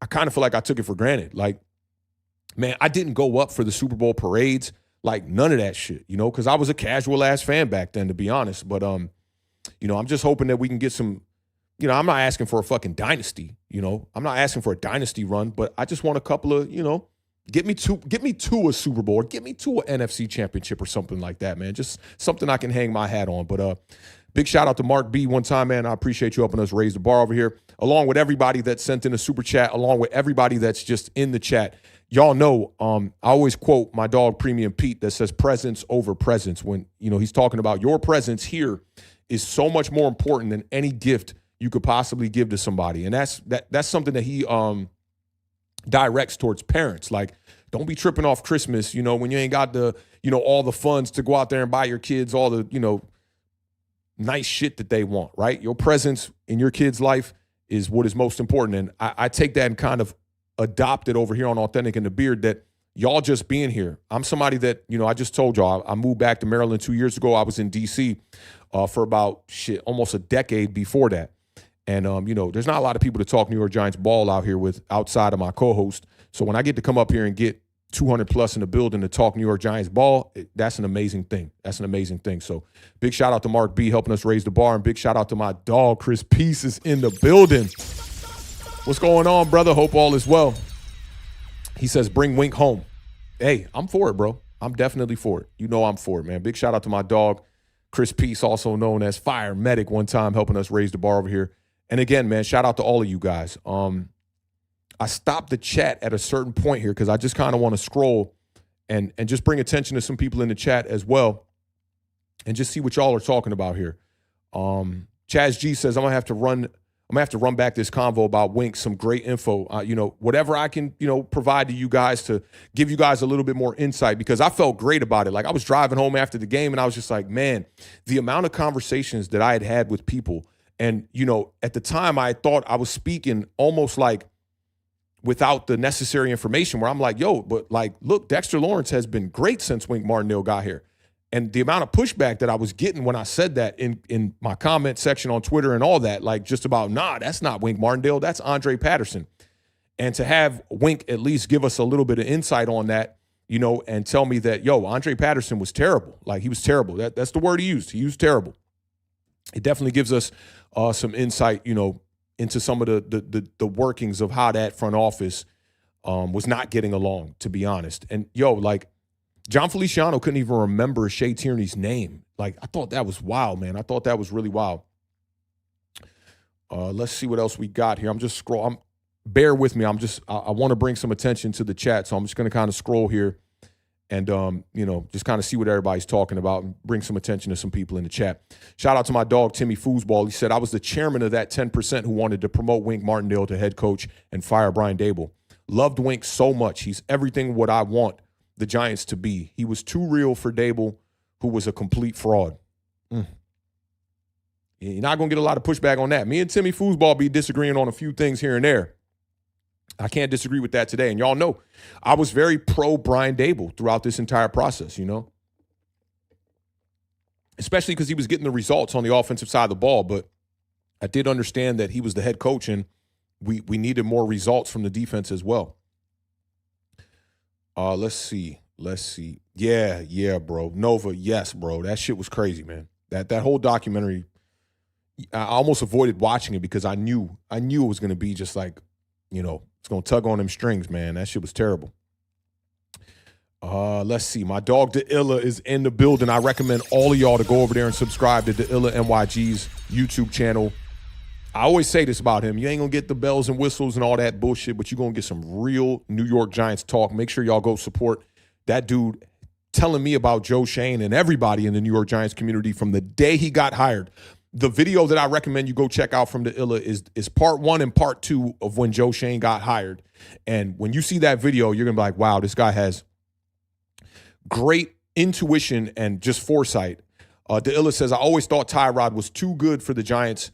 I kind of feel like I took it for granted. Like, man, I didn't go up for the Super Bowl parades. Like, none of that shit, you know, because I was a casual-ass fan back then, to be honest. But, you know, I'm just hoping that we can get some, you know, I'm not asking for a fucking dynasty, you know. I'm not asking for a dynasty run, but I just want a couple of, you know, get me to a Super Bowl, or get me to an NFC championship or something like that, man. Just something I can hang my hat on. But big shout out to Mark B one time, man. I appreciate you helping us raise the bar over here, along with everybody that sent in a super chat, along with everybody that's just in the chat. Y'all know, I always quote my dog Premium Pete that says presence over presence, when, you know, he's talking about your presence here is so much more important than any gift you could possibly give to somebody. And that's something that he directs towards parents. Like, don't be tripping off Christmas, you know, when you ain't got the, you know, all the funds to go out there and buy your kids all the, you know, nice shit that they want, right? Your presence in your kid's life is what is most important. And I take that and kind of adopt it over here on Authentic and the Beard, that y'all just being here. I'm somebody that, you know, I just told y'all, I moved back to Maryland 2 years ago. I was in D.C. For about almost a decade before that. And, you know, there's not a lot of people to talk New York Giants ball out here with outside of my co-host. So when I get to come up here and get 200 plus in the building to talk New York Giants ball, that's an amazing thing. That's an amazing thing. So big shout out to Mark B helping us raise the bar, and big shout out to my dog, Chris Pieces, in the building. What's going on, brother? Hope all is well. He says, bring Wink home. Hey, I'm for it, bro. I'm definitely for it. You know I'm for it, man. Big shout out to my dog, Chris Peace, also known as Fire Medic, one time helping us raise the bar over here. And again, man, shout out to all of you guys. I stopped the chat at a certain point here because I just kind of want to scroll and just bring attention to some people in the chat as well and just see what y'all are talking about here. Chaz G says, I'm gonna have to run back this convo about Wink, some great info. You know, whatever I can, you know, provide to you guys to give you guys a little bit more insight, because I felt great about it. Like, I was driving home after the game and I was just like, man, the amount of conversations that I had with people. And, you know, at the time I thought I was speaking almost like without the necessary information, where I'm like, yo, but like, look, Dexter Lawrence has been great since Wink Martindale got here. And the amount of pushback that I was getting when I said that in my comment section on Twitter and all that, like, just about, nah, that's not Wink Martindale, that's Andre Patterson. And to have Wink at least give us a little bit of insight on that, you know, and tell me that, yo, Andre Patterson was terrible. Like, he was terrible. That's the word he used. He used terrible. It definitely gives us some insight, you know, into some of the workings of how that front office was not getting along, to be honest. And, yo, like, John Feliciano couldn't even remember Shea Tierney's name. Like, I thought that was wild, man. I thought that was really wild. Let's see what else we got here. I'm just scrolling. Bear with me. I want to bring some attention to the chat, so I'm just going to kind of scroll here and, you know, just kind of see what everybody's talking about and bring some attention to some people in the chat. Shout out to my dog, Timmy Foosball. He said, I was the chairman of that 10% who wanted to promote Wink Martindale to head coach and fire Brian Dable. Loved Wink so much. He's everything what I want the Giants to be. He was too real for Dable, who was a complete fraud. You're not going to get a lot of pushback on that. Me and Timmy Foosball be disagreeing on a few things here and there. I can't disagree with that today. And y'all know I was very pro Brian Dable throughout this entire process, you know, especially because he was getting the results on the offensive side of the ball. But I did understand that he was the head coach and we needed more results from the defense as well. Let's see. Yeah, bro. Nova, yes, bro. That shit was crazy, man. That whole documentary, I almost avoided watching it because I knew it was going to be just like, you know, it's going to tug on them strings, man. That shit was terrible. Let's see. My dog, Dilla, is in the building. I recommend all of y'all to go over there and subscribe to Dilla NYG's YouTube channel. I always say this about him. You ain't going to get the bells and whistles and all that bullshit, but you're going to get some real New York Giants talk. Make sure y'all go support that dude telling me about Joe Shane and everybody in the New York Giants community from the day he got hired. The video that I recommend you go check out from the Illa is part 1 and part 2 of when Joe Shane got hired. And when you see that video, you're going to be like, wow, this guy has great intuition and just foresight. The Illa says, I always thought Tyrod was too good for the Giants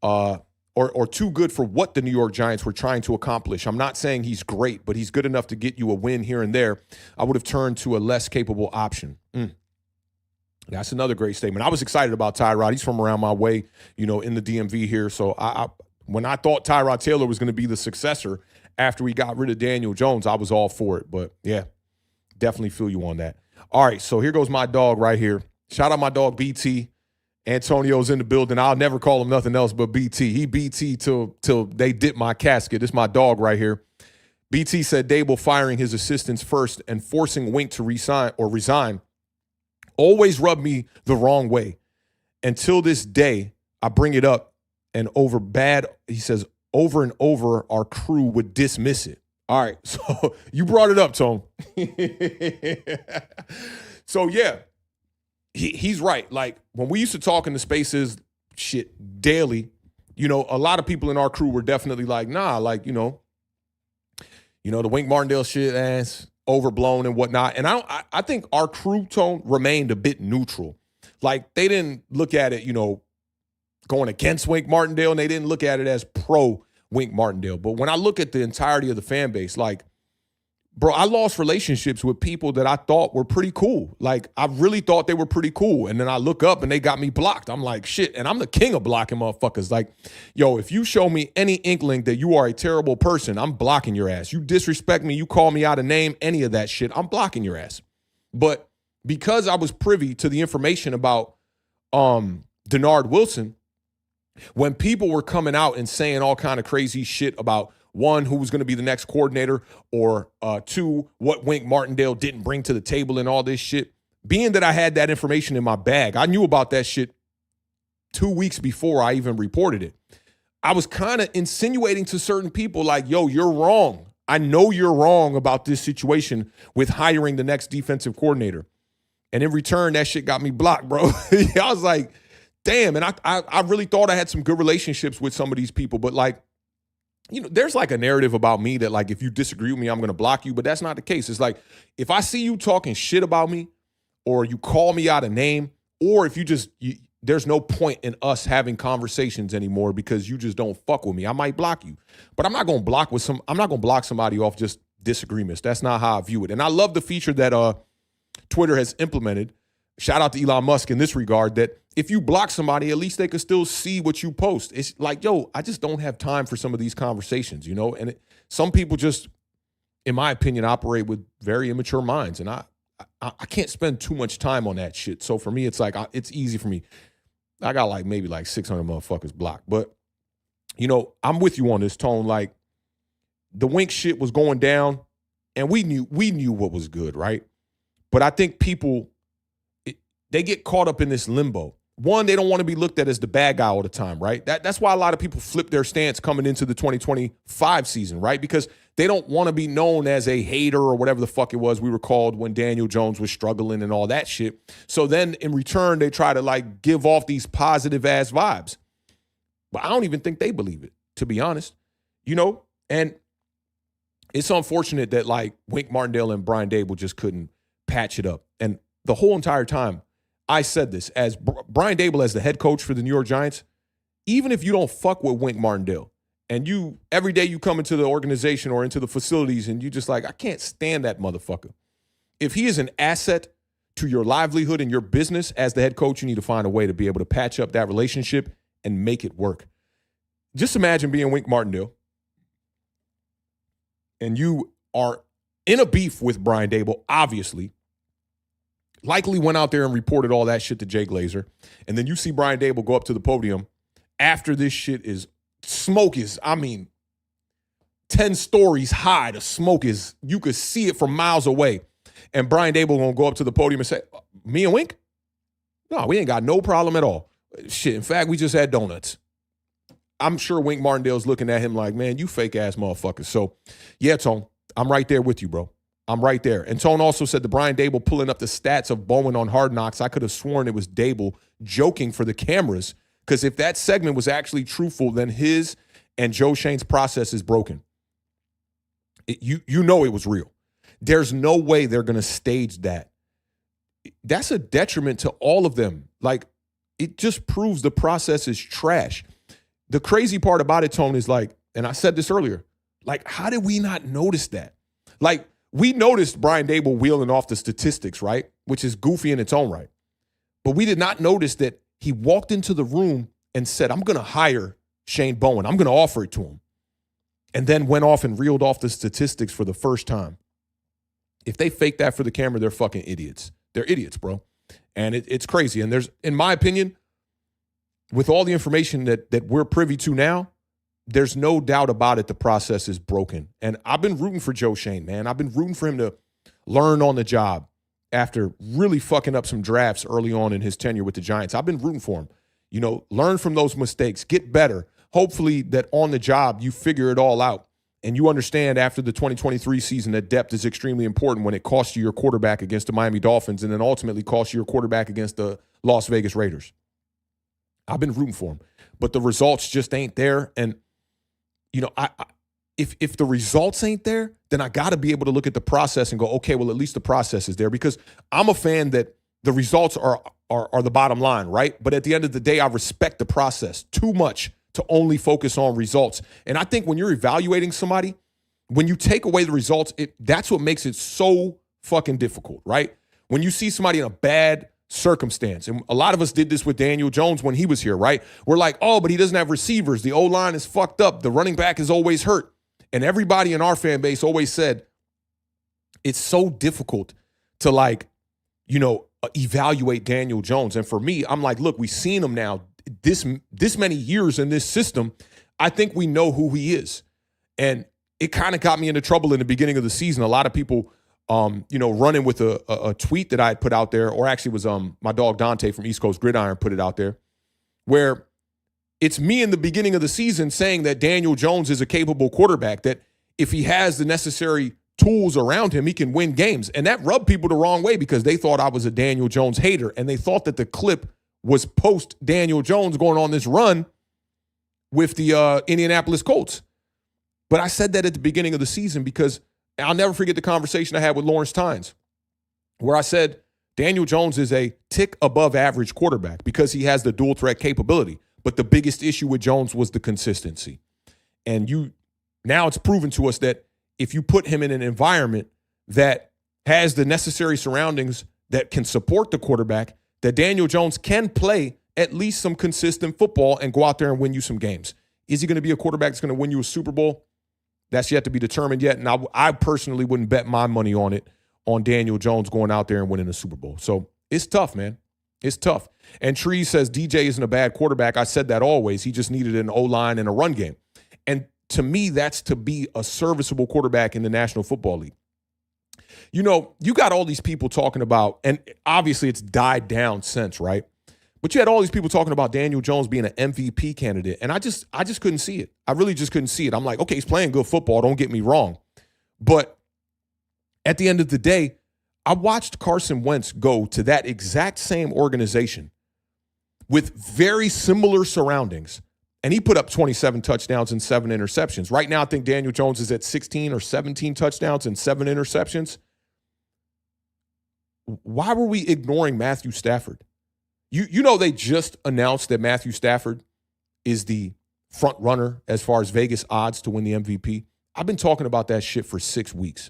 or too good for what the New York Giants were trying to accomplish. I'm not saying he's great, but he's good enough to get you a win here and there. I would have turned to a less capable option. That's another great statement. I was excited about Tyrod. He's from around my way, you know, in the DMV here. So when I thought Tyrod Taylor was going to be the successor after we got rid of Daniel Jones, I was all for it. But, yeah, definitely feel you on that. All right, so here goes my dog right here. Shout out my dog, BT. Antonio's in the building. I'll never call him nothing else but BT. He BT till they dip my casket. This is my dog right here. BT said Dable firing his assistants first and forcing Wink to resign always rubbed me the wrong way. Until this day, I bring it up, and he says, over and over, our crew would dismiss it. All right, so you brought it up, Tone. So, yeah, he's right. Like, when we used to talk in the spaces, shit, daily, you know, a lot of people in our crew were definitely like, nah, like, you know, the Wink Martindale shit, ass, overblown and whatnot. And I think our crew, Tone, remained a bit neutral. Like, they didn't look at it, you know, going against Wink Martindale, and they didn't look at it as pro Wink Martindale. But when I look at the entirety of the fan base, like, bro, I lost relationships with people that I thought were pretty cool. Like, I really thought they were pretty cool. And then I look up and they got me blocked. I'm like, shit. And I'm the king of blocking motherfuckers. Like, yo, if you show me any inkling that you are a terrible person, I'm blocking your ass. You disrespect me, you call me out of name, any of that shit, I'm blocking your ass. But because I was privy to the information about Denard Wilson, when people were coming out and saying all kind of crazy shit about, one, who was going to be the next coordinator, or two, what Wink Martindale didn't bring to the table and all this shit, being that I had that information in my bag, I knew about that shit 2 weeks before I even reported it. I was kind of insinuating to certain people like, yo, you're wrong. I know you're wrong about this situation with hiring the next defensive coordinator. And in return, that shit got me blocked, bro. I was like, damn. And I really thought I had some good relationships with some of these people. But, like, you know, there's like a narrative about me that, like, if you disagree with me, I'm going to block you. But that's not the case. It's like, if I see you talking shit about me, or you call me out of name, or if there's no point in us having conversations anymore because you just don't fuck with me, I might block you. But I'm not going to block somebody off just disagreements. That's not how I view it. And I love the feature that Twitter has implemented. Shout out to Elon Musk in this regard, that if you block somebody, at least they could still see what you post. It's like, yo, I just don't have time for some of these conversations, you know? And some people just, in my opinion, operate with very immature minds. And I can't spend too much time on that shit. So for me, it's like, it's easy for me. I got like maybe like 600 motherfuckers blocked. But, you know, I'm with you on this, Tone. Like, the Wink shit was going down, and we knew what was good, right? But I think people, they get caught up in this limbo. One, they don't want to be looked at as the bad guy all the time, right? That's why a lot of people flip their stance coming into the 2025 season, right? Because they don't want to be known as a hater or whatever the fuck it was we were called when Daniel Jones was struggling and all that shit. So then in return, they try to like give off these positive ass vibes. But I don't even think they believe it, to be honest. You know, and it's unfortunate that like Wink Martindale and Brian Dable just couldn't patch it up. And the whole entire time, I said this, as Brian Dable as the head coach for the New York Giants, even if you don't fuck with Wink Martindale and you every day you come into the organization or into the facilities and you just like, I can't stand that motherfucker. If he is an asset to your livelihood and your business as the head coach, you need to find a way to be able to patch up that relationship and make it work. Just imagine being Wink Martindale and you are in a beef with Brian Dable, obviously. Likely went out there and reported all that shit to Jay Glazer. And then you see Brian Dable go up to the podium after this shit is, smoke is, I mean, 10 stories high. The smoke is, you could see it from miles away. And Brian Dable gonna go up to the podium and say, me and Wink? No, we ain't got no problem at all. Shit, in fact, we just had donuts. I'm sure Wink Martindale's looking at him like, man, you fake ass motherfucker. So, yeah, Tone, I'm right there with you, bro. I'm right there. And Tone also said the Brian Dable pulling up the stats of Bowen on Hard Knocks. I could have sworn it was Dable joking for the cameras, because if that segment was actually truthful, then his and Joe Shane's process is broken. You know it was real. There's no way they're going to stage that. That's a detriment to all of them. Like, it just proves the process is trash. The crazy part about it, Tone, is like, and I said this earlier, like, how did we not notice that? Like, we noticed Brian Dable wheeling off the statistics, right? Which is goofy in its own right. But we did not notice that he walked into the room and said, I'm going to hire Shane Bowen. I'm going to offer it to him. And then went off and reeled off the statistics for the first time. If they fake that for the camera, they're fucking idiots. They're idiots, bro. And it's crazy. And there's, in my opinion, with all the information that we're privy to now, there's no doubt about it, the process is broken. And I've been rooting for Joe Shane, man. I've been rooting for him to learn on the job after really fucking up some drafts early on in his tenure with the Giants. I've been rooting for him. You know, learn from those mistakes, get better. Hopefully that on the job you figure it all out and you understand after the 2023 season that depth is extremely important when it costs you your quarterback against the Miami Dolphins and then ultimately costs you your quarterback against the Las Vegas Raiders. I've been rooting for him, but the results just ain't there. And you know, if the results ain't there, then I got to be able to look at the process and go, okay, well, at least the process is there, because I'm a fan that the results are the bottom line, right? But at the end of the day, I respect the process too much to only focus on results. And I think when you're evaluating somebody, when you take away the results, that's what makes it so fucking difficult, right? When you see somebody in a bad circumstance, and a lot of us did this with Daniel Jones when he was here, right? We're like, oh, but he doesn't have receivers. The O-line is fucked up. The running back is always hurt. And everybody in our fan base always said it's so difficult to, like, you know, evaluate Daniel Jones. And for me, I'm like, look, we've seen him now this many years in this system. I think we know who he is. And it kind of got me into trouble in the beginning of the season. A lot of people you know, running with a tweet that I had put out there, or actually was my dog Dante from East Coast Gridiron put it out there, where it's me in the beginning of the season saying that Daniel Jones is a capable quarterback, that if he has the necessary tools around him, he can win games. And that rubbed people the wrong way because they thought I was a Daniel Jones hater, and they thought that the clip was post Daniel Jones going on this run with the Indianapolis Colts. But I said that at the beginning of the season because I'll never forget the conversation I had with Lawrence Tynes, where I said Daniel Jones is a tick above average quarterback because he has the dual threat capability. But the biggest issue with Jones was the consistency. And now it's proven to us that if you put him in an environment that has the necessary surroundings that can support the quarterback, that Daniel Jones can play at least some consistent football and go out there and win you some games. Is he going to be a quarterback that's going to win you a Super Bowl? That's yet to be determined yet. And I personally wouldn't bet my money on it, on Daniel Jones going out there and winning the Super Bowl. So it's tough, man. It's tough. And Tree says DJ isn't a bad quarterback. I said that always. He just needed an O-line and a run game. And to me, that's to be a serviceable quarterback in the National Football League. You know, you got all these people talking about, and obviously it's died down since, right? But you had all these people talking about Daniel Jones being an MVP candidate, and I just couldn't see it. I really just couldn't see it. I'm like, okay, he's playing good football, don't get me wrong. But at the end of the day, I watched Carson Wentz go to that exact same organization with very similar surroundings, and he put up 27 touchdowns and 7 interceptions. Right now, I think Daniel Jones is at 16 or 17 touchdowns and 7 interceptions. Why were we ignoring Matthew Stafford? You know they just announced that Matthew Stafford is the front runner as far as Vegas odds to win the MVP. I've been talking about that shit for 6 weeks.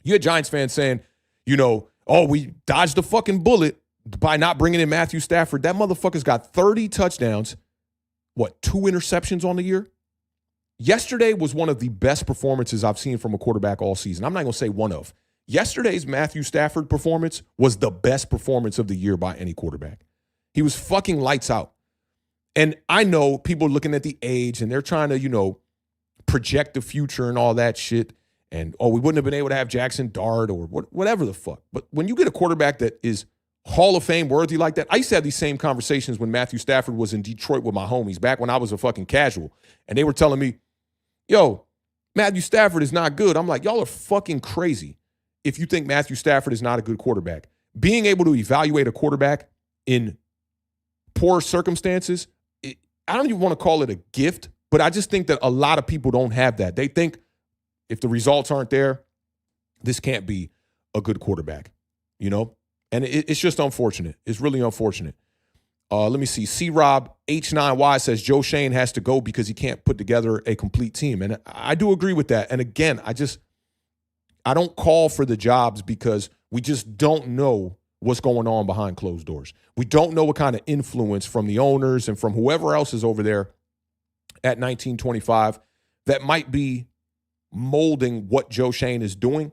You had Giants fans saying, you know, oh, we dodged a fucking bullet by not bringing in Matthew Stafford. That motherfucker's got 30 touchdowns, 2 interceptions on the year? Yesterday was one of the best performances I've seen from a quarterback all season. I'm not going to say one of. Yesterday's Matthew Stafford performance was the best performance of the year by any quarterback. He was fucking lights out. And I know people are looking at the age and they're trying to, you know, project the future and all that shit. And, oh, we wouldn't have been able to have Jackson Dart or whatever the fuck. But when you get a quarterback that is Hall of Fame worthy like that, I used to have these same conversations when Matthew Stafford was in Detroit with my homies back when I was a fucking casual. And they were telling me, yo, Matthew Stafford is not good. I'm like, y'all are fucking crazy if you think Matthew Stafford is not a good quarterback. Being able to evaluate a quarterback in poor circumstances, I don't even want to call it a gift, but I just think that a lot of people don't have that. They think if the results aren't there, this can't be a good quarterback, you know? And it's just unfortunate. It's really unfortunate. Let me see. C-Rob H9Y says Joe Shane has to go because he can't put together a complete team. And I do agree with that. And again, I don't call for the jobs because we just don't know what's going on behind closed doors. We don't know what kind of influence from the owners and from whoever else is over there at 1925 that might be molding what Joe Shane is doing.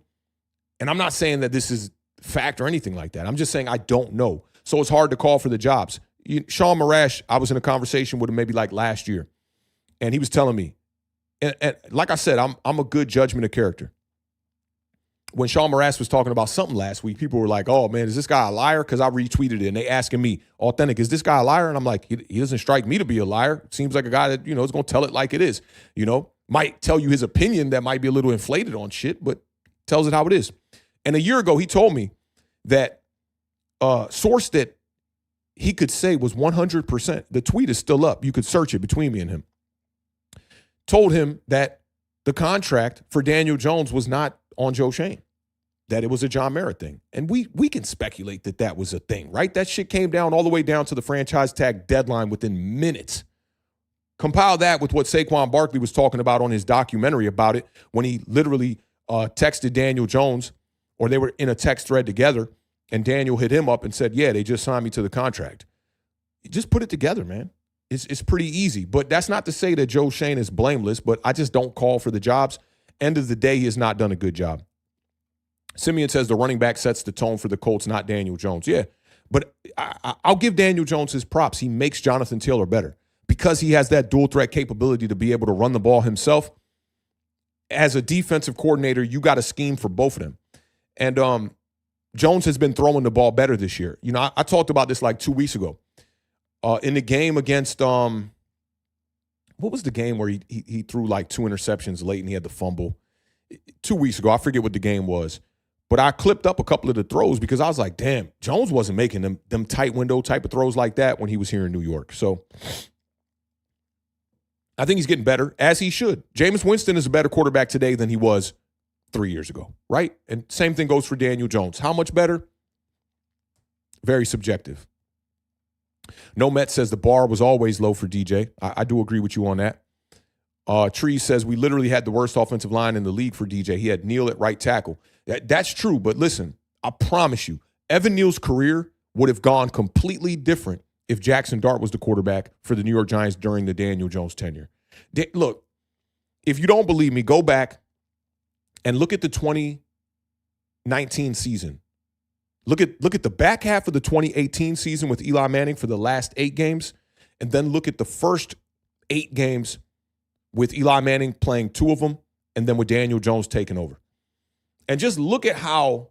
And I'm not saying that this is fact or anything like that. I'm just saying I don't know. So it's hard to call for the jobs. Sean Marash, I was in a conversation with him maybe like last year, and he was telling me, and like I said, I'm a good judgment of character. When Sean Marash was talking about something last week, people were like, oh, man, is this guy a liar? Because I retweeted it, and they asking me, Authentic, is this guy a liar? And I'm like, he doesn't strike me to be a liar. Seems like a guy that, you know, is going to tell it like it is. You know, might tell you his opinion that might be a little inflated on shit, but tells it how it is. And a year ago, he told me that source that he could say was 100%. The tweet is still up. You could search it between me and him. Told him that the contract for Daniel Jones was not on Joe Shane, that it was a John Merritt thing. And we can speculate that that was a thing, right? That shit came down all the way down to the franchise tag deadline within minutes. Compile that with what Saquon Barkley was talking about on his documentary about it when he literally texted Daniel Jones, or they were in a text thread together, and Daniel hit him up and said, yeah, they just signed me to the contract. Just put it together, man. It's pretty easy. But that's not to say that Joe Shane is blameless, but I just don't call for the jobs. End of the day, he has not done a good job. Simeon says the running back sets the tone for the Colts, not Daniel Jones. Yeah, but I'll give Daniel Jones his props. He makes Jonathan Taylor better because he has that dual threat capability to be able to run the ball himself. As a defensive coordinator, you got a scheme for both of them. And Jones has been throwing the ball better this year. You know, I talked about this like 2 weeks ago. In the game against, what was the game where he threw like 2 interceptions late and he had the fumble? 2 weeks ago, I forget what the game was. But I clipped up a couple of the throws because I was like, damn, Jones wasn't making them tight window type of throws like that when he was here in New York. So I think he's getting better, as he should. Jameis Winston is a better quarterback today than he was 3 years ago, right? And same thing goes for Daniel Jones. How much better? Very subjective. No Met says the bar was always low for DJ. I do agree with you on that. Tree says we literally had the worst offensive line in the league for DJ. He had Neal at right tackle. That's true, but listen, I promise you, Evan Neal's career would have gone completely different if Jackson Dart was the quarterback for the New York Giants during the Daniel Jones tenure. Look, if you don't believe me, go back and look at the 2019 season. Look at the back half of the 2018 season with Eli Manning for the last 8 games, and then look at the first 8 games with Eli Manning playing 2 of them, and then with Daniel Jones taking over. And just look at how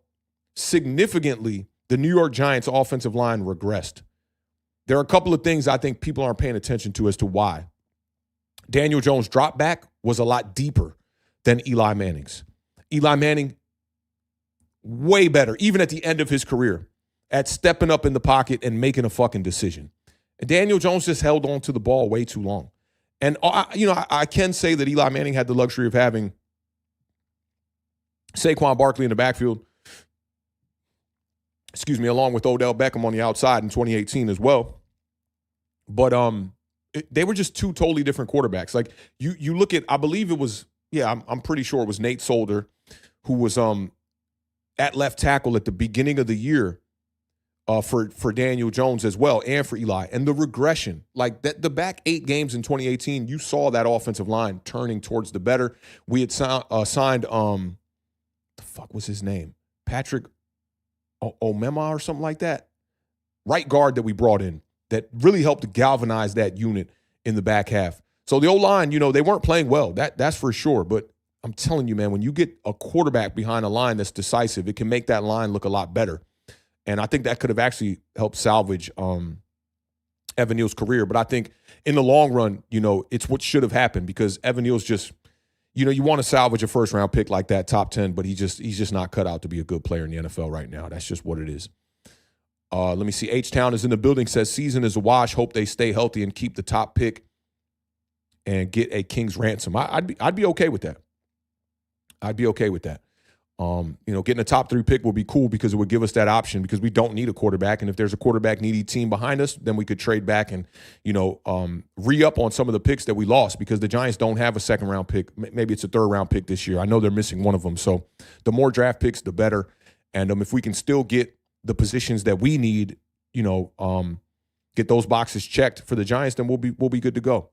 significantly the New York Giants offensive line regressed. There are a couple of things I think people aren't paying attention to as to why. Daniel Jones' drop back was a lot deeper than Eli Manning's. Eli Manning, way better, even at the end of his career, at stepping up in the pocket and making a fucking decision. And Daniel Jones just held on to the ball way too long. And, I can say that Eli Manning had the luxury of having Saquon Barkley in the backfield, along with Odell Beckham on the outside in 2018 as well. But they were just 2 totally different quarterbacks. Like, you look at, I believe it was, I'm pretty sure it was Nate Solder who was at left tackle at the beginning of the year for Daniel Jones as well, and for Eli. And the regression, like the back 8 games in 2018, you saw that offensive line turning towards the better. We had signed, the fuck was his name? Patrick Omema or something like that. Right guard that we brought in that really helped to galvanize that unit in the back half. So the O-line, they weren't playing well. That's for sure. But I'm telling you, man, when you get a quarterback behind a line that's decisive, it can make that line look a lot better. And I think that could have actually helped salvage Evan Neal's career. But I think in the long run, it's what should have happened, because Evan Neal's just, you want to salvage a first-round pick like that, top 10, but he's just not cut out to be a good player in the NFL right now. That's just what it is. Let me see. H-Town is in the building, says season is a wash. Hope they stay healthy and keep the top pick and get a king's ransom. I'd be okay with that. I'd be okay with that. Getting a top 3 pick would be cool because it would give us that option, because we don't need a quarterback. And if there's a quarterback needy team behind us, then we could trade back and, re-up on some of the picks that we lost, because the Giants don't have a 2nd-round pick. Maybe it's a 3rd-round pick this year. I know they're missing one of them. So the more draft picks, the better. And if we can still get the positions that we need, get those boxes checked for the Giants, then we'll be good to go.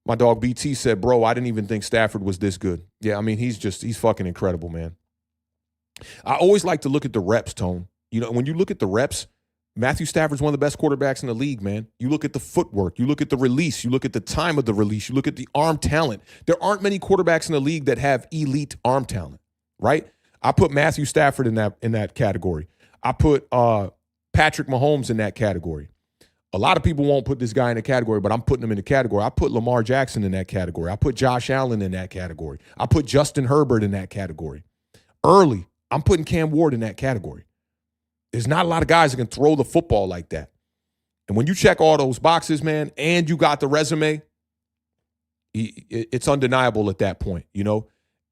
My dog BT said, bro, I didn't even think Stafford was this good. Yeah, I mean, he's fucking incredible, man. I always like to look at the reps, Tone. When you look at the reps, Matthew Stafford's one of the best quarterbacks in the league, man. You look at the footwork, you look at the release, you look at the time of the release, you look at the arm talent. There aren't many quarterbacks in the league that have elite arm talent, right? I put Matthew Stafford in that category. I put Patrick Mahomes in that category. A lot of people won't put this guy in a category, but I'm putting him in a category. I put Lamar Jackson in that category. I put Josh Allen in that category. I put Justin Herbert in that category. Early, I'm putting Cam Ward in that category. There's not a lot of guys that can throw the football like that. And when you check all those boxes, man, and you got the resume, it's undeniable at that point,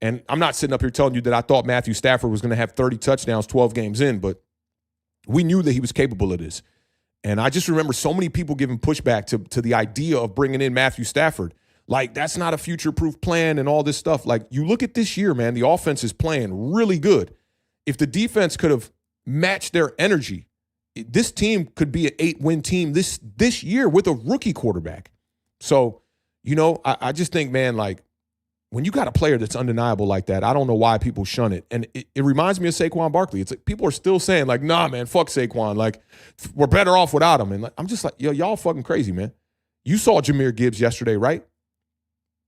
And I'm not sitting up here telling you that I thought Matthew Stafford was going to have 30 touchdowns 12 games in, but we knew that he was capable of this. And I just remember so many people giving pushback to the idea of bringing in Matthew Stafford. Like, that's not a future-proof plan and all this stuff. Like, you look at this year, man, the offense is playing really good. If the defense could have matched their energy, this team could be an 8-win team this year with a rookie quarterback. So, I just think, man, like, when you got a player that's undeniable like that, I don't know why people shun it. And it reminds me of Saquon Barkley. It's like people are still saying, like, nah, man, fuck Saquon. Like, we're better off without him. And like, I'm just like, yo, y'all fucking crazy, man. You saw Jahmyr Gibbs yesterday, right?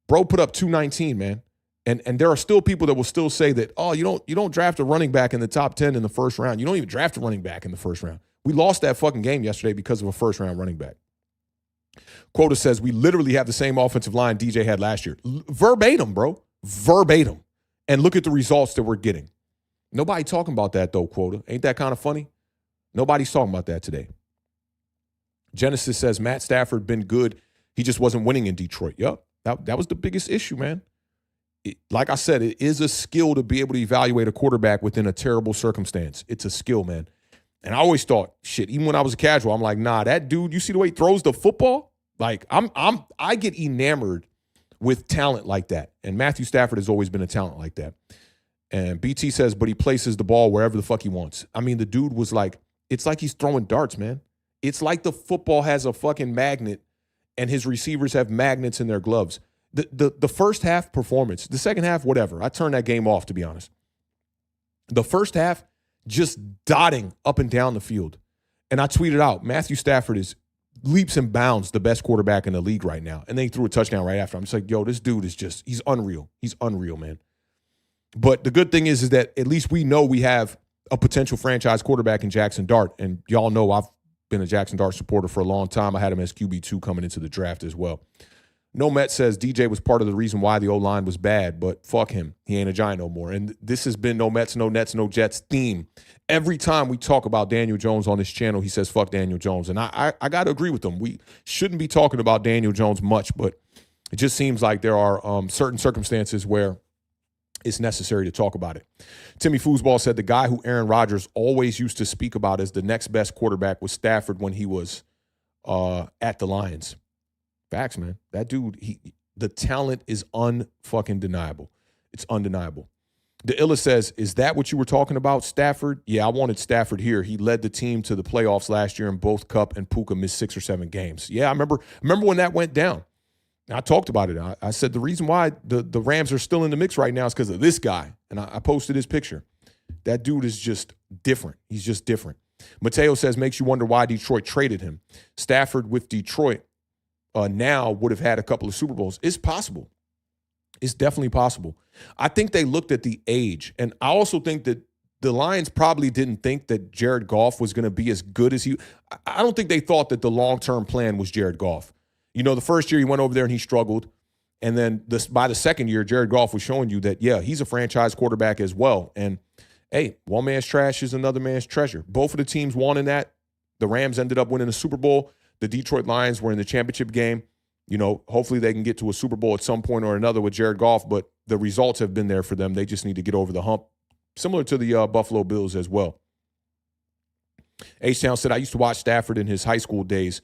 Bro put up 219, man. And there are still people that will still say that, oh, you don't draft a running back in the top 10 in the first round. You don't even draft a running back in the first round. We lost that fucking game yesterday because of a first-round running back. Quota says we literally have the same offensive line DJ had last year. Verbatim, bro. Verbatim. And look at the results that we're getting. Nobody talking about that, though, Quota. Ain't that kind of funny? Nobody's talking about that today. Genesis says Matt Stafford been good. He just wasn't winning in Detroit. Yup. That was the biggest issue, man. Like I said, it is a skill to be able to evaluate a quarterback within a terrible circumstance. It's a skill, man. And I always thought, shit, even when I was a casual, I'm like, nah, that dude, you see the way he throws the football? Like, I get enamored with talent like that. And Matthew Stafford has always been a talent like that. And BT says, but he places the ball wherever the fuck he wants. I mean, the dude was like, it's like he's throwing darts, man. It's like the football has a fucking magnet and his receivers have magnets in their gloves. The first half performance, the second half, whatever. I turned that game off, to be honest. The first half, just dotting up and down the field. And I tweeted out, Matthew Stafford is leaps and bounds the best quarterback in the league right now. And then he threw a touchdown right after. I'm just like, yo, this dude is just, he's unreal. He's unreal, man. But the good thing is that at least we know we have a potential franchise quarterback in Jackson Dart. And y'all know I've been a Jackson Dart supporter for a long time. I had him as QB2 coming into the draft as well. No Met says DJ was part of the reason why the O-line was bad, but fuck him. He ain't a Giant no more. And this has been No Mets, No Nets, No Jets theme. Every time we talk about Daniel Jones on this channel, he says fuck Daniel Jones. And I got to agree with him. We shouldn't be talking about Daniel Jones much, but it just seems like there are certain circumstances where it's necessary to talk about it. Timmy Foosball said the guy who Aaron Rodgers always used to speak about as the next best quarterback was Stafford when he was at the Lions. Facts, man. That dude, the talent is unfucking deniable. It's undeniable. The Illa says, is that what you were talking about, Stafford? Yeah, I wanted Stafford here. He led the team to the playoffs last year, and both Kupp and Puka missed 6 or 7 games. Yeah, I remember when that went down. I talked about it. I said the reason why the Rams are still in the mix right now is because of this guy. And I posted his picture. That dude is just different. He's just different. Mateo says, makes you wonder why Detroit traded him. Stafford with Detroit now would have had a couple of Super Bowls. It's possible. It's definitely possible. I think they looked at the age. And I also think that the Lions probably didn't think that Jared Goff was going to be as good as he. I don't think they thought that the long-term plan was Jared Goff. You know, the first year he went over there and he struggled. And then by the second year, Jared Goff was showing you that, yeah, he's a franchise quarterback as well. And, hey, one man's trash is another man's treasure. Both of the teams won in that. The Rams ended up winning the Super Bowl. The Detroit Lions were in the championship game. You know, hopefully they can get to a Super Bowl at some point or another with Jared Goff, but the results have been there for them. They just need to get over the hump, similar to the Buffalo Bills as well. H-Town said, I used to watch Stafford in his high school days,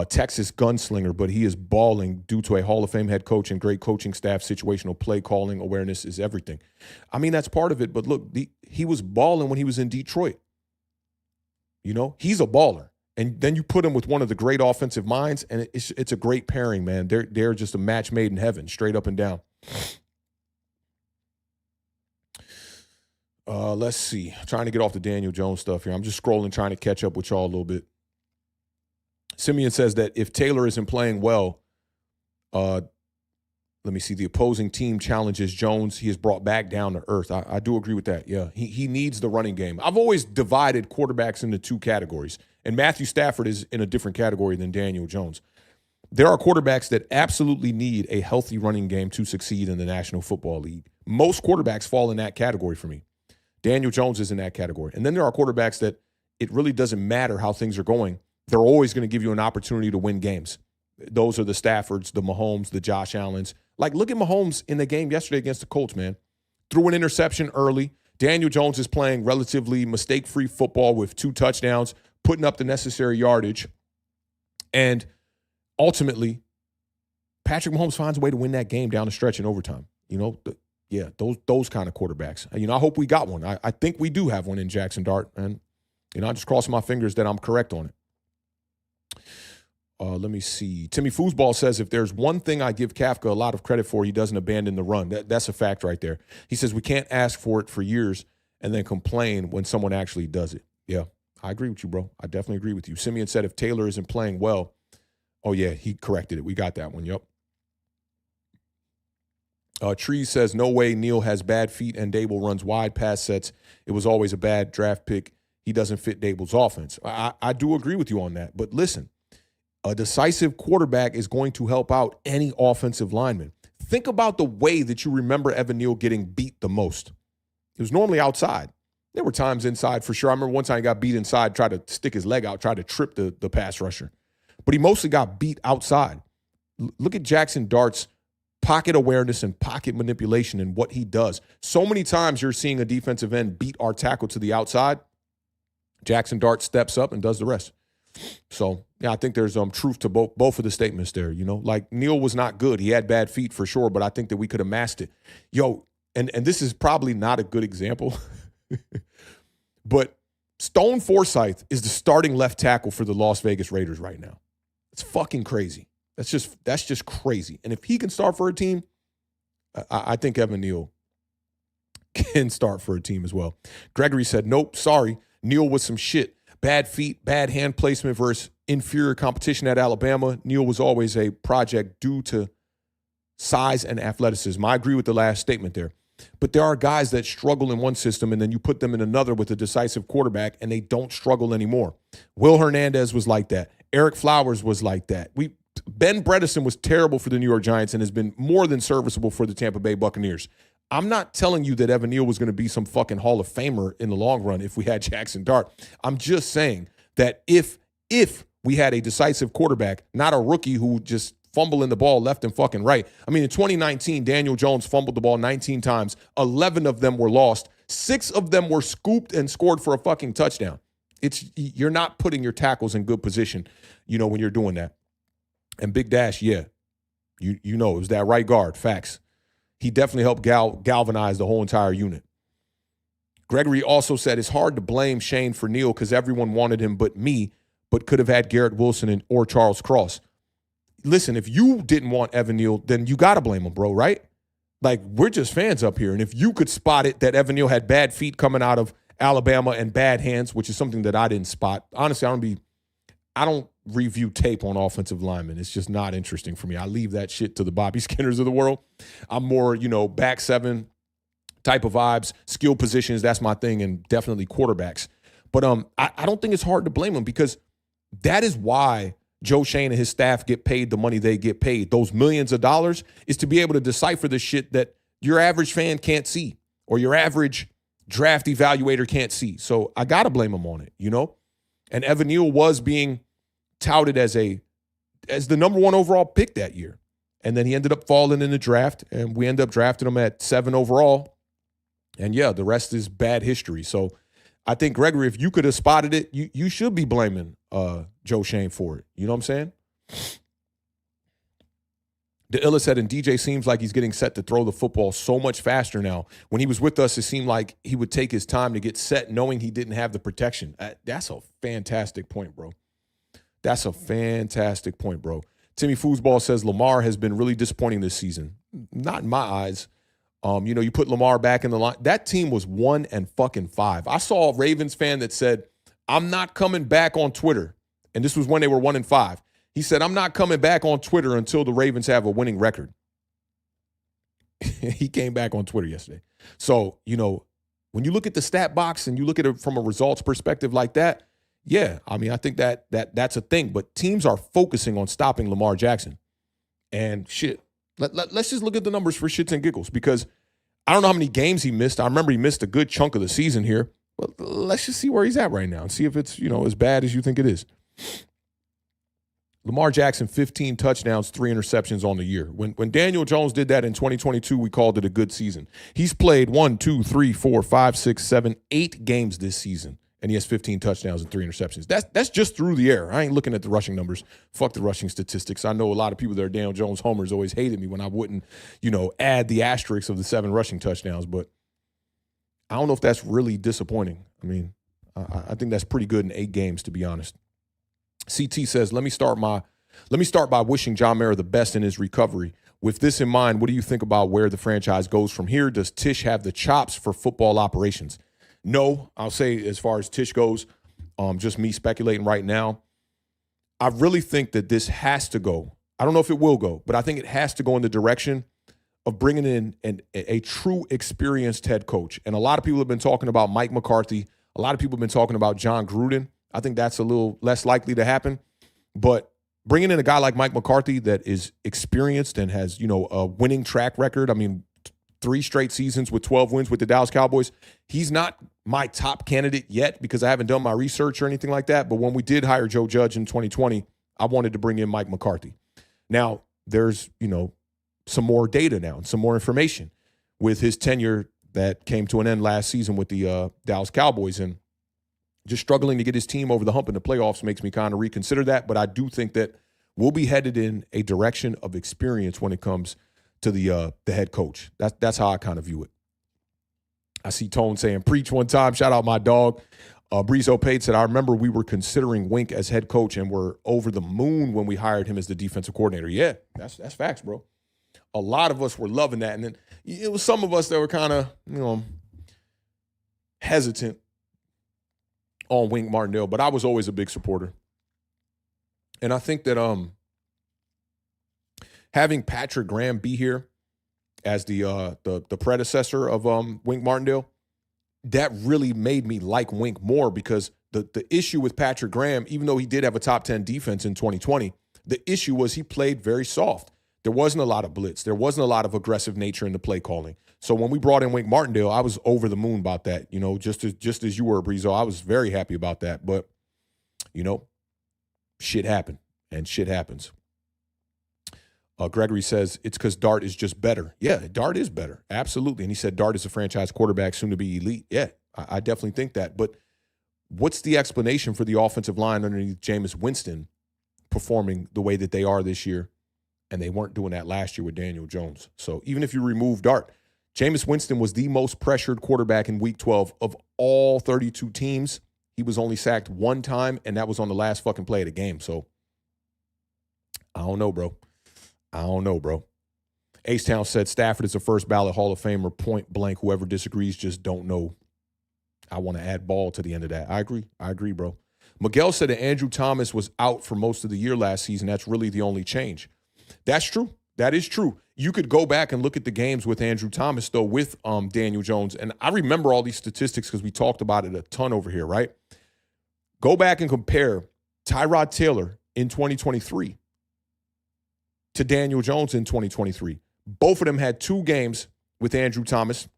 Texas gunslinger, but he is balling due to a Hall of Fame head coach and great coaching staff. Situational play calling awareness is everything. I mean, that's part of it, but look, he was balling when he was in Detroit. You know, he's a baller. And then you put him with one of the great offensive minds, and it's a great pairing, man. They're just a match made in heaven, straight up and down. Let's see. I'm trying to get off the Daniel Jones stuff here. I'm just scrolling, trying to catch up with y'all a little bit. Simeon says that if Taylor isn't playing well, let me see, the opposing team challenges Jones, he is brought back down to earth. I do agree with that. Yeah, he needs the running game. I've always divided quarterbacks into 2 categories. And Matthew Stafford is in a different category than Daniel Jones. There are quarterbacks that absolutely need a healthy running game to succeed in the National Football League. Most quarterbacks fall in that category for me. Daniel Jones is in that category. And then there are quarterbacks that it really doesn't matter how things are going. They're always going to give you an opportunity to win games. Those are the Staffords, the Mahomes, the Josh Allens. Like, look at Mahomes in the game yesterday against the Colts, man. Threw an interception early. Daniel Jones is playing relatively mistake-free football with 2 touchdowns, putting up the necessary yardage. And ultimately, Patrick Mahomes finds a way to win that game down the stretch in overtime. You know, those kind of quarterbacks. You know, I hope we got one. I think we do have one in Jackson Dart. And, you know, I'm just crossing my fingers that I'm correct on it. Let me see. Timmy Foosball says, if there's one thing I give Kafka a lot of credit for, he doesn't abandon the run. That's a fact right there. He says we can't ask for it for years and then complain when someone actually does it. Yeah, I agree with you, bro. I definitely agree with you. Simeon said if Taylor isn't playing well, oh, yeah, he corrected it. We got that one. Yep. Tree says, no way Neal has bad feet and Dable runs wide pass sets. It was always a bad draft pick. He doesn't fit Dable's offense. I do agree with you on that. But listen, a decisive quarterback is going to help out any offensive lineman. Think about the way that you remember Evan Neal getting beat the most. It was normally outside. There were times inside for sure. I remember one time he got beat inside, tried to stick his leg out, tried to trip the pass rusher. But he mostly got beat outside. Look at Jackson Dart's pocket awareness and pocket manipulation and what he does. So many times you're seeing a defensive end beat our tackle to the outside. Jackson Dart steps up and does the rest. So, yeah, I think there's truth to both of the statements there. You know, like Neal was not good. He had bad feet for sure, but I think that we could have masked it. Yo, and this is probably not a good example, but Stone Forsythe is the starting left tackle for the Las Vegas Raiders right now. It's fucking crazy. That's just crazy. And if he can start for a team, I think Evan Neal can start for a team as well. Gregory said, nope, sorry. Neal was some shit. Bad feet, bad hand placement versus inferior competition at Alabama. Neal was always a project due to size and athleticism. I agree with the last statement there. But there are guys that struggle in one system and then you put them in another with a decisive quarterback and they don't struggle anymore. Will Hernandez was like that. Eric Flowers was like that. Ben Bredesen was terrible for the New York Giants and has been more than serviceable for the Tampa Bay Buccaneers. I'm not telling you that Evan Neal was going to be some fucking Hall of Famer in the long run if we had Jackson Dart. I'm just saying that if we had a decisive quarterback, not a rookie who just fumbling the ball left and fucking right. I mean, in 2019, Daniel Jones fumbled the ball 19 times. 11 of them were lost. 6 of them were scooped and scored for a fucking touchdown. You're not putting your tackles in good position, when you're doing that. And Big Dash, yeah, it was that right guard, facts. He definitely helped galvanize the whole entire unit. Gregory also said it's hard to blame Shane for Neal because everyone wanted him but me, but could have had Garrett Wilson or Charles Cross. Listen, if you didn't want Evan Neal, then you got to blame him, bro, right? Like, we're just fans up here. And if you could spot it that Evan Neal had bad feet coming out of Alabama and bad hands, which is something that I didn't spot. Honestly, I don't review tape on offensive linemen. It's just not interesting for me. I leave that shit to the Bobby Skinners of the world. I'm more, back seven type of vibes, skill positions. That's my thing, and definitely quarterbacks. But I don't think it's hard to blame him because that is why Joe Shane and his staff get paid the money they get paid. Those millions of dollars is to be able to decipher the shit that your average fan can't see or your average draft evaluator can't see. So I got to blame him on it, And Evan Neal was being touted as the number 1 overall pick that year. And then he ended up falling in the draft, and we ended up drafting him at 7 overall. And, yeah, the rest is bad history. So I think, Gregory, if you could have spotted it, you should be blaming Joe Shane for it. You know what I'm saying? DeIlla said, and DJ seems like he's getting set to throw the football so much faster now. When he was with us, it seemed like he would take his time to get set knowing he didn't have the protection. That's a fantastic point, bro. That's a fantastic point, bro. Timmy Foosball says Lamar has been really disappointing this season. Not in my eyes. You put Lamar back in the line. That team was 1-5. I saw a Ravens fan that said, I'm not coming back on Twitter. And this was when they were 1-5. He said, I'm not coming back on Twitter until the Ravens have a winning record. He came back on Twitter yesterday. So, when you look at the stat box and you look at it from a results perspective like that, yeah, I think that's a thing. But teams are focusing on stopping Lamar Jackson. And shit, let's just look at the numbers for shits and giggles because I don't know how many games he missed. I remember he missed a good chunk of the season here. But let's just see where he's at right now and see if it's, as bad as you think it is. Lamar Jackson, 15 touchdowns, 3 interceptions on the year. When Daniel Jones did that in 2022, we called it a good season. He's played 1, 2, 3, 4, 5, 6, 7, 8 games this season, and he has 15 touchdowns and 3 interceptions. That's just through the air. I ain't looking at the rushing numbers. Fuck the rushing statistics. I know a lot of people that are Daniel Jones homers always hated me when I wouldn't, add the asterisk of the 7 rushing touchdowns, but I don't know if that's really disappointing. I think that's pretty good in 8 games, to be honest. CT says, let me start by wishing John Mara the best in his recovery. With this in mind, what do you think about where the franchise goes from here? Does Tisch have the chops for football operations? No, I'll say as far as Tisch goes, just me speculating right now, I really think that this has to go. I don't know if it will go, but I think it has to go in the direction of bringing in a true experienced head coach. And a lot of people have been talking about Mike McCarthy. A lot of people have been talking about John Gruden. I think that's a little less likely to happen. But bringing in a guy like Mike McCarthy that is experienced and has, a winning track record. 3 straight seasons with 12 wins with the Dallas Cowboys. He's not my top candidate yet because I haven't done my research or anything like that. But when we did hire Joe Judge in 2020, I wanted to bring in Mike McCarthy. Now, there's, some more data now and some more information with his tenure that came to an end last season with the Dallas Cowboys. And just struggling to get his team over the hump in the playoffs makes me kind of reconsider that. But I do think that we'll be headed in a direction of experience when it comes to the head coach. That's how I kind of view it. I see Tone saying, preach one time. Shout out my dog. Breezo Pate said, I remember we were considering Wink as head coach and were over the moon when we hired him as the defensive coordinator. Yeah, that's facts, bro. A lot of us were loving that. And then it was some of us that were kind of, hesitant on Wink Martindale, but I was always a big supporter. And I think that having Patrick Graham be here as the predecessor of Wink Martindale, that really made me like Wink more, because the issue with Patrick Graham, even though he did have a top 10 defense in 2020, the issue was he played very soft. There wasn't a lot of blitz. There wasn't a lot of aggressive nature in the play calling. So when we brought in Wink Martindale, I was over the moon about that. Just as you were, Breezo, I was very happy about that. But, shit happened, and shit happens. Gregory says, it's because Dart is just better. Yeah, Dart is better. Absolutely. And he said Dart is a franchise quarterback, soon to be elite. Yeah, I definitely think that. But what's the explanation for the offensive line underneath Jameis Winston performing the way that they are this year? And they weren't doing that last year with Daniel Jones. So even if you remove Dart, Jameis Winston was the most pressured quarterback in Week 12 of all 32 teams. He was only sacked one time, and that was on the last fucking play of the game. So I don't know, bro. Ace-Town said Stafford is a first ballot Hall of Famer, point blank. Whoever disagrees just don't know. I want to add ball to the end of that. I agree, bro. Miguel said that Andrew Thomas was out for most of the year last season. That's really the only change. That's true. That is true. You could go back and look at the games with Andrew Thomas, though, with Daniel Jones. And I remember all these statistics because we talked about it a ton over here, right? Go back and compare Tyrod Taylor in 2023 to Daniel Jones in 2023. Both of them had 2 games with Andrew Thomas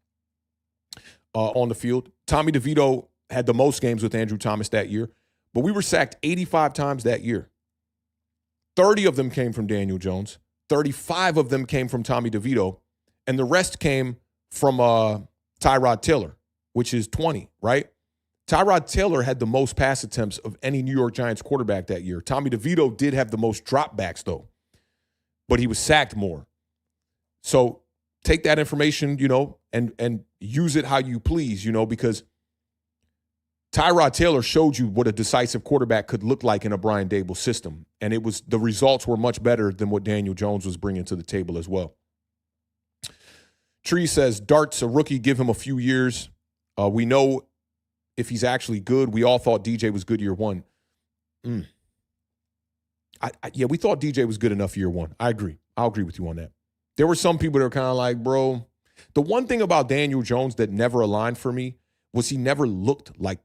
on the field. Tommy DeVito had the most games with Andrew Thomas that year, but we were sacked 85 times that year. 30 of them came from Daniel Jones. 35 of them came from Tommy DeVito. And the rest came from Tyrod Taylor, which is 20, right? Tyrod Taylor had the most pass attempts of any New York Giants quarterback that year. Tommy DeVito did have the most dropbacks, though, but he was sacked more. So take that information, and use it how you please, because Tyrod Taylor showed you what a decisive quarterback could look like in a Brian Daboll system. And the results were much better than what Daniel Jones was bringing to the table as well. Tree says, Dart's a rookie, give him a few years. We know if he's actually good. We all thought DJ was good year one. Yeah, we thought DJ was good enough year one. I agree. I'll agree with you on that. There were some people that were kind of like, bro, the one thing about Daniel Jones that never aligned for me was he never looked like,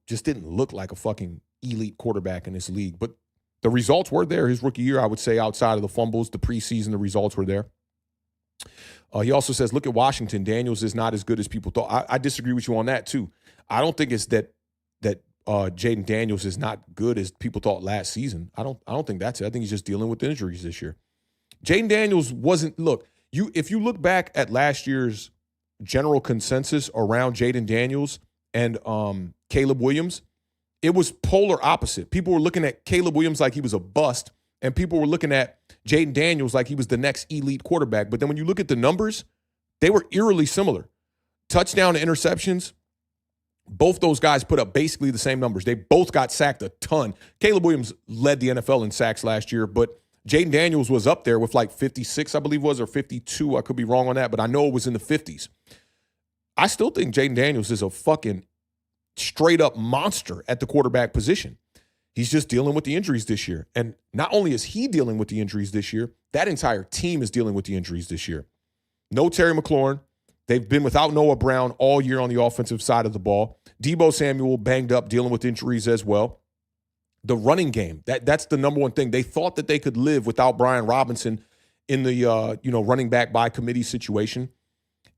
just didn't look like a fucking elite quarterback in this league. But the results were there his rookie year, I would say, outside of the fumbles, the preseason, the results were there. He also says, look at Washington. Daniels is not as good as people thought. I disagree with you on that, too. I don't think it's that Jaden Daniels is not good as people thought last season. I don't think that's it. I think he's just dealing with injuries this year. Jaden Daniels wasn't, if you look back at last year's general consensus around Jaden Daniels and Caleb Williams, it was polar opposite. People were looking at Caleb Williams like he was a bust, and people were looking at Jaden Daniels like he was the next elite quarterback. But then when you look at the numbers, they were eerily similar. Touchdown to interceptions, both those guys put up basically the same numbers. They both got sacked a ton. Caleb Williams led the NFL in sacks last year, but Jaden Daniels was up there with like 56, I believe was, or 52. I could be wrong on that, but I know it was in the 50s. I still think Jaden Daniels is a fucking straight-up monster at the quarterback position. He's just dealing with the injuries this year. And not only is he dealing with the injuries this year, that entire team is dealing with the injuries this year. No Terry McLaurin. They've been without Noah Brown all year on the offensive side of the ball. Deebo Samuel banged up, dealing with injuries as well. The running game, that's the number one thing. They thought that they could live without Brian Robinson in the running back by committee situation.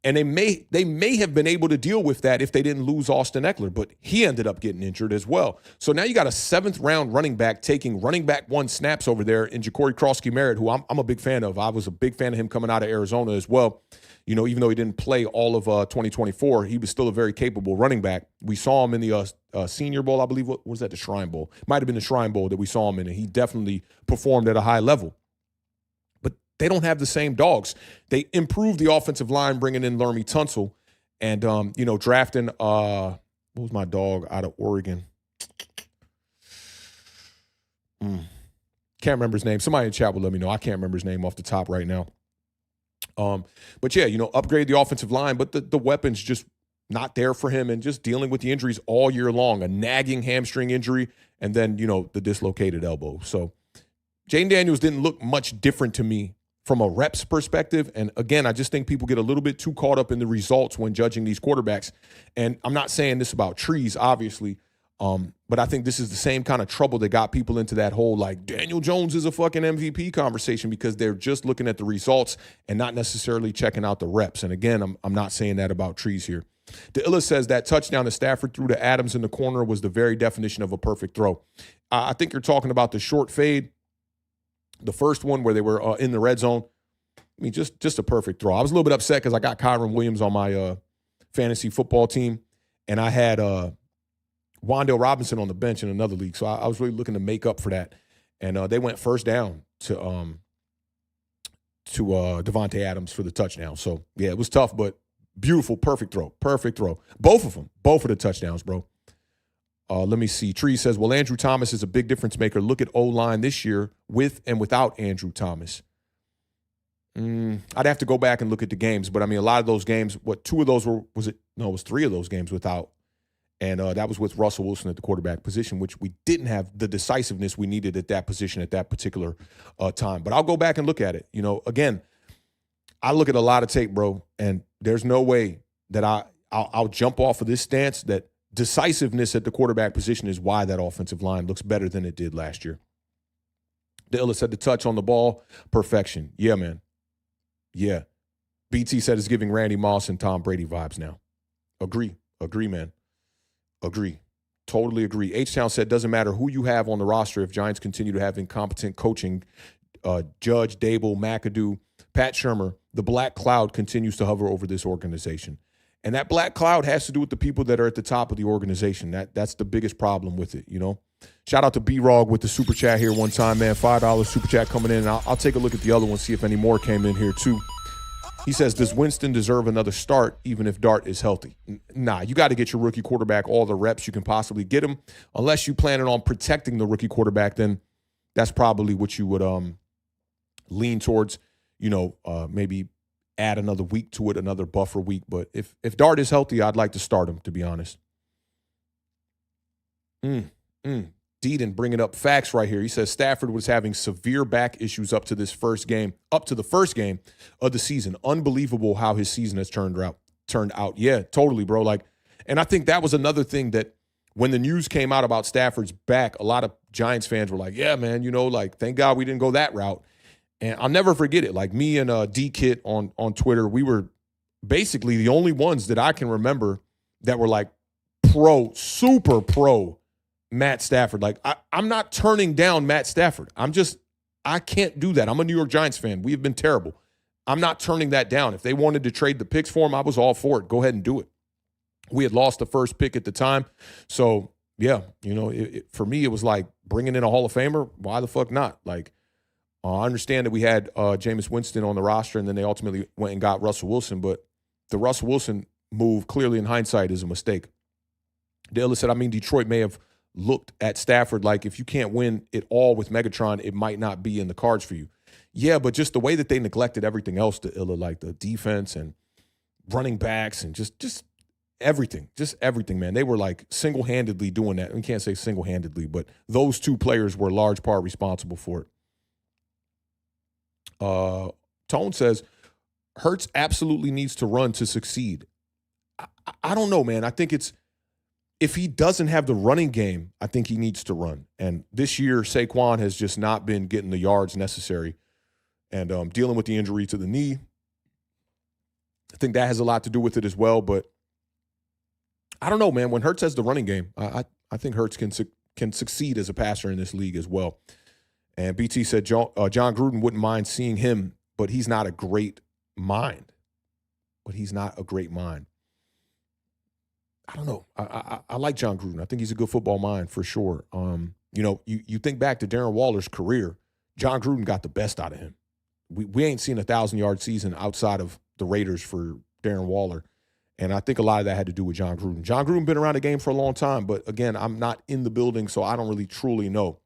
And they may have been able to deal with that if they didn't lose Austin Eckler, but he ended up getting injured as well. So now you got a 7th-round running back taking running back 1 snaps over there in Ja'Cory Krosky-Merritt, who I'm a big fan of. I was a big fan of him coming out of Arizona as well. Even though he didn't play all of 2024, he was still a very capable running back. We saw him in the Senior Bowl, I believe. What was that, the Shrine Bowl? Might have been the Shrine Bowl that we saw him in, and he definitely performed at a high level. They don't have the same dogs. They improved the offensive line, bringing in Lermy Tunsil and, drafting What was my dog out of Oregon? Can't remember his name. Somebody in chat will let me know. I can't remember his name off the top right now. But yeah, upgrade the offensive line, but the weapons just not there for him, and just dealing with the injuries all year long, a nagging hamstring injury, and then, the dislocated elbow. So Jane Daniels didn't look much different to me from a reps perspective. And again, I just think people get a little bit too caught up in the results when judging these quarterbacks. And I'm not saying this about Trees, obviously, but I think this is the same kind of trouble that got people into that whole, like, Daniel Jones is a fucking MVP conversation, because they're just looking at the results and not necessarily checking out the reps. And again, I'm not saying that about Trees here. DeIlla says that touchdown that Stafford threw to Adams in the corner was the very definition of a perfect throw. I think you're talking about the short fade, the first one where they were in the red zone. I mean, just a perfect throw. I was a little bit upset because I got Kyron Williams on my fantasy football team, and I had Wandale Robinson on the bench in another league. So I was really looking to make up for that. And they went first down to Devontae Adams for the touchdown. So, yeah, it was tough, but beautiful, perfect throw. Perfect throw. Both of them. Both of the touchdowns, bro. Let me see. Tree says, well, Andrew Thomas is a big difference maker. Look at O-line this year with and without Andrew Thomas. I'd have to go back and look at the games. But, I mean, a lot of those games, two of those it was three of those games without. And that was with Russell Wilson at the quarterback position, which we didn't have the decisiveness we needed at that position at that particular time. But I'll go back and look at it. Again, I look at a lot of tape, bro, and there's no way that I'll jump off of this stance that decisiveness at the quarterback position is why that offensive line looks better than it did last year. DeIlla said the touch on the ball, perfection. Yeah, man. Yeah. BT said it's giving Randy Moss and Tom Brady vibes now. Agree, man. Agree. Totally agree. H-Town said doesn't matter who you have on the roster if Giants continue to have incompetent coaching. Judge, Dable, McAdoo, Pat Shurmur, the black cloud continues to hover over this organization. And that black cloud has to do with the people that are at the top of the organization. That's the biggest problem with it, Shout out to B-Rog with the super chat here one time, man. $5 super chat coming in. And I'll take a look at the other one, see if any more came in here too. He says, does Winston deserve another start even if Dart is healthy? Nah, you got to get your rookie quarterback all the reps you can possibly get him. Unless you planning on protecting the rookie quarterback, then that's probably what you would lean towards, maybe add another week to it, another buffer week. But if Dart is healthy, I'd like to start him, to be honest. Deedon bringing up facts right here. He says Stafford was having severe back issues up to the first game of the season. Unbelievable how his season has turned out. Yeah, totally, bro. And I think that was another thing that when the news came out about Stafford's back, a lot of Giants fans were like, yeah, man, thank God we didn't go that route. And I'll never forget it. Like me and D-Kit on Twitter, we were basically the only ones that I can remember that were like super pro Matt Stafford. Like, I'm not turning down Matt Stafford. I can't do that. I'm a New York Giants fan. We have been terrible. I'm not turning that down. If they wanted to trade the picks for him, I was all for it. Go ahead and do it. We had lost the first pick at the time. So, yeah, for me, it was like bringing in a Hall of Famer. Why the fuck not? Like, I understand that we had Jameis Winston on the roster, and then they ultimately went and got Russell Wilson. But the Russell Wilson move, clearly in hindsight, is a mistake. Dale said, Detroit may have looked at Stafford like if you can't win it all with Megatron, it might not be in the cards for you. Yeah, but just the way that they neglected everything else, like the defense and running backs and just everything, man. They were like single-handedly doing that. We can't say single-handedly, but those two players were a large part responsible for it. Tone says, Hurts absolutely needs to run to succeed. I don't know, man. I think if he doesn't have the running game, I think he needs to run. And this year, Saquon has just not been getting the yards necessary. And dealing with the injury to the knee, I think that has a lot to do with it as well. But I don't know, man. When Hurts has the running game, I think Hurts can succeed as a passer in this league as well. And BT said John Gruden wouldn't mind seeing him, but he's not a great mind. I don't know. I like John Gruden. I think he's a good football mind for sure. You think back to Darren Waller's career, John Gruden got the best out of him. We ain't seen a 1,000-yard season outside of the Raiders for Darren Waller. And I think a lot of that had to do with John Gruden. John Gruden been around the game for a long time, but again, I'm not in the building, so I don't really truly know.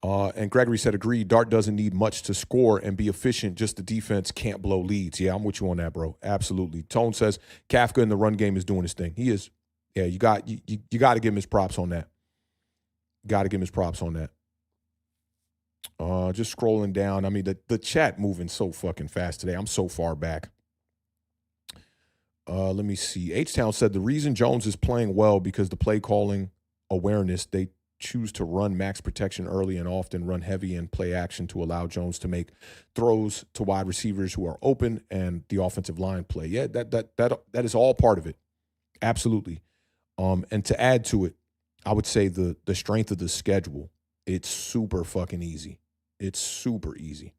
And Gregory said, agreed, Dart doesn't need much to score and be efficient, just the defense can't blow leads. Yeah, I'm with you on that, bro. Absolutely. Tone says, Kafka in the run game is doing his thing. He is. Yeah, you got to give him his props on that. Got to give him his props on that. Just scrolling down. I mean, the chat moving so fucking fast today. I'm so far back. Let me see. H-Town said the reason Jones is playing well because the play calling awareness, they choose to run max protection early and often run heavy and play action to allow Jones to make throws to wide receivers who are open and the offensive line play. Yeah, that is all part of it. Absolutely. And to add to it, I would say the strength of the schedule. It's super fucking easy. It's super easy.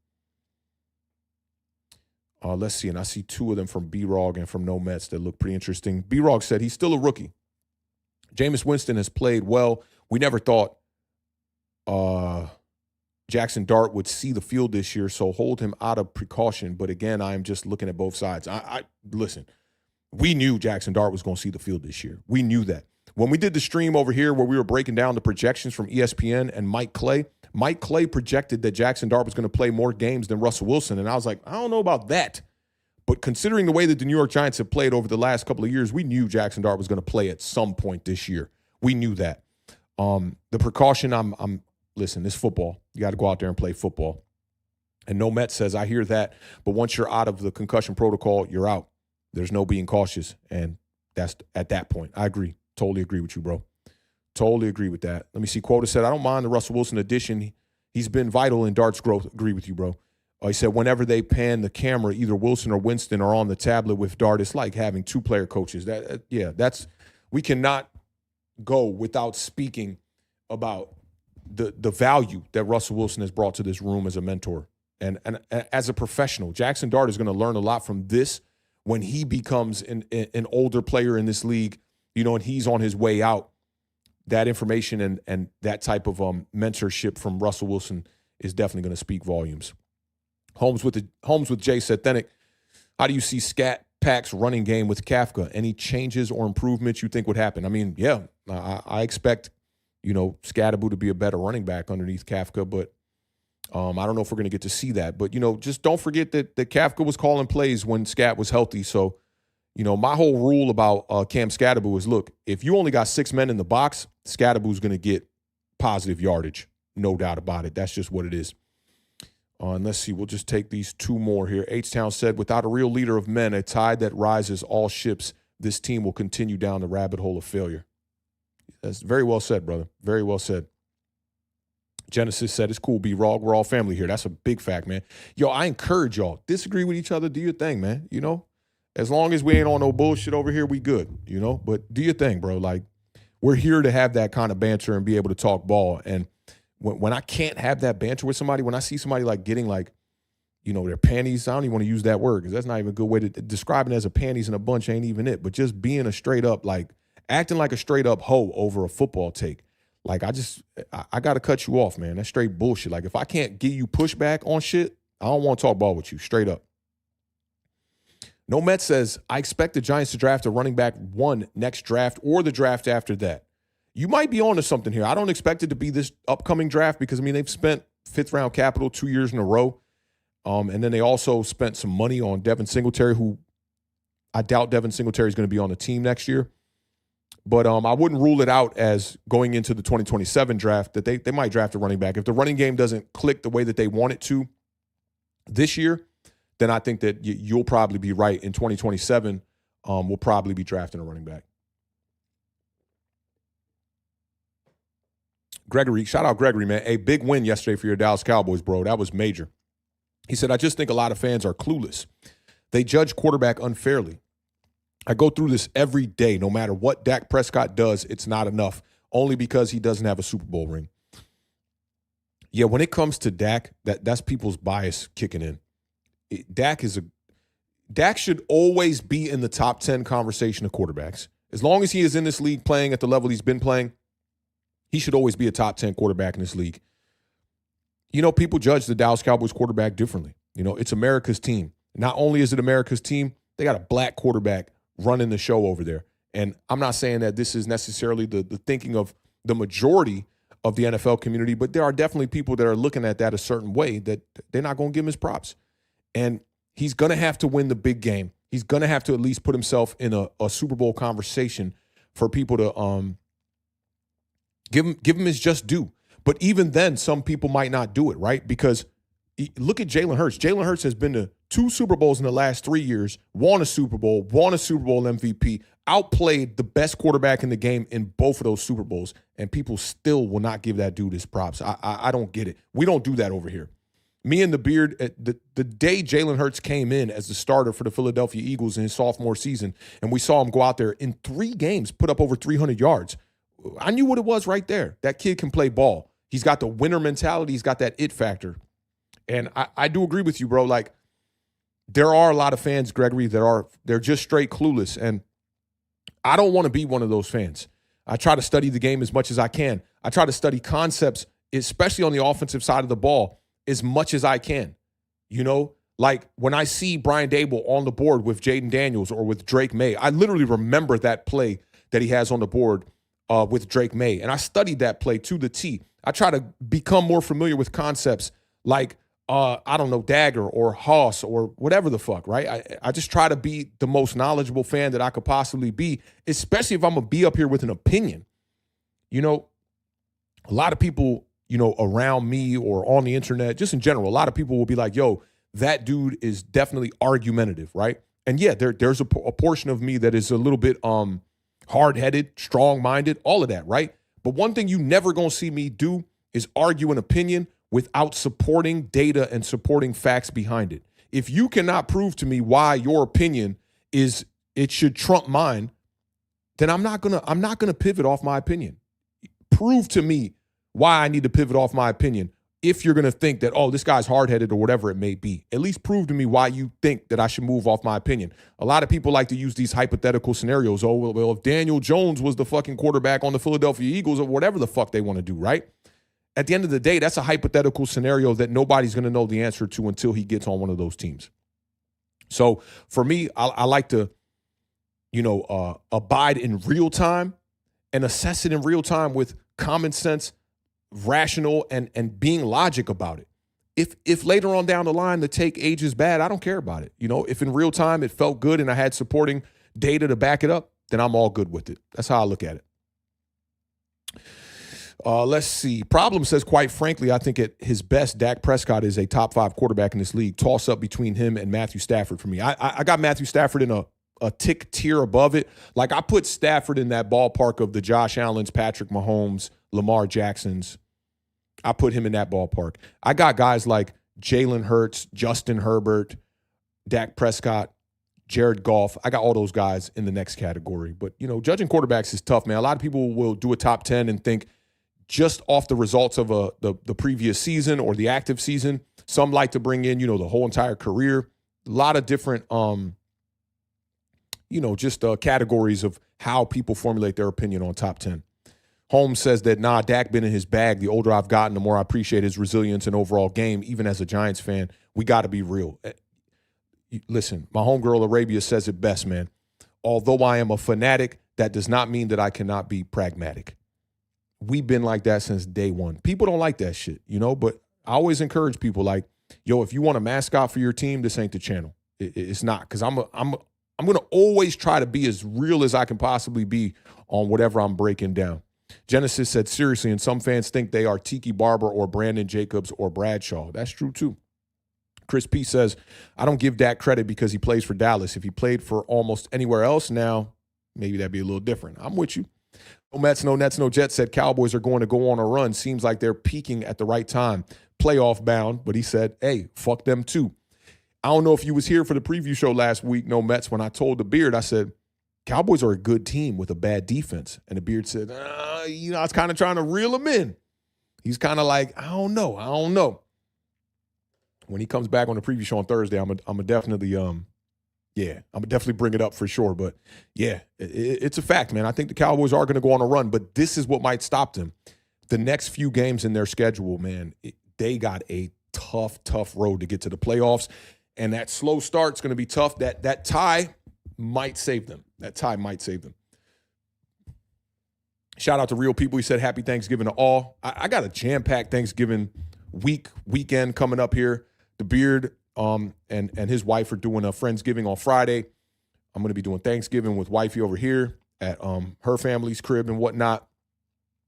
Let's see, and I see two of them from B-Rog and from No Mets that look pretty interesting. B-Rog said he's still a rookie. Jameis Winston has played well. We never thought Jackson Dart would see the field this year, so hold him out of precaution. But again, I am just looking at both sides. Listen, we knew Jackson Dart was going to see the field this year. We knew that. When we did the stream over here where we were breaking down the projections from ESPN and Mike Clay projected that Jackson Dart was going to play more games than Russell Wilson. And I was like, I don't know about that. But considering the way that the New York Giants have played over the last couple of years, we knew Jackson Dart was going to play at some point this year. We knew that. The precaution, listen, it's football. You got to go out there and play football. And No Met says, I hear that. But once you're out of the concussion protocol, you're out. There's no being cautious. And that's at that point. I agree. Totally agree with you, bro. Totally agree with that. Let me see. Quota said, I don't mind the Russell Wilson addition. He's been vital in Dart's growth. Agree with you, bro. He said, whenever they pan the camera, either Wilson or Winston are on the tablet with Dart, it's like having two-player coaches. We cannot go without speaking about the value that Russell Wilson has brought to this room as a mentor and as a professional. Jackson Dart is going to learn a lot from this when he becomes an older player in this league, and he's on his way out. That information and that type of mentorship from Russell Wilson is definitely going to speak volumes. Holmes with Jay said, Thenick, how do you see Scat Pack's running game with Kafka? Any changes or improvements you think would happen? I mean, yeah, I expect, Scatterbo to be a better running back underneath Kafka, but I don't know if we're going to get to see that. But, just don't forget that Kafka was calling plays when Scat was healthy. So, my whole rule about Cam Scatterbo is, look, if you only got 6 men in the box, Scatterbo's going to get positive yardage. No doubt about it. That's just what it is. And let's see. We'll just take these two more here. H-Town said, without a real leader of men, a tide that rises all ships, this team will continue down the rabbit hole of failure. That's very well said, brother. Very well said. Genesis said, it's cool, B-Rog. We're all family here. That's a big fact, man. Yo, I encourage y'all. Disagree with each other. Do your thing, man. As long as we ain't on no bullshit over here, we good, But do your thing, bro. Like, we're here to have that kind of banter and be able to talk ball. And when I can't have that banter with somebody, when I see somebody like getting like, their panties, I don't even want to use that word because that's not even a good way to describe it. As a panties in a bunch ain't even it. But just being a straight up, like acting like a straight up hoe over a football take. Like, I got to cut you off, man. That's straight bullshit. Like, if I can't give you pushback on shit, I don't want to talk ball with you, straight up. No Met says, I expect the Giants to draft a running back 1 next draft or the draft after that. You might be on to something here. I don't expect it to be this upcoming draft because, they've spent 5th-round capital 2 years in a row. And then they also spent some money on Devin Singletary, who I doubt Devin Singletary is going to be on the team next year. But I wouldn't rule it out as going into the 2027 draft that they might draft a running back. If the running game doesn't click the way that they want it to this year, then I think that you'll probably be right. In 2027, we'll probably be drafting a running back. Gregory, shout out Gregory, man. A big win yesterday for your Dallas Cowboys, bro. That was major. He said, I just think a lot of fans are clueless. They judge quarterback unfairly. I go through this every day. No matter what Dak Prescott does, it's not enough, only because he doesn't have a Super Bowl ring. Yeah, when it comes to Dak, that's people's bias kicking in. Dak should always be in the top 10 conversation of quarterbacks. As long as he is in this league playing at the level he's been playing, he should always be a top 10 quarterback in this league. People judge the Dallas Cowboys quarterback differently. It's America's team. Not only is it America's team, They got a black quarterback running the show over there. And I'm not saying that this is necessarily the thinking of the majority of the NFL community, but there are definitely people that are looking at that a certain way that they're not going to give him his props. And he's going to have to win the big game. He's going to have to at least put himself in a Super Bowl conversation for people to give him his just due. But even then, some people might not do it, right? Because look at Jalen Hurts. Jalen Hurts has been to 2 Super Bowls in the last 3 years, won a Super Bowl MVP, outplayed the best quarterback in the game in both of those Super Bowls, and people still will not give that dude his props. I don't get it. We don't do that over here. Me and the Beard, the day Jalen Hurts came in as the starter for the Philadelphia Eagles in his sophomore season, and we saw him go out there in 3 games, put up over 300 yards, I knew what it was right there. That kid can play ball. He's got the winner mentality. He's got that it factor. And I do agree with you, bro. Like, there are a lot of fans, Gregory, they're just straight clueless. And I don't want to be one of those fans. I try to study the game as much as I can. I try to study concepts, especially on the offensive side of the ball, as much as I can. You know, like when I see Brian Dable on the board with Jaden Daniels or with Drake May, I literally remember that play that he has on the board with Drake May. And I studied that play to the T. I try to become more familiar with concepts like, I don't know, Dagger or Hoss or whatever the fuck, right? I just try to be the most knowledgeable fan that I could possibly be, especially if I'm going to be up here with an opinion. You know, a lot of people, you know, around me or on the internet, just in general, a lot of people will be like, yo, that dude is definitely argumentative, right? And yeah, there's a portion of me that is a little bit hard-headed, strong-minded, all of that, right? But one thing you never going to see me do is argue an opinion without supporting data and supporting facts behind it. If you cannot prove to me why your opinion it should trump mine, then I'm not gonna pivot off my opinion. Prove to me why I need to pivot off my opinion. If you're gonna think that, oh, this guy's hard-headed or whatever it may be, at least prove to me why you think that I should move off my opinion. A lot of people like to use these hypothetical scenarios. Oh, well, if Daniel Jones was the fucking quarterback on the Philadelphia Eagles or whatever the fuck they want to do, right? At the end of the day, that's a hypothetical scenario that nobody's going to know the answer to until he gets on one of those teams. So for me, I like to, you know, abide in real time and assess it in real time with common sense, rational, and being logic about it. If later on down the line the take age is bad, I don't care about it. You know, if in real time it felt good and I had supporting data to back it up, then I'm all good with it. That's how I look at it. Let's see. Problem says, quite frankly, I think at his best, Dak Prescott is a top 5 quarterback in this league. Toss up between him and Matthew Stafford for me. I got Matthew Stafford in a tier above it. Like, I put Stafford in that ballpark of the Josh Allens, Patrick Mahomes, Lamar Jacksons. I put him in that ballpark. I got guys like Jalen Hurts, Justin Herbert, Dak Prescott, Jared Goff. I got all those guys in the next category. But, you know, judging quarterbacks is tough, man. A lot of people will do a top 10 and think just off the results of the previous season or the active season. Some like to bring in, you know, the whole entire career. A lot of different, you know, just categories of how people formulate their opinion on top 10. Holmes says that, nah, Dak been in his bag. The older I've gotten, the more I appreciate his resilience and overall game. Even as a Giants fan, we got to be real. Listen, my homegirl Arabia says it best, man. Although I am a fanatic, that does not mean that I cannot be pragmatic. We've been like that since day one. People don't like that shit, you know, but I always encourage people like, yo, if you want a mascot for your team, this ain't the channel. It's not, because I'm going to always try to be as real as I can possibly be on whatever I'm breaking down. Genesis said, seriously, and some fans think they are Tiki Barber or Brandon Jacobs or Bradshaw. That's true, too. Chris P says, I don't give Dak credit because he plays for Dallas. If he played for almost anywhere else now, maybe that'd be a little different. I'm with you. No Mets, no Nets, no Jets said Cowboys are going to go on a run. Seems like they're peaking at the right time. Playoff bound, but he said, hey, fuck them too. I don't know if you was here for the preview show last week, No Mets, when I told the Beard, I said, Cowboys are a good team with a bad defense. And the Beard said, you know, I was kind of trying to reel him in. He's kind of like, I don't know. When he comes back on the preview show on Thursday, I'm a definitely I'm gonna definitely bring it up for sure. But yeah, it's a fact, man. I think the Cowboys are going to go on a run, but this is what might stop them. The next few games in their schedule, man, they got a tough road to get to the playoffs. And that slow start's going to be tough. That tie might save them. Shout out to Real People. He said, happy Thanksgiving to all. I got a jam-packed Thanksgiving weekend coming up here. The Beard and his wife are doing a Friendsgiving on Friday. I'm going to be doing Thanksgiving with wifey over here at her family's crib and whatnot.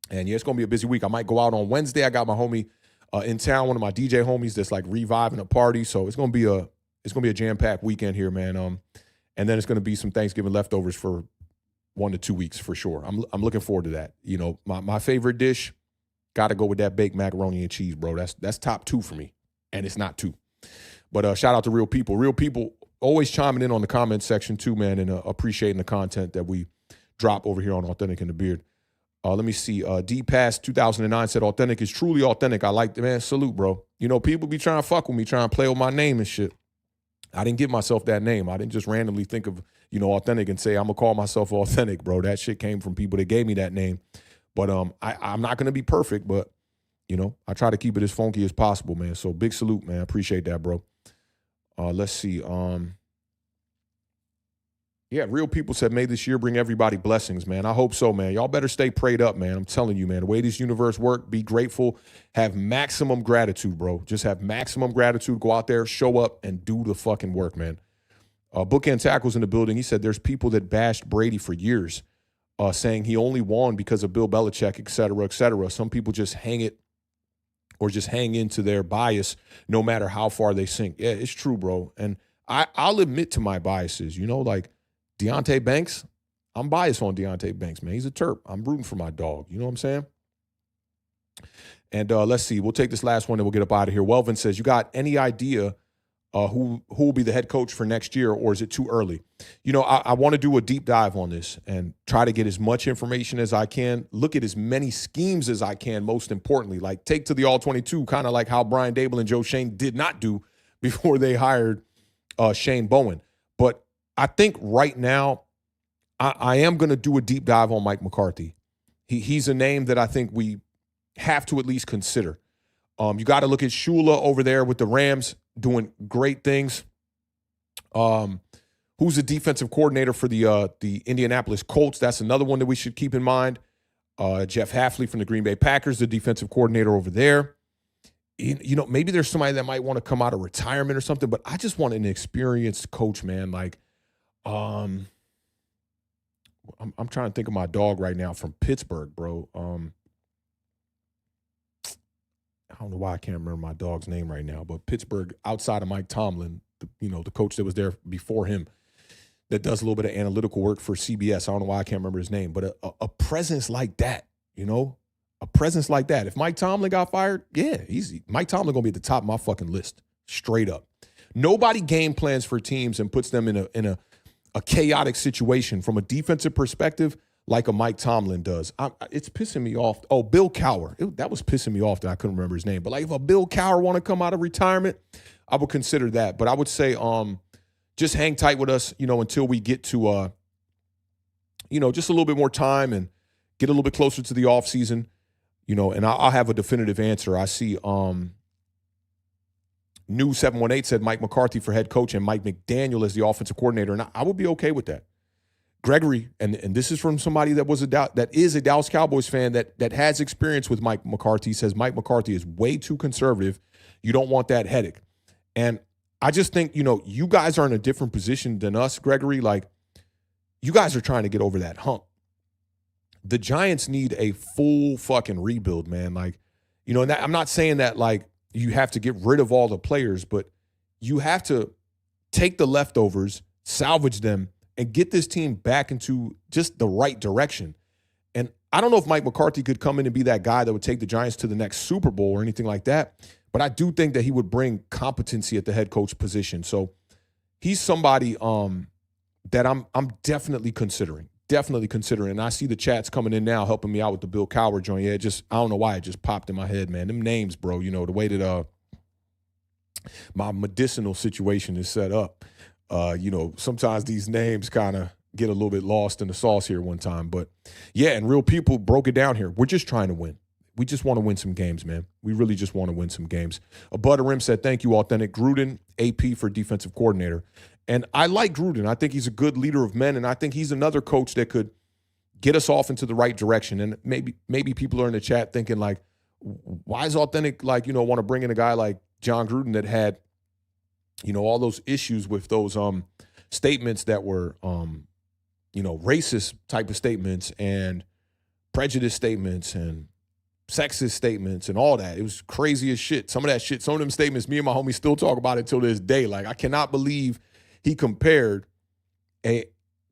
And, yeah, it's going to be a busy week. I might go out on Wednesday. I got my homie in town, one of my DJ homies that's, like, reviving a party. So it's going to be a jam-packed weekend here, man. And then it's going to be some Thanksgiving leftovers for 1 to 2 weeks for sure. I'm looking forward to that. You know, my favorite dish, got to go with that baked macaroni and cheese, bro. That's top 2 for me, and it's not 2. But shout out to Real People. Real People always chiming in on the comment section too, man, and appreciating the content that we drop over here on Authentic in the Beard. Let me see. D-Pass 2009 said, authentic is truly authentic. I like the man. Salute, bro. You know, people be trying to fuck with me, trying to play with my name and shit. I didn't give myself that name. I didn't just randomly think of, you know, authentic and say, I'm going to call myself authentic, bro. That shit came from people that gave me that name. But I'm not going to be perfect, but, you know, I try to keep it as funky as possible, man. So big salute, man. I appreciate that, bro. Let's see. Yeah, Real People said, may this year bring everybody blessings, man. I hope so, man. Y'all better stay prayed up, man. I'm telling you, man. The way this universe works, be grateful, have maximum gratitude, bro. Just have maximum gratitude. Go out there, show up, and do the fucking work, man. Bookend Tackles in the building. He said there's people that bashed Brady for years, saying he only won because of Bill Belichick, et cetera, et cetera. Some people just hang it or just hang into their bias no matter how far they sink. Yeah, it's true, bro. And I'll admit to my biases, you know, like, Deonte Banks, I'm biased on Deonte Banks, man. He's a Terp. I'm rooting for my dog. You know what I'm saying? And let's see. We'll take this last one and we'll get up out of here. Welvin says, you got any idea who will be the head coach for next year, or is it too early? You know, I want to do a deep dive on this and try to get as much information as I can, look at as many schemes as I can, most importantly. Like, take to the All-22, kind of like how Brian Dable and Joe Shane did not do before they hired Shane Bowen. But I think right now I am going to do a deep dive on Mike McCarthy. He's a name that I think we have to at least consider. You got to look at Shula over there with the Rams doing great things. Who's the defensive coordinator for the Indianapolis Colts? That's another one that we should keep in mind. Jeff Hafley from the Green Bay Packers, the defensive coordinator over there. You know, maybe there's somebody that might want to come out of retirement or something, but I just want an experienced coach, man. Like, I'm trying to think of my dog right now from Pittsburgh, bro. I don't know why I can't remember my dog's name right now, but Pittsburgh, outside of Mike Tomlin, the coach that was there before him, that does a little bit of analytical work for CBS. I don't know why I can't remember his name, but a presence like that, you know, a presence like that. If Mike Tomlin got fired, yeah, easy. Mike Tomlin gonna be at the top of my fucking list, straight up. Nobody game plans for teams and puts them in a chaotic situation from a defensive perspective like a Mike Tomlin does. It's pissing me off. Oh, Bill Cowher. That was pissing me off that I couldn't remember his name. But like, if a Bill Cowher want to come out of retirement, I would consider that. But I would say just hang tight with us, you know, until we get to, you know, just a little bit more time and get a little bit closer to the offseason, you know, and I'll have a definitive answer. I see New 718 said Mike McCarthy for head coach and Mike McDaniel as the offensive coordinator, and I would be okay with that. Gregory, and this is from somebody that is a Dallas Cowboys fan that has experience with Mike McCarthy, says Mike McCarthy is way too conservative. You don't want that headache. And I just think, you know, you guys are in a different position than us, Gregory. Like, you guys are trying to get over that hump. The Giants need a full fucking rebuild, man. Like, you know, and I'm not saying that, like, you have to get rid of all the players, but you have to take the leftovers, salvage them, and get this team back into just the right direction. And I don't know if Mike McCarthy could come in and be that guy that would take the Giants to the next Super Bowl or anything like that, but I do think that he would bring competency at the head coach position. So he's somebody that I'm definitely considering. And I see the chats coming in now helping me out with the Bill Cowher joint. Yeah, I don't know why it just popped in my head, man. Them names, bro, you know, the way that my medicinal situation is set up, you know, sometimes these names kind of get a little bit lost in the sauce here one time. But, yeah, and Real People broke it down here. We're just trying to win. we just want to win some games, man. We really just want to win some games. Abutta Rim said, thank you, Authentic. Gruden, AP for defensive coordinator. And I like Gruden. I think he's a good leader of men, and I think he's another coach that could get us off into the right direction. And maybe people are in the chat thinking, like, why is Authentic, like, want to bring in a guy like John Gruden that had, all those issues with those statements that were, racist type of statements and prejudice statements and sexist statements and all that. It was crazy as shit. Some of them statements, me and my homies still talk about it till this day. Like, I cannot believe he compared a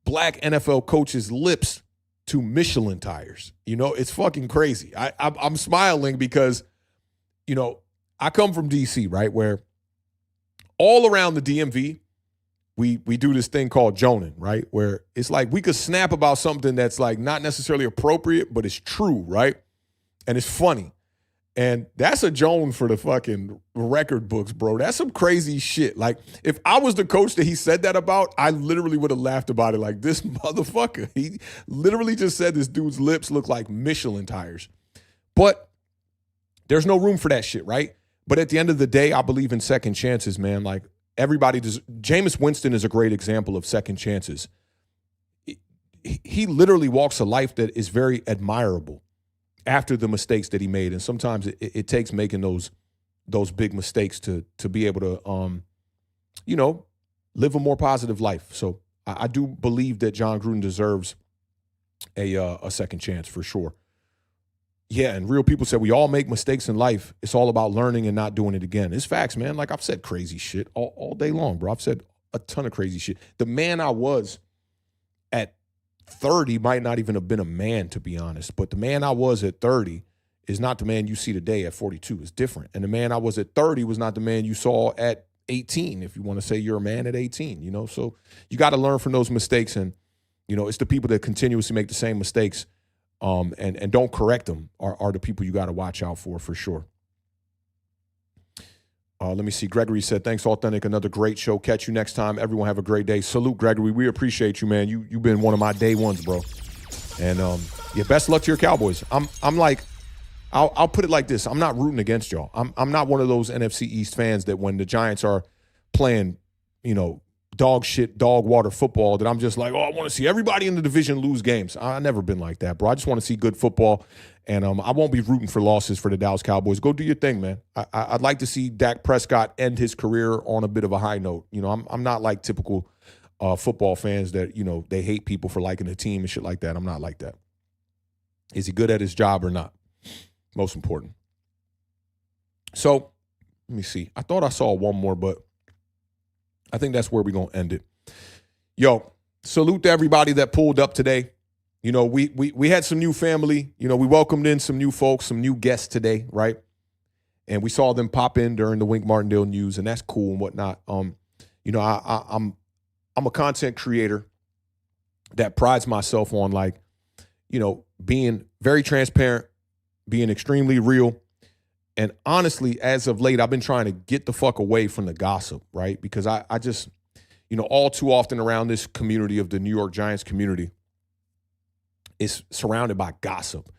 black NFL coach's lips to Michelin tires. It's fucking crazy. I'm smiling because, I come from DC, right, where all around the DMV, we do this thing called Jonin, right, where it's like we could snap about something that's like not necessarily appropriate, but it's true, right, and it's funny. And that's a Joan for the fucking record books, bro. That's some crazy shit. Like, if I was the coach that he said that about, I literally would have laughed about it. Like, this motherfucker, he literally just said this dude's lips look like Michelin tires. But there's no room for that shit, right? But at the end of the day, I believe in second chances, man. Like, everybody does. Jameis Winston is a great example of second chances. He literally walks a life that is very admirable after the mistakes that he made. And sometimes it takes making those big mistakes to be able to, live a more positive life. So I do believe that John Gruden deserves a second chance for sure. Yeah, and real people said we all make mistakes in life. It's all about learning and not doing it again. It's facts, man. Like, I've said crazy shit all day long, bro. I've said a ton of crazy shit. The man I was at 30 might not even have been a man, to be honest. But the man I was at 30 is not the man you see today at 42. It's different. And the man I was at 30 was not the man you saw at 18, if you want to say you're a man at 18, So you got to learn from those mistakes. And, it's the people that continuously make the same mistakes and don't correct them are the people you got to watch out for sure. Let me see. Gregory said, thanks, Authentic. Another great show. Catch you next time. Everyone have a great day. Salute, Gregory. We appreciate you, man. You've been one of my day ones, bro. And best luck to your Cowboys. I'm like, I'll put it like this. I'm not rooting against y'all. I'm not one of those NFC East fans that when the Giants are playing, dog shit, dog water football, that I'm just like, I want to see everybody in the division lose games. I've never been like that, bro. I just want to see good football. And I won't be rooting for losses for the Dallas Cowboys. Go do your thing, man. I'd like to see Dak Prescott end his career on a bit of a high note. I'm not like typical football fans that, they hate people for liking the team and shit like that. I'm not like that. Is he good at his job or not? Most important. So, let me see. I thought I saw one more, but I think that's where we're going to end it. Yo, salute to everybody that pulled up today. We had some new family. We welcomed in some new folks, some new guests today, right? And we saw them pop in during the Wink Martindale news, and that's cool and whatnot. I'm a content creator that prides myself on, like, being very transparent, being extremely real. And honestly, as of late, I've been trying to get the fuck away from the gossip, right? Because I just, all too often around this community of the New York Giants community, is surrounded by gossip.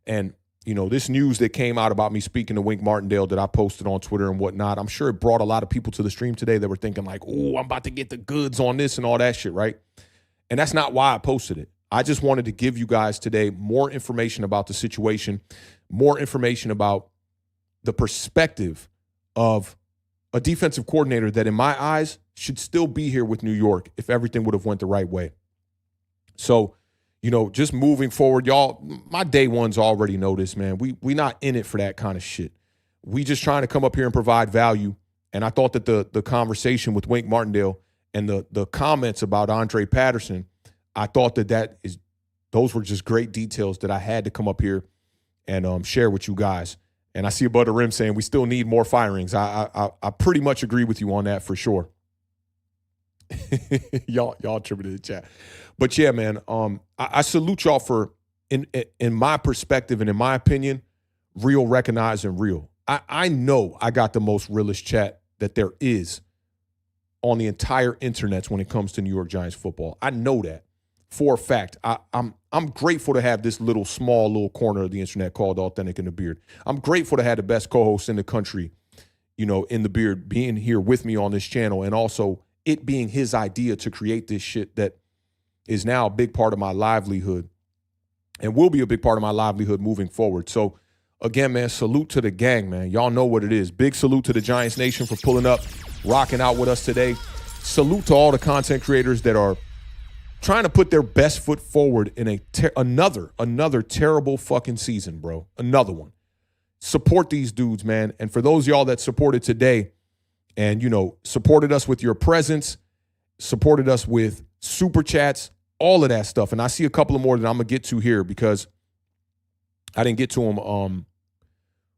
And, this news that came out about me speaking to Wink Martindale that I posted on Twitter and whatnot, I'm sure it brought a lot of people to the stream today that were thinking like, I'm about to get the goods on this and all that shit, right? And that's not why I posted it. I just wanted to give you guys today more information about the situation, more information about the perspective of a defensive coordinator that in my eyes should still be here with New York if everything would have went the right way. So, just moving forward, y'all, my day ones already know this, man. We not in it for that kind of shit. We just trying to come up here and provide value. And I thought that the conversation with Wink Martindale and the comments about Andre Patterson, I thought those were just great details that I had to come up here and share with you guys. And I see Above the Rim saying we still need more firings. I pretty much agree with you on that for sure. y'all tripping in the chat. But yeah, man, I salute y'all for, in my perspective and in my opinion, real, recognize, and real. I know I got the most realest chat that there is on the entire internet when it comes to New York Giants football. I know that for a fact. I'm grateful to have this small little corner of the internet called Authentic in the Beard. I'm grateful to have the best co-host in the country, in the Beard, being here with me on this channel, and also it being his idea to create this shit that is now a big part of my livelihood and will be a big part of my livelihood moving forward. So again, man, salute to the gang, man. Y'all know what it is. Big salute to the Giants Nation for pulling up, rocking out with us today. Salute to all the content creators that are trying to put their best foot forward in another terrible fucking season, bro. Another one. Support these dudes, man. And for those of y'all that supported today and, supported us with your presence, supported us with super chats, all of that stuff. And I see a couple of more that I'm going to get to here because I didn't get to them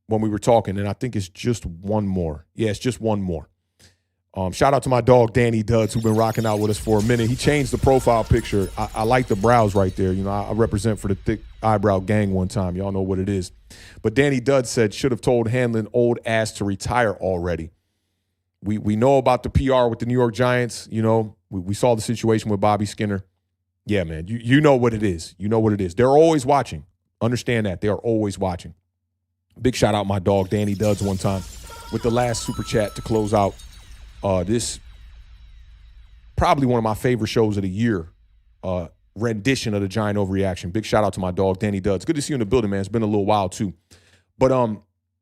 when we were talking, and I think it's just one more. Yeah, it's just one more. Shout out to my dog, Danny Duds, who's been rocking out with us for a minute. He changed the profile picture. I like the brows right there. I represent for the thick eyebrow gang one time. Y'all know what it is. But Danny Duds said, should have told Hanlon old ass to retire already. We know about the PR with the New York Giants. We saw the situation with Bobby Skinner. Yeah, man, you know what it is. You know what it is. They're always watching. Understand that. They are always watching. Big shout out my dog, Danny Duds, one time with the last super chat to close out this probably one of my favorite shows of the year, rendition of the Giant Overreaction. Big shout out to my dog, Danny Duds. Good to see you in the building, man. It's been a little while, too. But,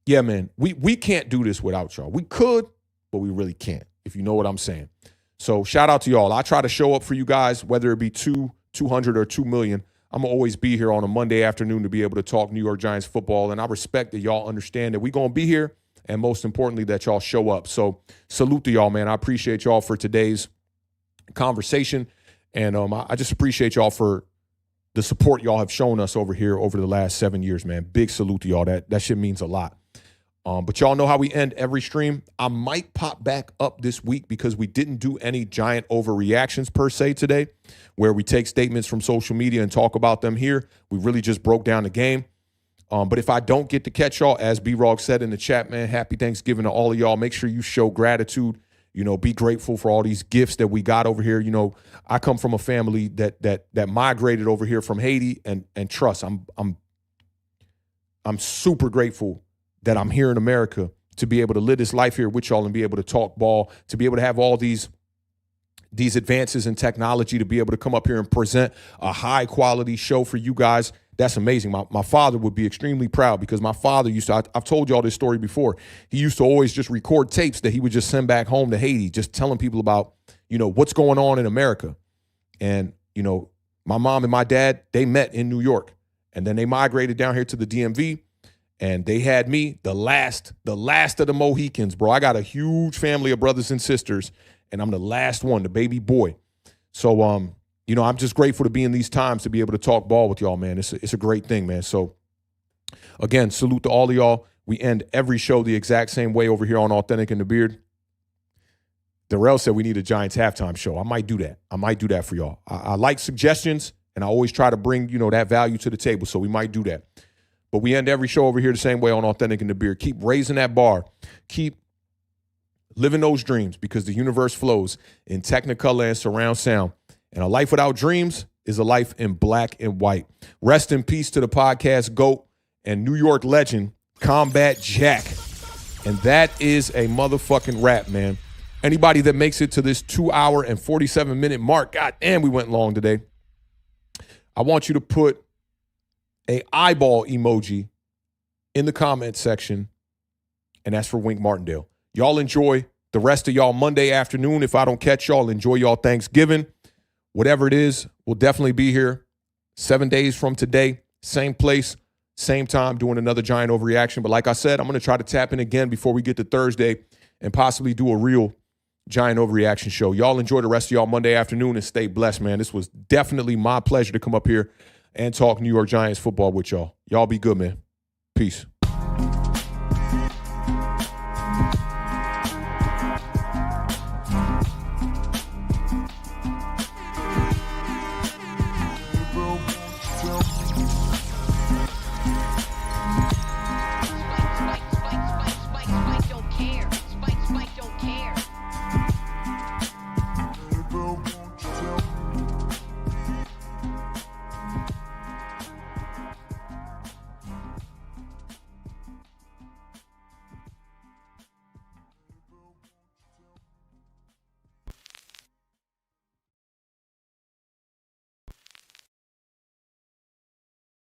yeah, man, we can't do this without y'all. We could, but we really can't, if you know what I'm saying. So shout out to y'all. I try to show up for you guys, whether it be 200 or 2 million. I'm going to always be here on a Monday afternoon to be able to talk New York Giants football. And I respect that y'all understand that we're going to be here, and most importantly, that y'all show up. So salute to y'all, man. I appreciate y'all for today's conversation. And I just appreciate y'all for the support y'all have shown us over here over the last 7 years, man. Big salute to y'all. That shit means a lot. But y'all know how we end every stream. I might pop back up this week because we didn't do any Giant overreactions per se today, where we take statements from social media and talk about them here. We really just broke down the game. But if I don't get to catch y'all, as B-Rog said in the chat, man, happy Thanksgiving to all of y'all. Make sure you show gratitude. Be grateful for all these gifts that we got over here. I come from a family that migrated over here from Haiti, and trust, I'm super grateful that I'm here in America to be able to live this life here with y'all and be able to talk ball, to be able to have all these advances in technology, to be able to come up here and present a high quality show for you guys. That's amazing. My father would be extremely proud because my father used to, I've told y'all this story before. He used to always just record tapes that he would just send back home to Haiti, just telling people about, what's going on in America. And, my mom and my dad, they met in New York, and then they migrated down here to the DMV, and they had me, the last of the Mohicans, bro. I got a huge family of brothers and sisters, and I'm the last one, the baby boy. So, I'm just grateful to be in these times to be able to talk ball with y'all, man. It's a great thing, man. So, again, salute to all of y'all. We end every show the exact same way over here on Authentic in the Beard. Darrell said we need a Giants halftime show. I might do that. I might do that for y'all. I like suggestions, and I always try to bring, that value to the table, so we might do that. But we end every show over here the same way on Authentic in the Beard. Keep raising that bar. Keep living those dreams, because the universe flows in Technicolor and surround sound. And a life without dreams is a life in black and white. Rest in peace to the podcast GOAT and New York legend, Combat Jack. And that is a motherfucking wrap, man. Anybody that makes it to this 2 hour and 47 minute mark, god damn, we went long today. I want you to put a eyeball emoji in the comment section, and that's for Wink Martindale. Y'all enjoy the rest of y'all Monday afternoon. If I don't catch y'all, enjoy y'all Thanksgiving. Whatever it is, we'll definitely be here 7 days from today, same place, same time, doing another Giant overreaction. But like I said, I'm going to try to tap in again before we get to Thursday and possibly do a real Giant overreaction show. Y'all enjoy the rest of y'all Monday afternoon and stay blessed, man. This was definitely my pleasure to come up here and talk New York Giants football with y'all. Y'all be good, man. Peace.